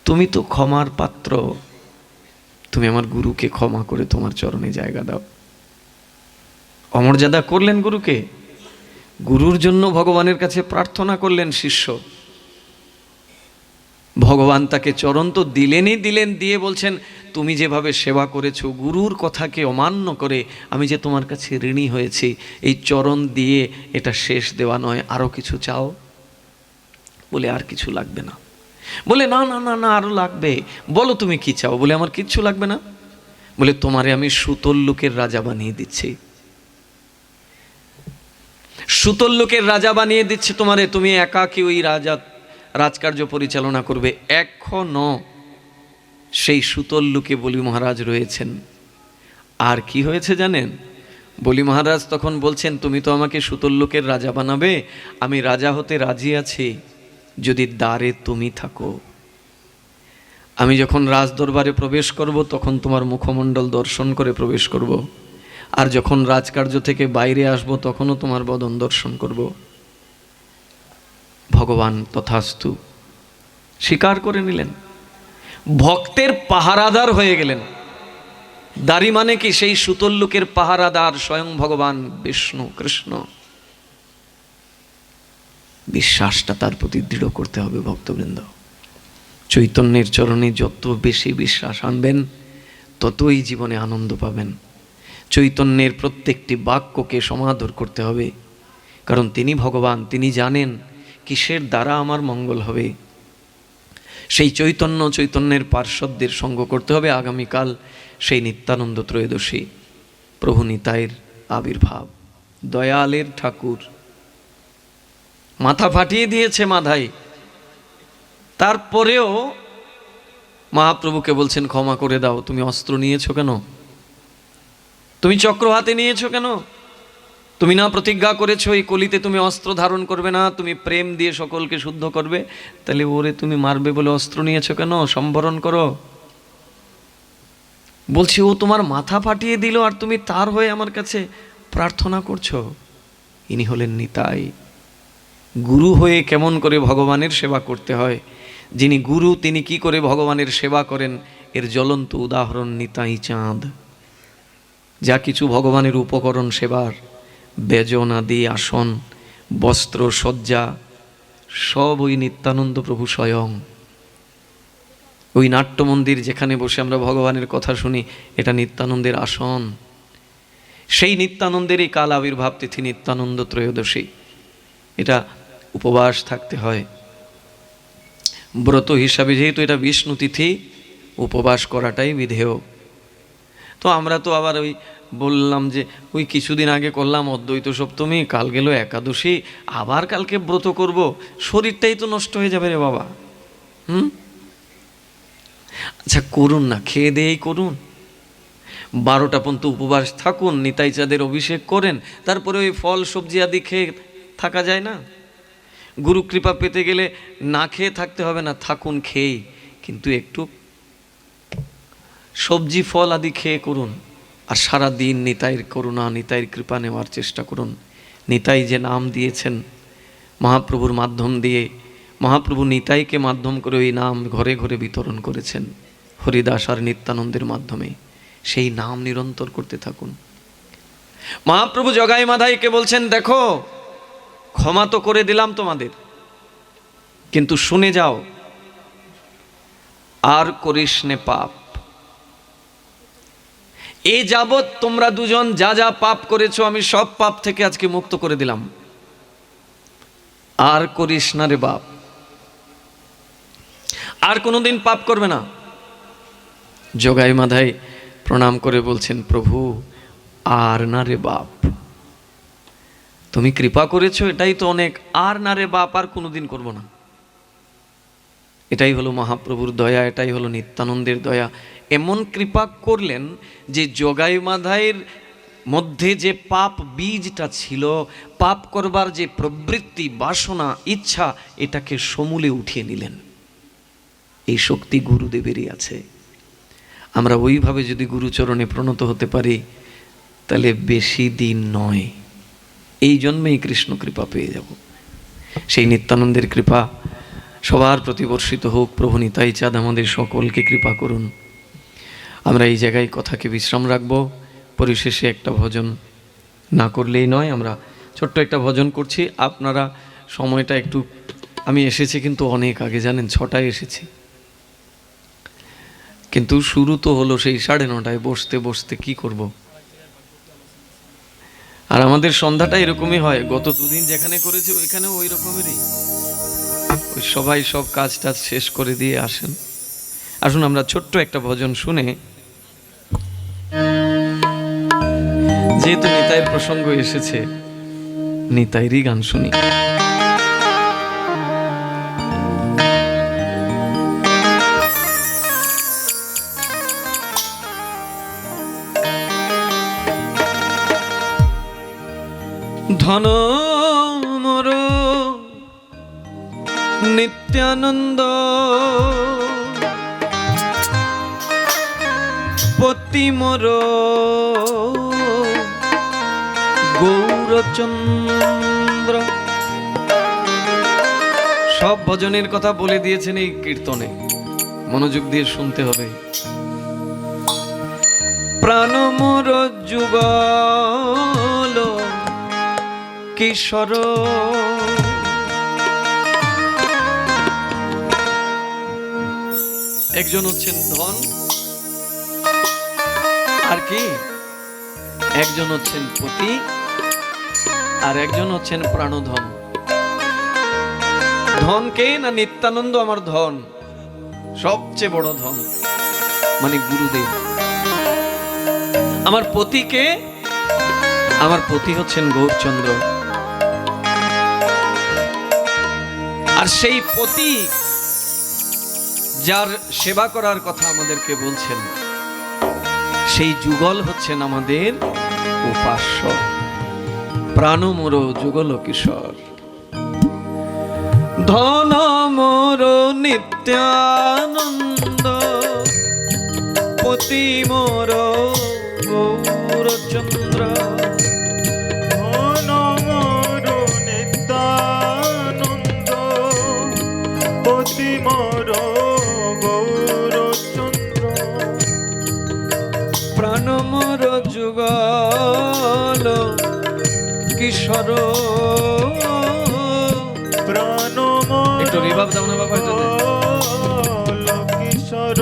তুমি তো ক্ষমার পাত্র, তুমি আমার গুরুকে ক্ষমা করে তোমার চরণে জায়গা দাও। অমর্যাদা করলেন গুরুকে, গুরুর জন্য ভগবানের কাছে প্রার্থনা করলেন শিষ্য। ভগবান তাকে চরণ তো দিলেনই দিলেন, দিয়ে বলছেন তুমি যেভাবে সেবা করেছো গুরুর কথাকে অমান্য করে, আমি যে তোমার কাছে ঋণী হয়েছি, এই চরণ দিয়ে এটা শেষ দেওয়া নয়, আরো কিছু চাও। বলে আর কিছু লাগবে না। বলে না না না না আরো লাগবে। বলো তুমি কি চাও? বলে আমার কিচ্ছু লাগবে না। বলে তোমারে আমি সুতোল্লুকের রাজা বানিয়ে দিচ্ছি, সুতোল্লুকের রাজা বানিয়ে দিচ্ছি তোমারে। তুমি একাকী ওই রাজকার্য পরিচালনা করবে। এখনো সেই সুতোল্লুকে বলি মহারাজ রয়েছেন। আর কি হয়েছে জানেন? বলি মহারাজ তখন বলছেন, তুমি তো আমাকে সুতোল্লোকের রাজা বানাবে, আমি রাজা হতে রাজি আছি যদি দ্বারে তুমি থাকো। আমি যখন রাজদরবারে প্রবেশ করব তখন তোমার মুখমণ্ডল দর্শন করে প্রবেশ করব, আর যখন রাজকার্য থেকে বাইরে আসব তখনও তোমার বদন দর্শন করব। ভগবান তথাস্তু স্বীকার করে নিলেন, ভক্তের পাহারাদার হয়ে গেলেন। দাড়ি মানে কি? সেই সুতোল্লোকের পাহারাদার স্বয়ং ভগবান বিষ্ণু কৃষ্ণ। বিশ্বাসটা তার প্রতি দৃঢ় করতে হবে ভক্তবৃন্দ। চৈতন্যের চরণে যত বেশি বিশ্বাস আনবেন ততই জীবনে আনন্দ পাবেন। চৈতন্যের প্রত্যেকটি বাক্যকে সমাদর করতে হবে, কারণ তিনি ভগবান, তিনি জানেন কিসের দ্বারা আমার মঙ্গল হবে। সেই চৈতন্যের পার্শ্বদের সঙ্গ করতে হবে। আগামীকাল সেই নিত্যানন্দ ত্রয়োদশী, প্রভু নিতাইয়ের আবির্ভাব। দয়ালের ঠাকুর মাথা ফাটিয়ে দিয়েছে মাথায়, তারপরেও মহাপ্রভুকে বলছেন ক্ষমা করে দাও। তুমি অস্ত্র নিয়েছো কেন? তুমি চক্র হাতে নিয়েছো কেন? তুমি না প্রতিজ্ঞা করেছো এই কলিতে তুমি অস্ত্র ধারণ করবে না, তুমি প্রেম দিয়ে সকলকে শুদ্ধ করবে, তাহলে ওরে তুমি মারবে বলে অস্ত্র নিয়েছো কেন? সম্বরণ করো। বলছি ও তোমার মাথা ফাটিয়ে দিল আর তুমি তার হয়ে আমার কাছে প্রার্থনা করছো। ইনি হলেন নিতাই। গুরু হয়ে কেমন করে ভগবানের সেবা করতে হয়, যিনি গুরু তিনি কি করে ভগবানের সেবা করেন, এর জ্বলন্ত উদাহরণ নিতাই চাঁদ। যা কিছু ভগবানের উপকরণ সেবার, বেজনাদি, আসন, বস্ত্র, শয্যা, সব ওই নিত্যানন্দ প্রভু স্বয়ং। ওই নাট্যমন্দির যেখানে বসে আমরা ভগবানের কথা শুনি, এটা নিত্যানন্দের আসন। সেই নিত্যানন্দেরই কাল আবির্ভাব তিথি, নিত্যানন্দ ত্রয়োদশী। এটা উপবাস থাকতে হয় ব্রত হিসাবে, যেহেতু এটা বিষ্ণু তিথি, উপবাস করাটাই বিধেয়। তো আমরা তো আবার ওই বললাম যে ওই কিছুদিন আগে করলাম অদ্বৈত সপ্তমী, কাল গেল একাদশী, আবার কালকে ব্রত করব, শরীরটাই তো নষ্ট হয়ে যাবে রে বাবা। আচ্ছা করুন না, খেয়ে দেয়েই করুন, 12টা পর্যন্ত উপবাস থাকুন, নিতাই চাঁদের অভিষেক করেন, তারপরে ওই ফল সবজি আদি খেয়ে থাকা যায় না? গুরু কৃপা পেতে গেলে না খেয়ে থাকতে হবে না, থাকুন খেয়েই, কিন্তু একটু সবজি ফল আদি খেয়ে করুন। আর সারা দিন নিতাইয়ের করুণা, নিতাইয়ের কৃপা নেওয়ার চেষ্টা করুন। নিতাই যে নাম দিয়েছেন মহাপ্রভুর মাধ্যম দিয়ে, মহাপ্রভু নিতাইকে মাধ্যম করে ওই নাম ঘরে ঘরে বিতরণ করেছেন হরিদাস আর নিত্যানন্দের মাধ্যমে। সেই নাম নিরন্তর করতে থাকুন। মহাপ্রভু জগাই মাধাইকে বলছেন, দেখো ক্ষমা তো করে দিলাম তোমাদের, কিন্তু শুনে যাও, আর করিস নে পাপ। এ যাবৎ তোমরা দুজন যা যা পাপ করেছো আমি সব পাপ থেকে আজকে মুক্ত করে দিলাম, আর করিস না রে বাপ, আর কোনোদিন পাপ করবে না। জগাই মাধাই প্রণাম করে বলছেন, প্রভু আর না রে বাপ, তুমি কৃপা করেছো এটাই তো অনেক, আর না রে বাপ, আর কোনোদিন করব না। এটাই হলো মহাপ্রভুর দয়া, এটাই হলো নিত্যানন্দের দয়া। এমন কৃপা করলেন যে জগাই মাধাইয়ের মধ্যে যে পাপ বীজটা ছিল, পাপ করবার যে প্রবৃত্তি, বাসনা, ইচ্ছা, এটাকে সমূলে উঠিয়ে নিলেন। এই শক্তি গুরুদেবেরই আছে। আমরা ওইভাবে যদি গুরুচরণে প্রণত হতে পারি তাহলে বেশি দিন নয়, এই জন্মেই কৃষ্ণ কৃপা পেয়ে যাব। সেই নিত্যানন্দের কৃপা সবার প্রতি বর্ষিত হোক। প্রভু নিতাই চাঁদ আমাদের সকলকে কৃপা করুন। আমরা এই জায়গায় কথাকে বিশ্রাম রাখবো। পরিশেষে একটা ভজন না করলেই নয়, আমরা ছোট্ট একটা ভজন করছি। আপনারা সময়টা একটু, আমি এসেছি কিন্তু অনেক আগে, জানেন 6টায় এসেছি, কিন্তু শুরু তো হলো সেই 9:30। বসতে বসতে কি করব। আর আমাদের সন্ধ্যাটা এরকমই হয়, গত 2 দিন যেখানে করেছি ওইখানেও ওই রকমেরই, ওই সবাই সব কাজ টাজ শেষ করে দিয়ে আসেন। আসুন আমরা ছোট্ট একটা ভজন শুনে, যেহেতু নিতাইয়ের প্রসঙ্গ এসেছে, নিতাইয়েরই গান শুনি। ধন মোর নিত্যানন্দ, পতি মোর গৌরচন্দ্র। সব ভজনের কথা বলে দিয়েছেন এই কীর্তনে, মনোযোগ দিয়ে শুনতে হবে। প্রাণ মোর যুগল কিশোর, একজন হচ্ছেন ধন, আর কি একজন হচ্ছেন পতি, আর একজন হচ্ছেন প্রাণধন। ধন কে না? নিত্যানন্দ আমার ধন, সবচেয়ে বড় ধন, মানে গুরুদেব। আমার পতি কে? আমার পতি হচ্ছেন গৌরচন্দ্র। আর সেই পতি যার সেবা করার কথা আমাদেরকে বলছেন, সেই যুগল হচ্ছেন আমাদের উপাস্য। প্রাণ মোর যুগল কিশোর, ধন মোর নিত্যানন্দ, পতি মোর গৌরচন্দ্র। ধন মোর নিত্যানন্দ, পতি মোর গৌরচন্দ্র। প্রাণ মোর যুগল কিশোর। প্রাণ মোর একটু রিভাব দাও না বাবা, এটাতে। কিশোর।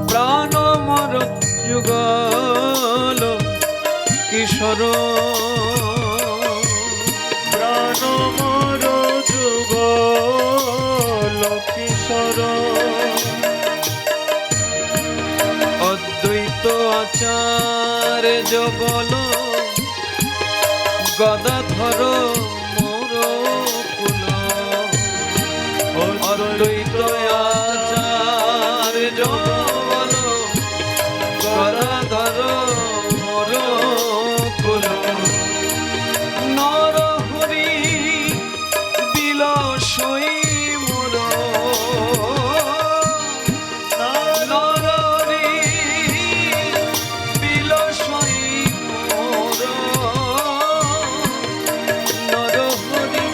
প্রাণ মোর যুগল কিশোর, প্রাণ মোর যুগল কিশোর। অদ্বৈত আচার্য বল গদাধর মোর কুল। অদ্বৈত আচার্য বল গদাধর মোর কুল। নর হরি বিলসই মোর, নরহরি বিলসই মোর, নরহরি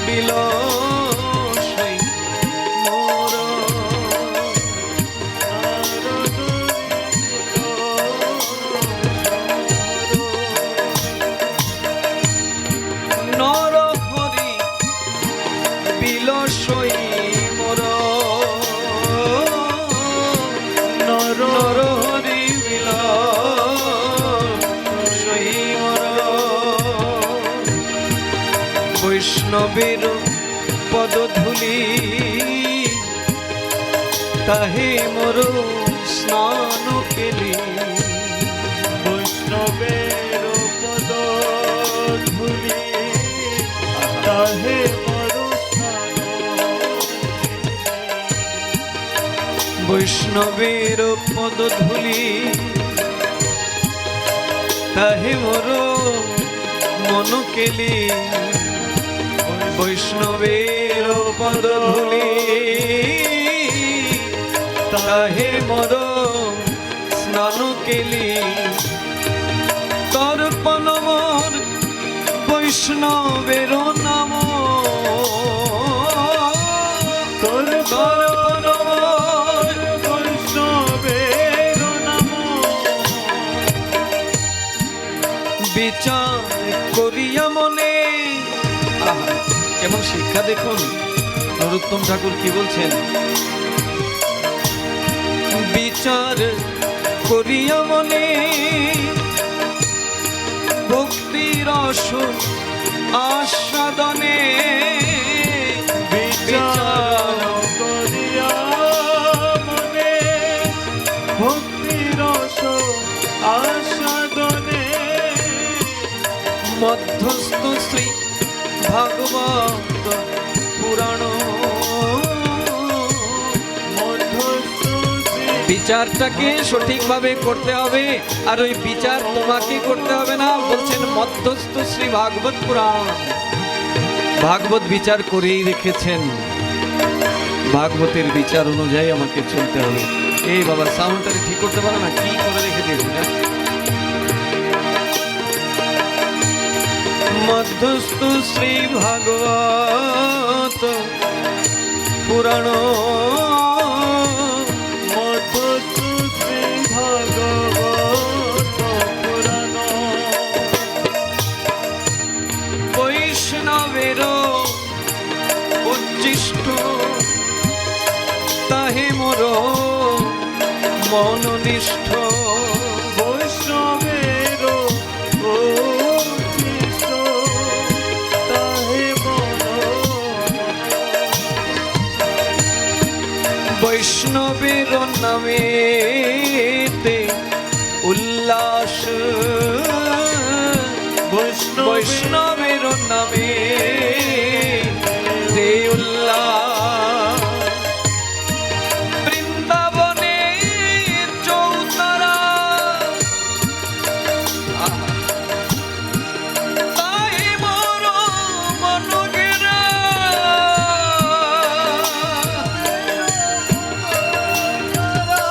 বিলসই মোর। নরহরি বিলসই মোর, নরহরি বিলসই মোর। বৈষ্ণবের পদধূলি তাহে মোর স্নান কেলি। বৈষ্ণবের পদ ধূলি তাহে মোর স্নান। বৈষ্ণবের পদধূলি তাহে মোর মন কেলি। বৈষ্ণবের পদধূলি তাহে মোর স্নান কেলি। তর্পণ মোর বৈষ্ণবের নাম, তর্পণ মোর বৈষ্ণবের নাম। বিচার করিয়া মনে। আহা, কেমন শিক্ষা দেখুন নরোত্তম ঠাকুর কি বলছেন। বিচার করিয়া মনে ভক্তি রস আস্বাদনে। বিচার করিয়া মনে ভক্তি রস আস্বাদনে। মধ্যস্থ শ্রী ভাগবত পুরাণ। মধ্যস্থ শ্রী বিচারটাকে সঠিকভাবে করতে হবে, আর ওই বিচার তোমাকে করতে হবে না। বলছেন মধ্যস্থ শ্রী ভাগবত পুরাণ, ভাগবত বিচার করেই রেখেছেন, ভাগবতের বিচার অনুযায়ী আমাকে চলতে হবে। এই বাবা সাউন্ডটা ঠিক করতে পারে না, কি করে রেখে দিয়েছে না? মধ্যস্থ শ্রী ভাগবত পুরাণ, মধ্যস্থ শ্রী ভাগবত পুরাণ, বৈষ্ণবের উচ্ছিষ্ট তাহে মোর মননিষ্ঠ। বৈষ্ণবের উচ্ছিষ্ট তাহে মন, বৈষ্ণবের নামেতে উল্লাস, বৈষ্ণবের নামে তে উল্লাস। বৃন্দাবনে চৌতারা তাই মোর মন ঘেরা।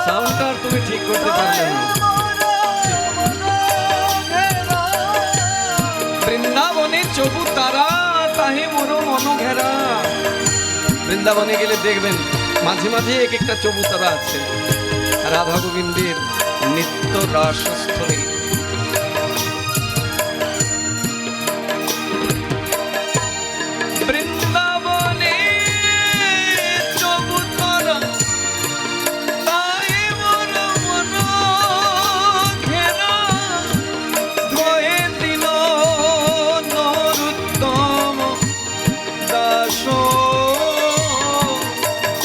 সাউন্ডটা তুমি ঠিক করতে পারলে না। বৃন্দাবনে চবুতারা তাহে মোর মন ঘেরা। বৃন্দাবনে গেলে দেখবেন মাঝে মাঝে এক একটা চবুতারা আছে, রাধা গোবিন্দের নিত্য রাসস্থলে। বৃন্দাবনে চবুতারা তাহে মোর মন ঘেরা। দ্বয়ে দিন নরোত্তম দাস,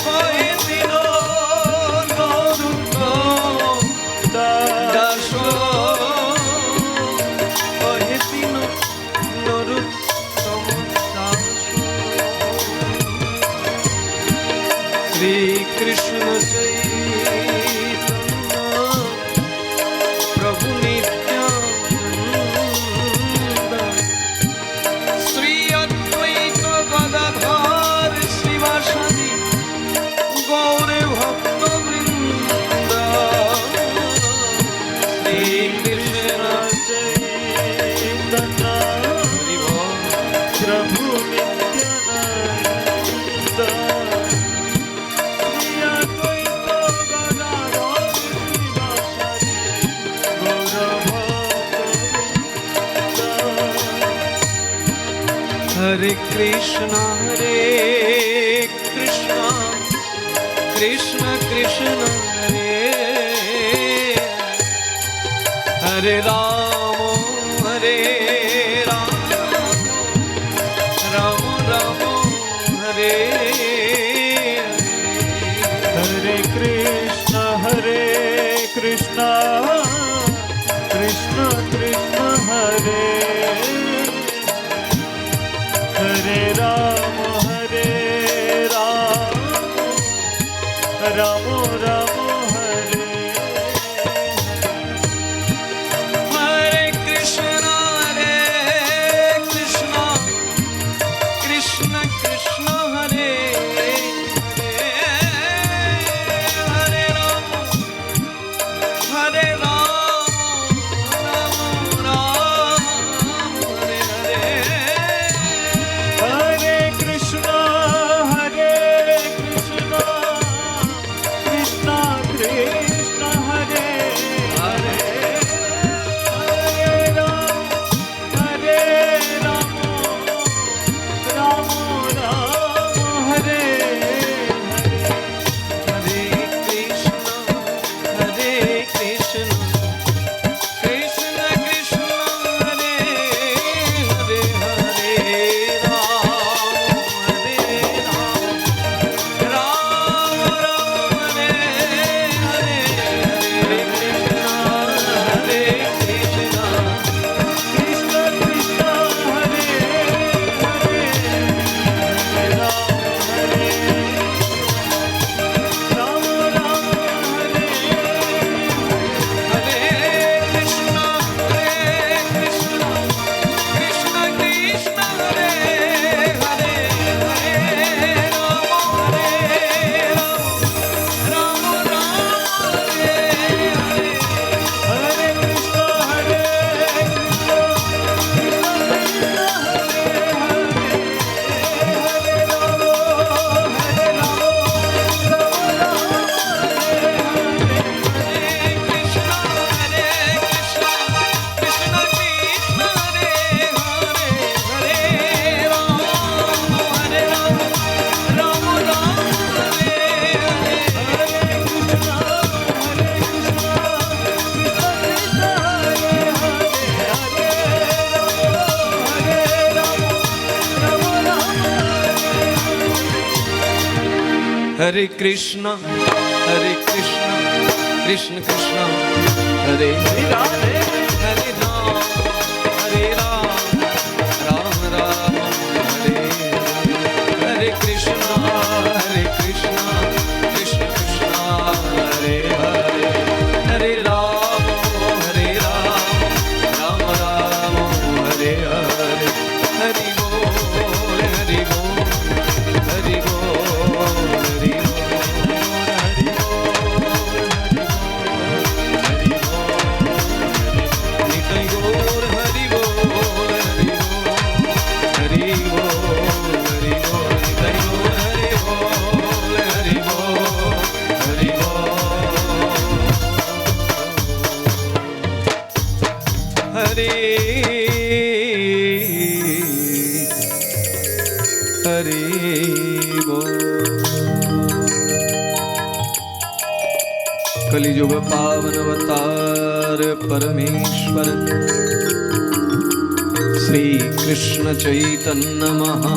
দ্বয়ে দিন নরোত্তম দাস, দ্বয়ে দিন নরোত্তম দাস। শ্রীকৃষ্ণ চৈতন্য প্রভু নিত্যানন্দ, শ্রী অদ্বৈত গদাধর শিবাসাদি গৌরে ভক্তবৃন্দ। শ্রীকৃষ্ণ চৈতন্য হরি বল। প্রভু নিত্যানন্দ, শ্রী অদ্বৈত গদাধর শিবাসাদি গৌরভক্তবৃন্দ। হরে কৃষ্ণ কৃষ্ণ কৃষ্ণ হরে হরে রাম রাম রাম হরে हरे कृष्ण कृष्ण कृष्ण हरे हरे राम राम राम हरे हरे कृष्ण कृष्ण कृष्ण हरे हरे राम हरे कृष्ण कृष्ण कृष्ण हरे राधे हरे राम राम राम हरे हरे कृष्ण कृष्ण कृष्ण हरे हरे हरे राम राम राम हरे हरे हरि बोल हरि बोल हरि बोल हरि निताई गौर हरि बोल हरि बोल हरि बोल निताई गौर हरि बोल हरि बोल हरि हरि बोल। कलियुग पावन अवतार परमेश्वर श्री कृष्ण चैतन्य महा